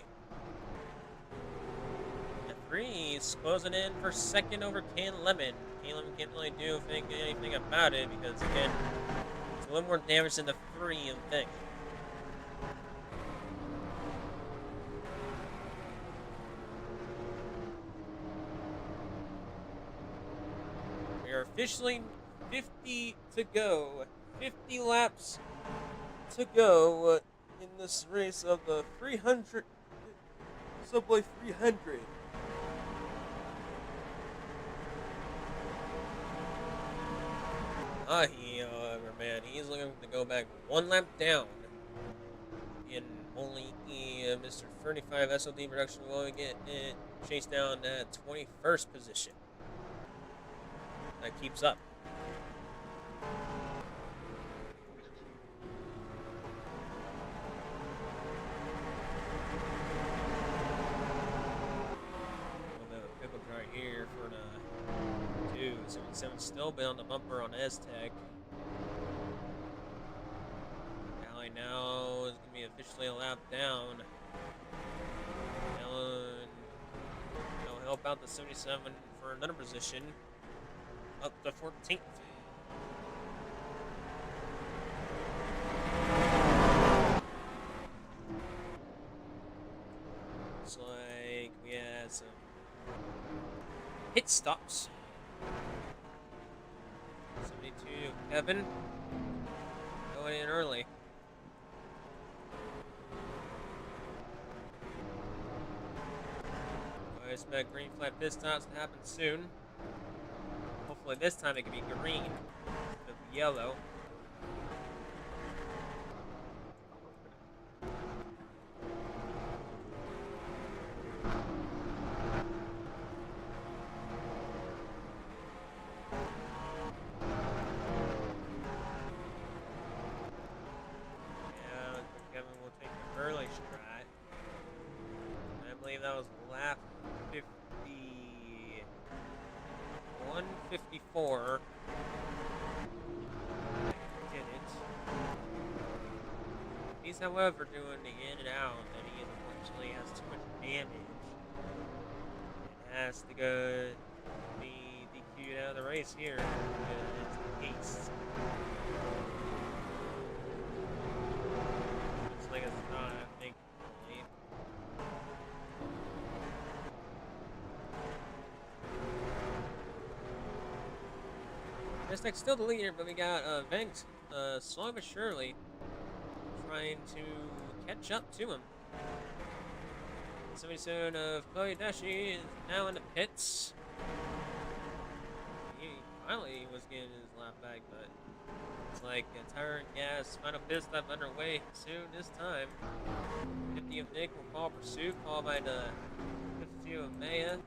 And 3 is closing in for 2nd over Kane Lemon. Kane Lemon can't really do anything about it because, again, it's a little more damage than the 3 you think. We are officially 50 to go. 50 laps to go in this race of the 300 Subway 300. Man, he's looking to go back 1 lap down. And only Mr. 35 SOD Production will get it chased down at 21st position. That keeps up. Pickle right here for the 2. 77 still been on the bumper on Aztec. Now is going to be officially a lap down. Allen will help out the 77 for another position. Up to 14th. Looks like we had some pit stops. 72 Kevin going in early. I expect green flag pit stops to happen soon. Hopefully this time it can be green instead of yellow. Yeah, Kevin will take the early stride. I believe that was lap 154. Did it. He's, however, doing the in and out, and he unfortunately has too much damage. It has to go be DQ'd out of the race here because it's haste. Looks like it's not happening. Restec still the leader, but we got Venks, slowly but surely, trying to catch up to him. 77 of Chloe Dashi is now in the pits. He finally was getting his lap back, but it's like a tire and gas final pit stop underway soon this time. 50 of Nick will follow pursuit, followed by the 52 of Maya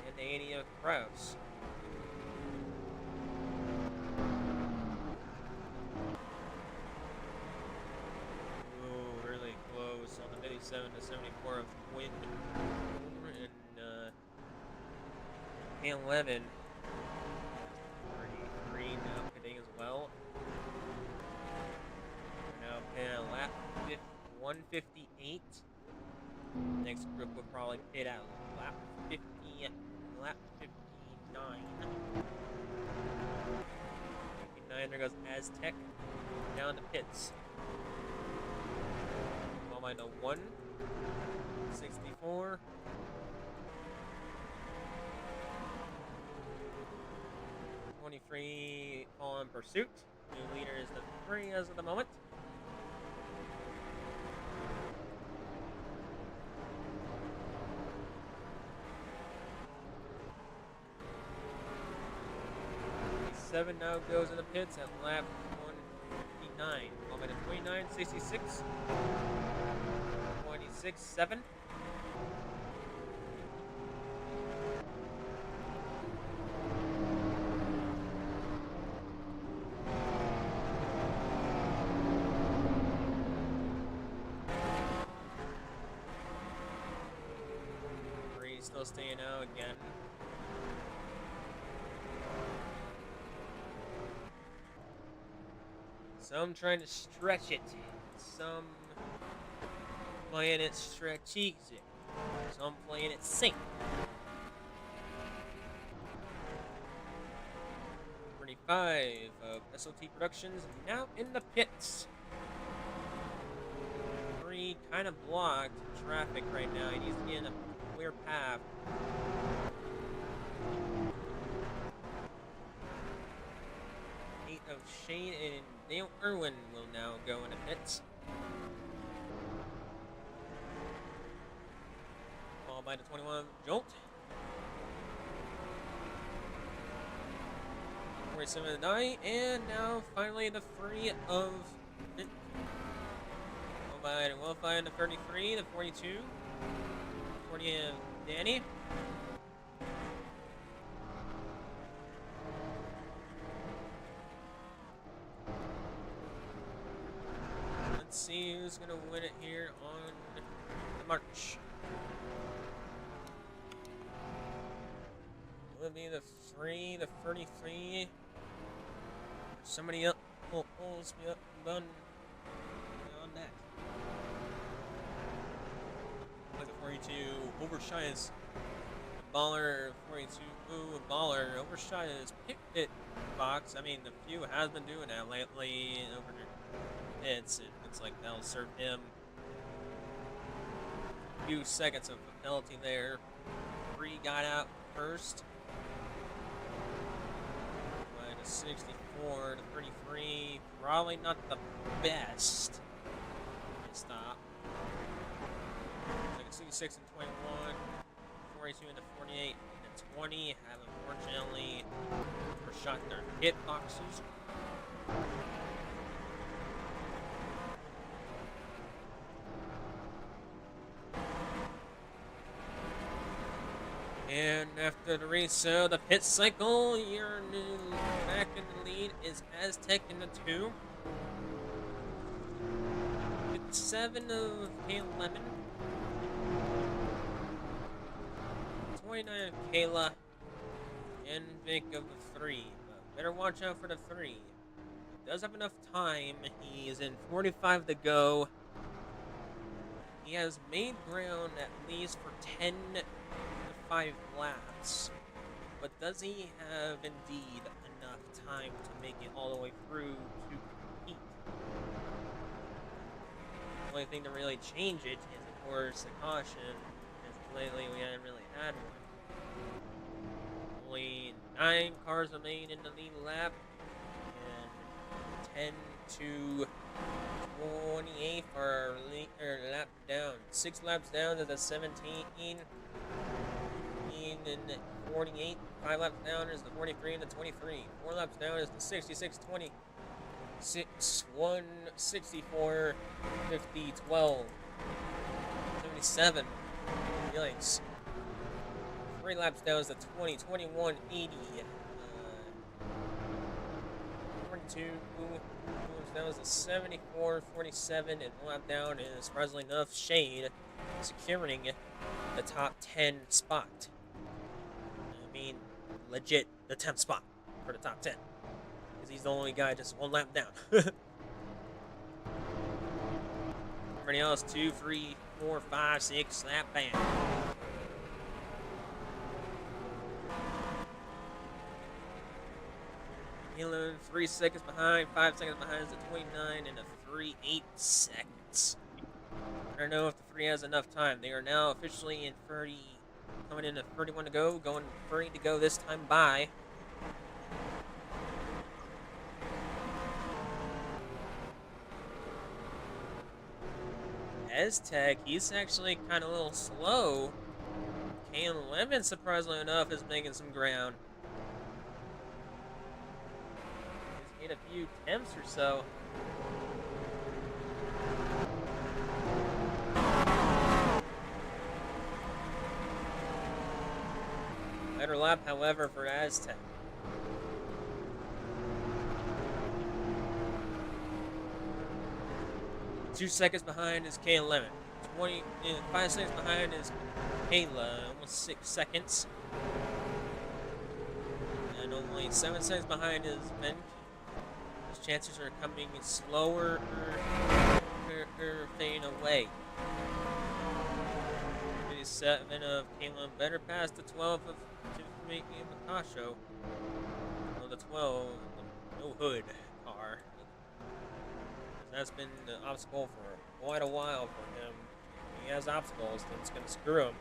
and the 80 of Kraus. On the 57 to 74 of Quinn and 11 33 now pitting as well. We're now pitting at lap 158. Next group will probably pit at lap 50, lap 59. 59, there goes Aztec down the pits. By the 164. 23 on pursuit. New leader is the 3 as of the moment. Seven now goes in the pits at lap 159. Followed by the 29, 66. 26-7. Three still staying out again. Some trying to stretch it. Some playing it strategic. Some playing it safe. 35 of SOT Productions now in the pits. 3 kind of blocked traffic right now. He needs to get in a clear path. 8 of Shane and Dale Irwin will now go in the pits. Followed by the 21 Jolt. 47 of Die, and now finally the 3 of Followed by the Wildfire and the 33, the 42, 40 of Danny. Let's see who's gonna win it here on the march. Will it be the 3, the 33? Somebody up will pulls me up and done on that. Like the 42 overshines Baller 42. Ooh, Baller overshines pit box. I mean, the few has been doing that lately over the pits. It looks like that'll serve him a few seconds of penalty there. 3 got out first. 64 to 33, probably not the best. Stop. Looks like 66 and 21, 42 and the 48 and the 20 have unfortunately overshot their hit boxes. And after the reset, the pit cycle, your new back in the lead is Aztec in the 2. 57 of Kayla Lemon. 29 of Kayla. And Vic of the 3. But better watch out for the 3. He does have enough time. He is in 45 to go. He has made ground at least for 10 to 5 laps. But does he have indeed enough time to make it all the way through to compete? The only thing to really change it is, of course, the caution, as lately we haven't really had one. Only 9 cars remain in the lead lap, and 10 to 28 are lap down. 6 laps down to the 17, and 48. 5 laps down is the 43 and the 23. 4 laps down is the 66, 20. 6, 1, 64, 50, 12, 77. Yikes. 3 laps down is the 20, 21, 80. 42. 2 laps down is the 74, 47. And 1 lap down is, surprisingly enough, Shade securing the top 10 spot. I mean, legit, the 10th spot for the top 10. Because he's the only guy just 1 lap down. Everybody else, 2, 3, 4, 5, 6 lap down. Helen, 3 seconds behind, 5 seconds behind is the 29, and a 3, 8 seconds. I don't know if the 3 has enough time. They are now officially in 30, coming in at 31 to go, going 30 to go this time by. Aztec, he's actually kind of a little slow. Kayla Lemon, surprisingly enough, is making some ground. He's made a few attempts or so. Better lap, however, for Aztec. Two seconds behind is Kayla Lemon. 5 seconds behind is Kayla, almost 6 seconds. And only 7 seconds behind is Ben. His chances are coming slower or fading away. 57 of Kayla, better pass the 12 of Tiffany Picasso. Oh, the 12, the no hood car. That's been the obstacle for quite a while for him. He has obstacles that's going to screw him.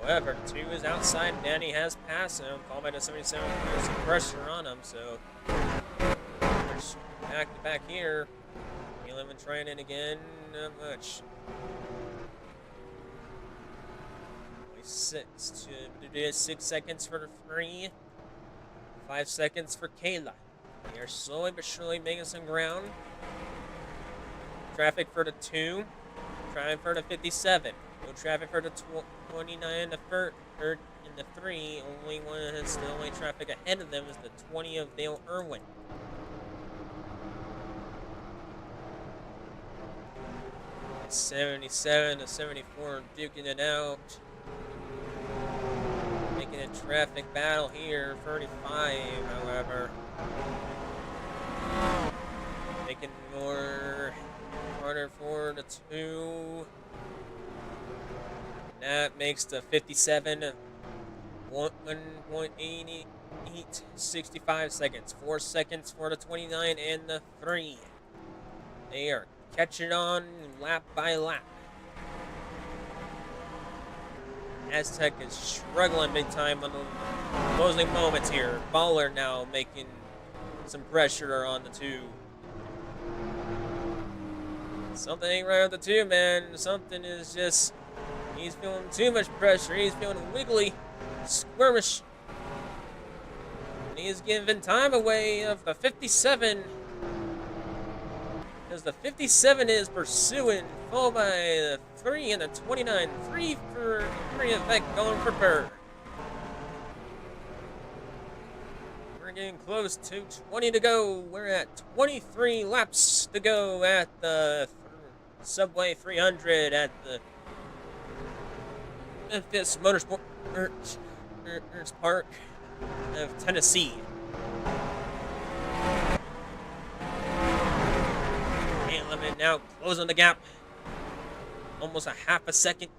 However, the 2 is outside. Danny has passed him. Called by the 77. There's some pressure on him, so back to back here. 11 trying it again. Not much. 6 seconds for the 3. 5 seconds for Kayla. They are slowly but surely making some ground. Traffic for the 2. Traffic for the 57. No traffic for the 29. The third in the 3. Only one that's the only traffic ahead of them is the 20 of Dale Irwin. It's 77 to 74, duking it out. Making a traffic battle here. 35, however. Making more harder for the 2. That makes the 57 1.88, 65 seconds. 4 seconds for the 29 and the 3. They are catching on lap by lap. Aztec is struggling big time on the closing moments here. Baller now making some pressure on the 2. Something ain't right with the 2, man. Something is just He's feeling too much pressure. He's feeling wiggly, squirmish. And he's giving time away of the 57. As the 57 is pursuing, followed by the 3 and the 29. 3 for 3 of Beck going for Burr. We're getting close to 20 to go. We're at 23 laps to go at the Subway 300 at the Memphis Park of Tennessee. Lemon now closing the gap. Almost a half a second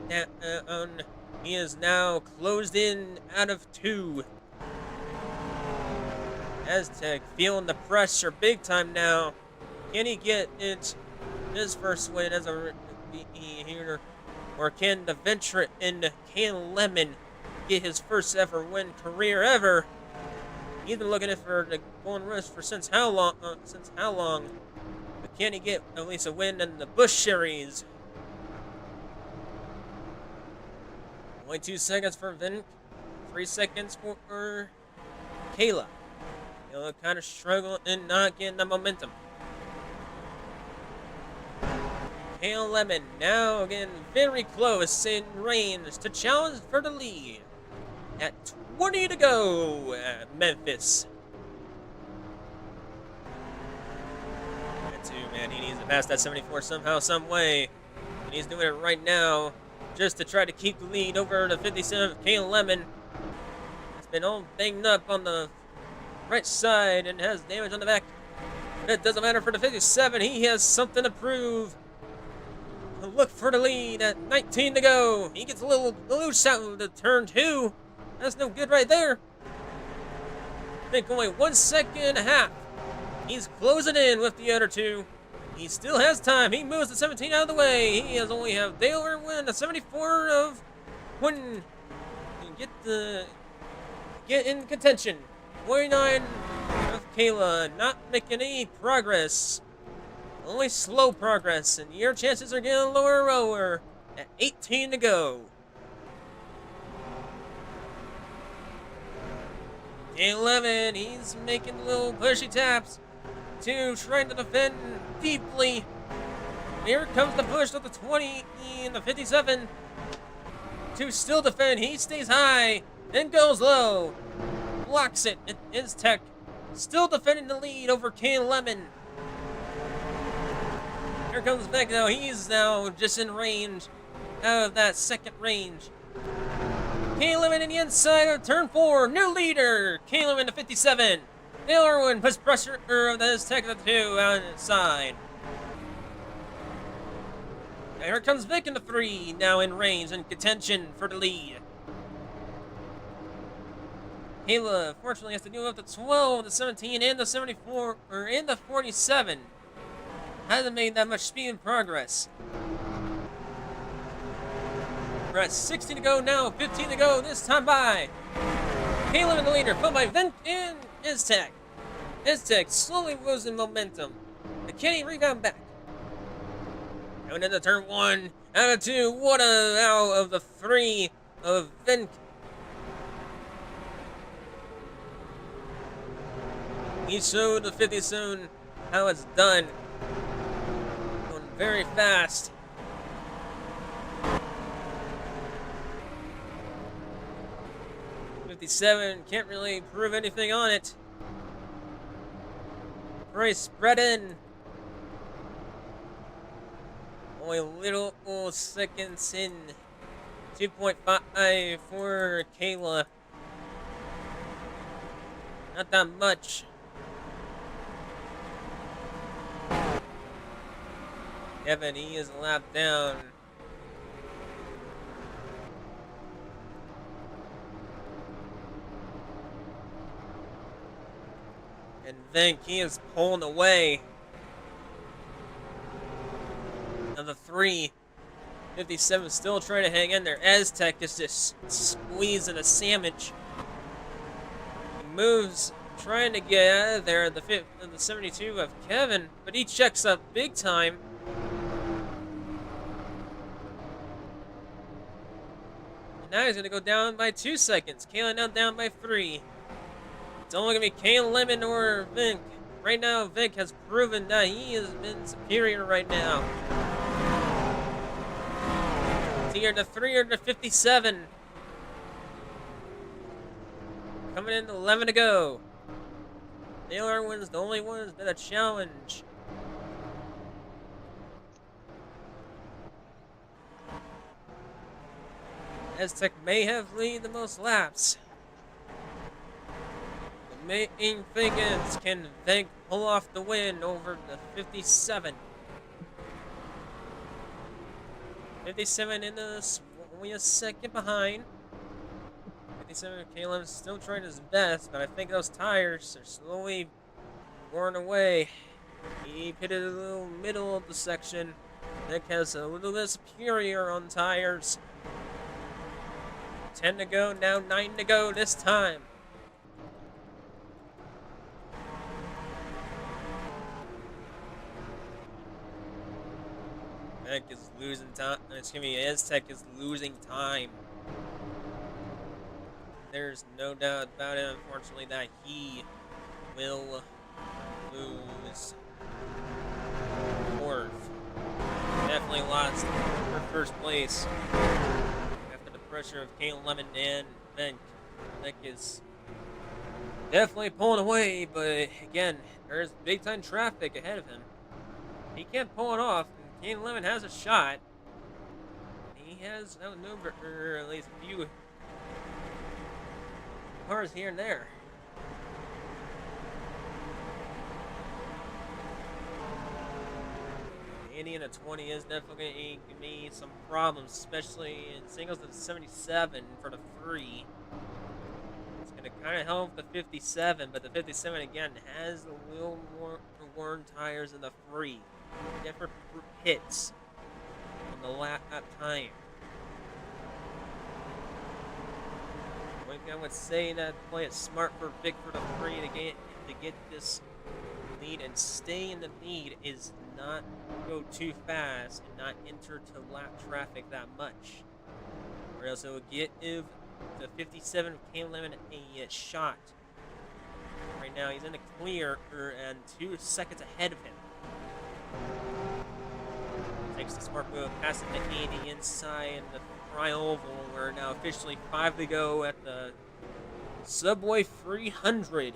down. He is now closed in out of 2. Aztec feeling the pressure big time now. Can he get it his first win as a here? Or can the veteran in Can Lemon get his first ever win career ever? He's been looking for the golden rush for since how long? But can he get at least a win in the Busch Series? Only 2 seconds for Vin. 3 seconds for Kayla. Kayla kind of struggling and not getting the momentum. Kayla Lemon now again very close in range to challenge for the lead. At 20 to go at Memphis. Man, he needs to pass that 74 somehow, some way. And he's doing it right now just to try to keep the lead over the 57 of Kayla Lemon. It's been all banged up on the right side and has damage on the back. But it doesn't matter for the 57. He has something to prove. He'll look for the lead at 19 to go. He gets a little loose out of the turn 2. That's no good right there. I think only 1 second and a half. He's closing in with the other 2. He still has time. He moves the 17 out of the way. He has only have Dale win the 74 of Quinn. Get in contention. 49 of Kayla not making any progress. Only slow progress, and your chances are getting lower and lower at 18 to go. Kayla Lemon, he's making little pushy taps. 2 trying to defend deeply. Here comes the push of the 20 and the 57. 2 still defend. He stays high, then goes low. Blocks it. It is Tech. Still defending the lead over Kayla Lemon. Here comes Beck now. He's now just in range out of that second range. Kayla Lemon in the inside of turn 4. New leader. Kayla Lemon to 57. Dale Irwin puts pressure of this Tech of the 2 outside. And here comes Vic in the 3, now in range and contention for the lead. Kayla, fortunately, has to deal with the 12, the 17, and the 74, or in the 47. Hasn't made that much speed and progress. We're at 16 to go now, 15 to go this time by. Kayla in the leader, followed by Vent and Iztech. Iztech slowly losing momentum. The Kenny rebound back. Going into turn 1, out of 2, what a out of the 3 of Vent. He showed the 50 soon how it's done. Going very fast. Can't really prove anything on it. Very spread in. Only little seconds in. 2.5 for Kayla. Not that much. Kevin, he is a lap down. And Vink, he is pulling away. Of the 3. 57 still trying to hang in there. Aztec is just squeezing a sandwich. He moves, trying to get out of there. The 72 of Kevin, but he checks up big time. now he's going to go down by 2 seconds. Kalen now down by 3. It's only going to be Kalen Lemon or Vic. Right now, Vic has proven that he has been superior right now. It's here to 357. Coming in 11 to go. Dale Irwin's the only one who's been a challenge. Aztec may have lead the most laps. The main thing is, can Vic pull off the win over the 57? 57 in this, only a second behind. 57, Caleb's still trying his best, but I think those tires are slowly worn away. He pitted a little middle of the section. Vic has a little bit superior on tires. 10 to go, now 9 to go this time. Vic is losing time. Excuse me, Aztec is losing time. There's no doubt about it, unfortunately, that he will lose fourth. Definitely lost for first place. After the pressure of Kalen Lemon and Vic. Vic is definitely pulling away, but again, there's big time traffic ahead of him. He can't pull it off, and Kalen Lemon has a shot. He has outnumbered at least a few cars here and there. Andy in a 20 is definitely going to give me some problems, especially in singles of 77 for the free. It's going to kind of help the 57, but the 57 again has a little more worn tires than the free. Different hits on the lap time. I would say that play it smart for Vic for the free to get this lead and stay in the lead is not go too fast and not enter to lap traffic that much, or else it will give the 57 Kalen Lemon a shot. Right now he's in the clear and 2 seconds ahead of him. Takes the smart move, passing the 80 inside the Tri-Oval. We're now officially 5 to go at the Subway300.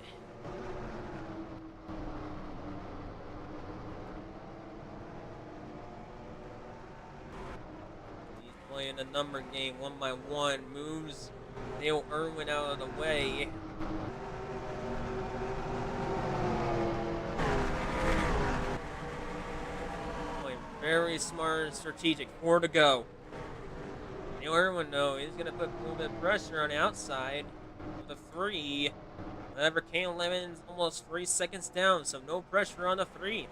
He's playing a number game 1 by 1. Moves Dale Irwin out of the way. Playing very smart and strategic. 4 to go. Dale Irwin, though, he's going to put a little bit of pressure on the outside of the free. However, Kalen Lemon's almost 3 seconds down, so no pressure on the free.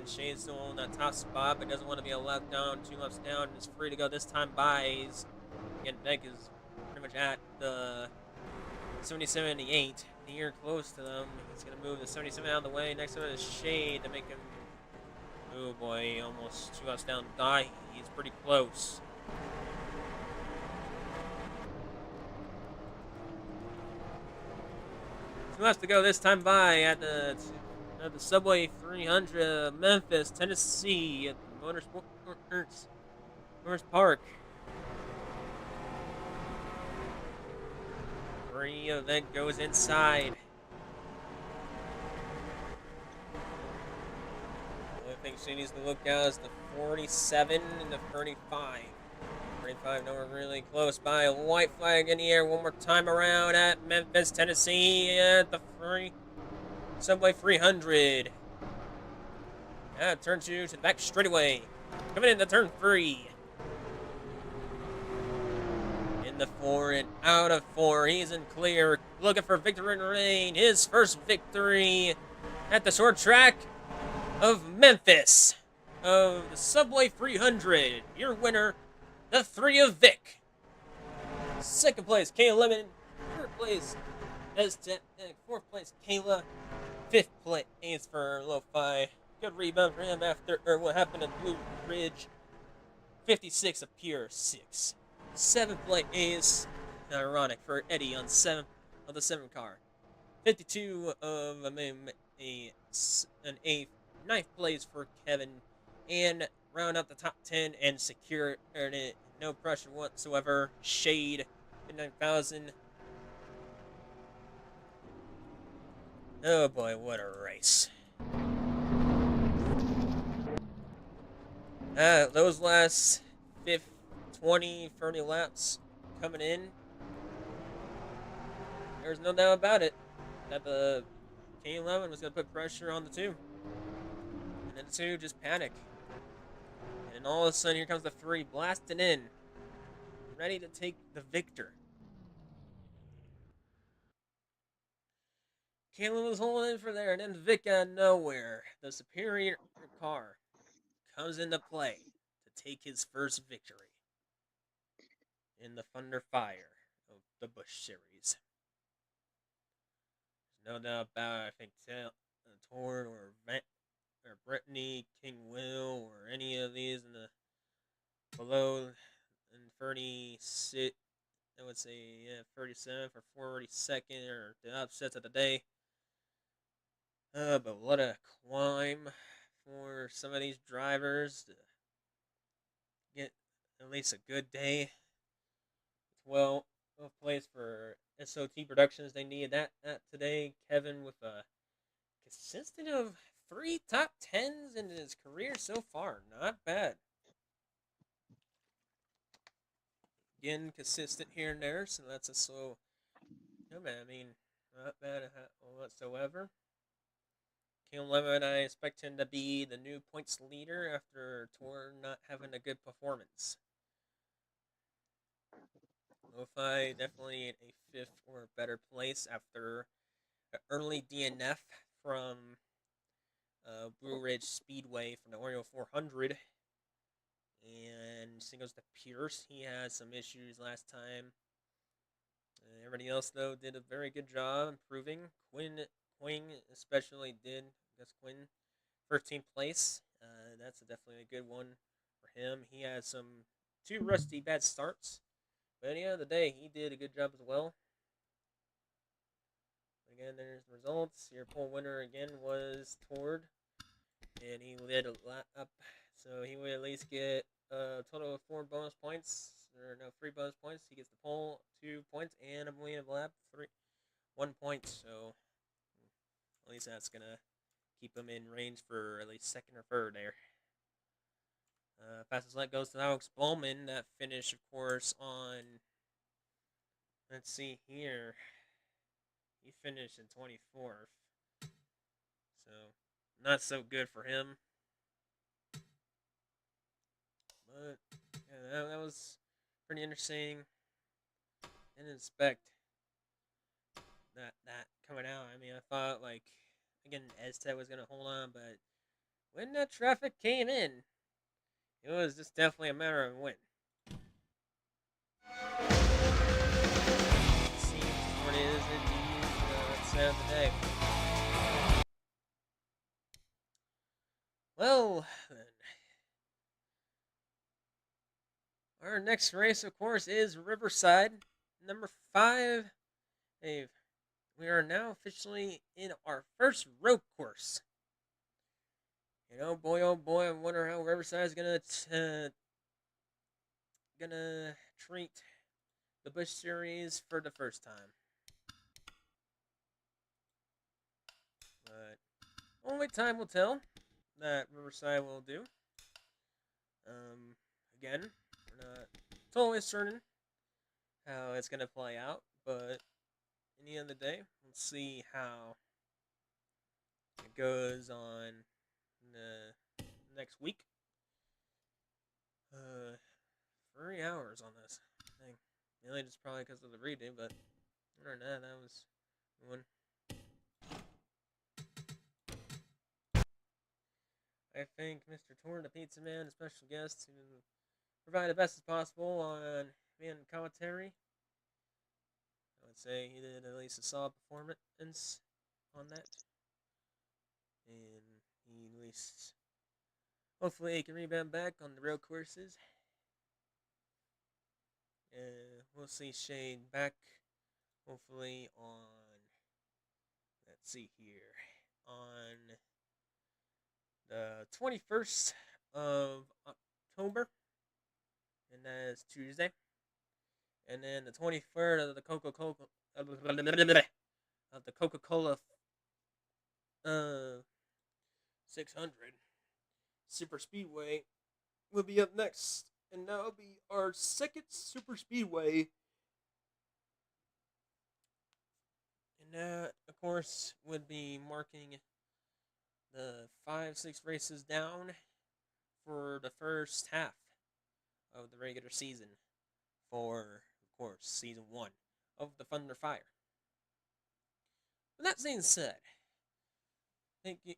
Shane's still on that top spot, but doesn't want to be a lap down, 2 laps down. Is free to go this time by. Again, Vic is pretty much at the 70-78, near close to them. He's going to move the 77 out of the way. Next to it is Shade to make him. Oh boy, almost 2 laps down. Die. He's pretty close. Two laps to go this time by at the Subway300, Memphis, Tennessee, at the Motorsports Park. Free event goes inside. The only thing she needs to look at is the 47 and the 35. 35, nowhere really close by. A white flag in the air one more time around at Memphis, Tennessee, at the Subway300. Turn 2 to the back straightaway. Coming into turn 3. In the 4 and out of 4. He's in clear. Looking for VictoryLane. His first victory at the short track of Memphis. Of the Subway300. Your winner, the 3 of Vic. Second place, Kayla Lemon. Third place, S10. Fourth place, Kayla. Fifth place for Lo-Fi. Good rebound for him after what happened at Blue Ridge. 56 of pure 6. Seventh place, ironic for Eddie on the 7 car. 52 of an eighth. Ninth place for Kevin, and round out the top 10 and secure it. No pressure whatsoever. Shade 9,000. Oh boy, what a race. Those last 20, 30 laps coming in, there's no doubt about it that the K11 was going to put pressure on the 2. And then the 2 just panic. And all of a sudden, here comes the 3 blasting in, ready to take the victor. Kayla was holding in for there, and then Vic out of nowhere, the superior car, comes into play to take his first victory in the ThunderFire of the Busch Series. There's no doubt about it. I think Tord or Brittany, King Will, or any of these in the below in 36, I would say 37th or 42nd, or the upsets of the day. But what a climb for some of these drivers to get at least a good day. 12th place for SOT Productions. They needed that today. Kevin with a consistent of 3 top 10s in his career so far. Not bad. Again, consistent here and there, so that's a slow. No man, I mean, not bad whatsoever. King Lemon, I expect him to be the new points leader after Tor not having a good performance. Lo-Fi definitely in a 5th or better place after an early DNF from Blue Ridge Speedway from the Oreo 400. And singles to Pierce. He had some issues last time. Everybody else, though, did a very good job improving. Quinn especially did. I guess Quinn, 13th place. That's definitely a good one for him. He had some 2 rusty bad starts. But at the end of the day, he did a good job as well. Again, there's the results. Your pole winner again was Tord. And he led a lap up. So he would at least get a total of 4 bonus points. Or no, 3 bonus points. He gets the pole, 2 points, and a million of lap, 1 point. So at least that's going to keep him in range for at least 2nd or 3rd there. Fastest lap goes to Alex Bowman. That finished, of course, on, let's see here. He finished in 24th. So, not so good for him. But, yeah, that was pretty interesting. Didn't expect that coming out. I mean, I thought, like, again, Aztec was going to hold on, but when that traffic came in, it was just definitely a matter of when. It seems what it is indeed the day. Well, then. Our next race, of course, is Riverside, number 5. Hey, we are now officially in our first road course. You know, boy, oh boy, I wonder how Riverside is gonna treat the Busch Series for the first time. But only time will tell that Riverside will do. Again, we're not totally certain how it's gonna play out, but in the end of the day, we'll see how it goes on the next week. 3 hours on this thing. Mainly just probably because of the redo, but other than that was one. I thank Mr. Torn, the pizza man, a special guest, to provide the best as possible on being commentary. I'd say he did at least a solid performance on that. And he at least, hopefully he can rebound back on the real courses. We'll see Shane back, hopefully on, let's see here, on the 21st of October, and that is Tuesday. And then the 23rd of the Coca-Cola 600 Super Speedway will be up next, and that'll be our second Super Speedway. And that, of course, would be marking the 5-6 races down for the first half of the regular season for, of course, season 1 of the ThunderFire. With that being said, thank you,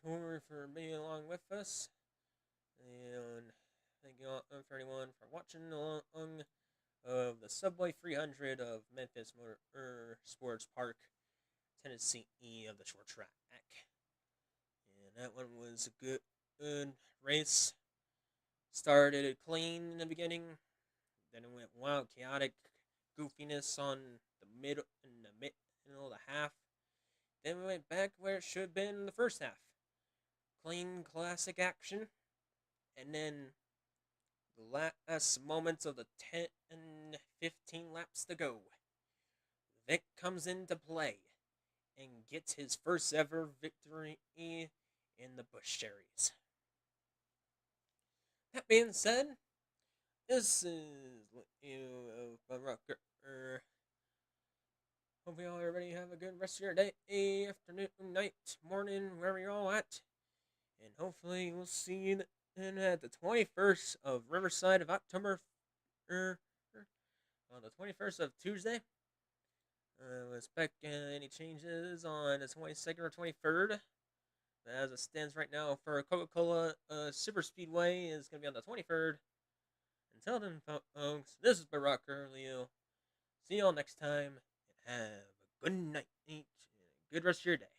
Tori, for being along with us, and thank you all for anyone for watching along of the Subway300 of Memphis Sports Park, Tennessee of the short track. And that one was a good race. Started clean in the beginning, then it went wild, chaotic goofiness on the middle of the half. Then we went back where it should have been in the first half. Clean, classic action. And then the last moments of the 10 and 15 laps to go, Vic comes into play and gets his first ever victory in the Busch Series. That being said, this is Rucker. Hope y'all everybody have a good rest of your day, afternoon, night, morning, wherever you're all at. And hopefully we'll see you at the 21st of Riverside of October, on the 21st of Tuesday. We'll expect any changes on the 22nd or 23rd. As it stands right now for Coca-Cola Super Speedway is going to be on the 23rd. Until then, folks, this is Barack Leo. See y'all next time, and have a good night, and a good rest of your day.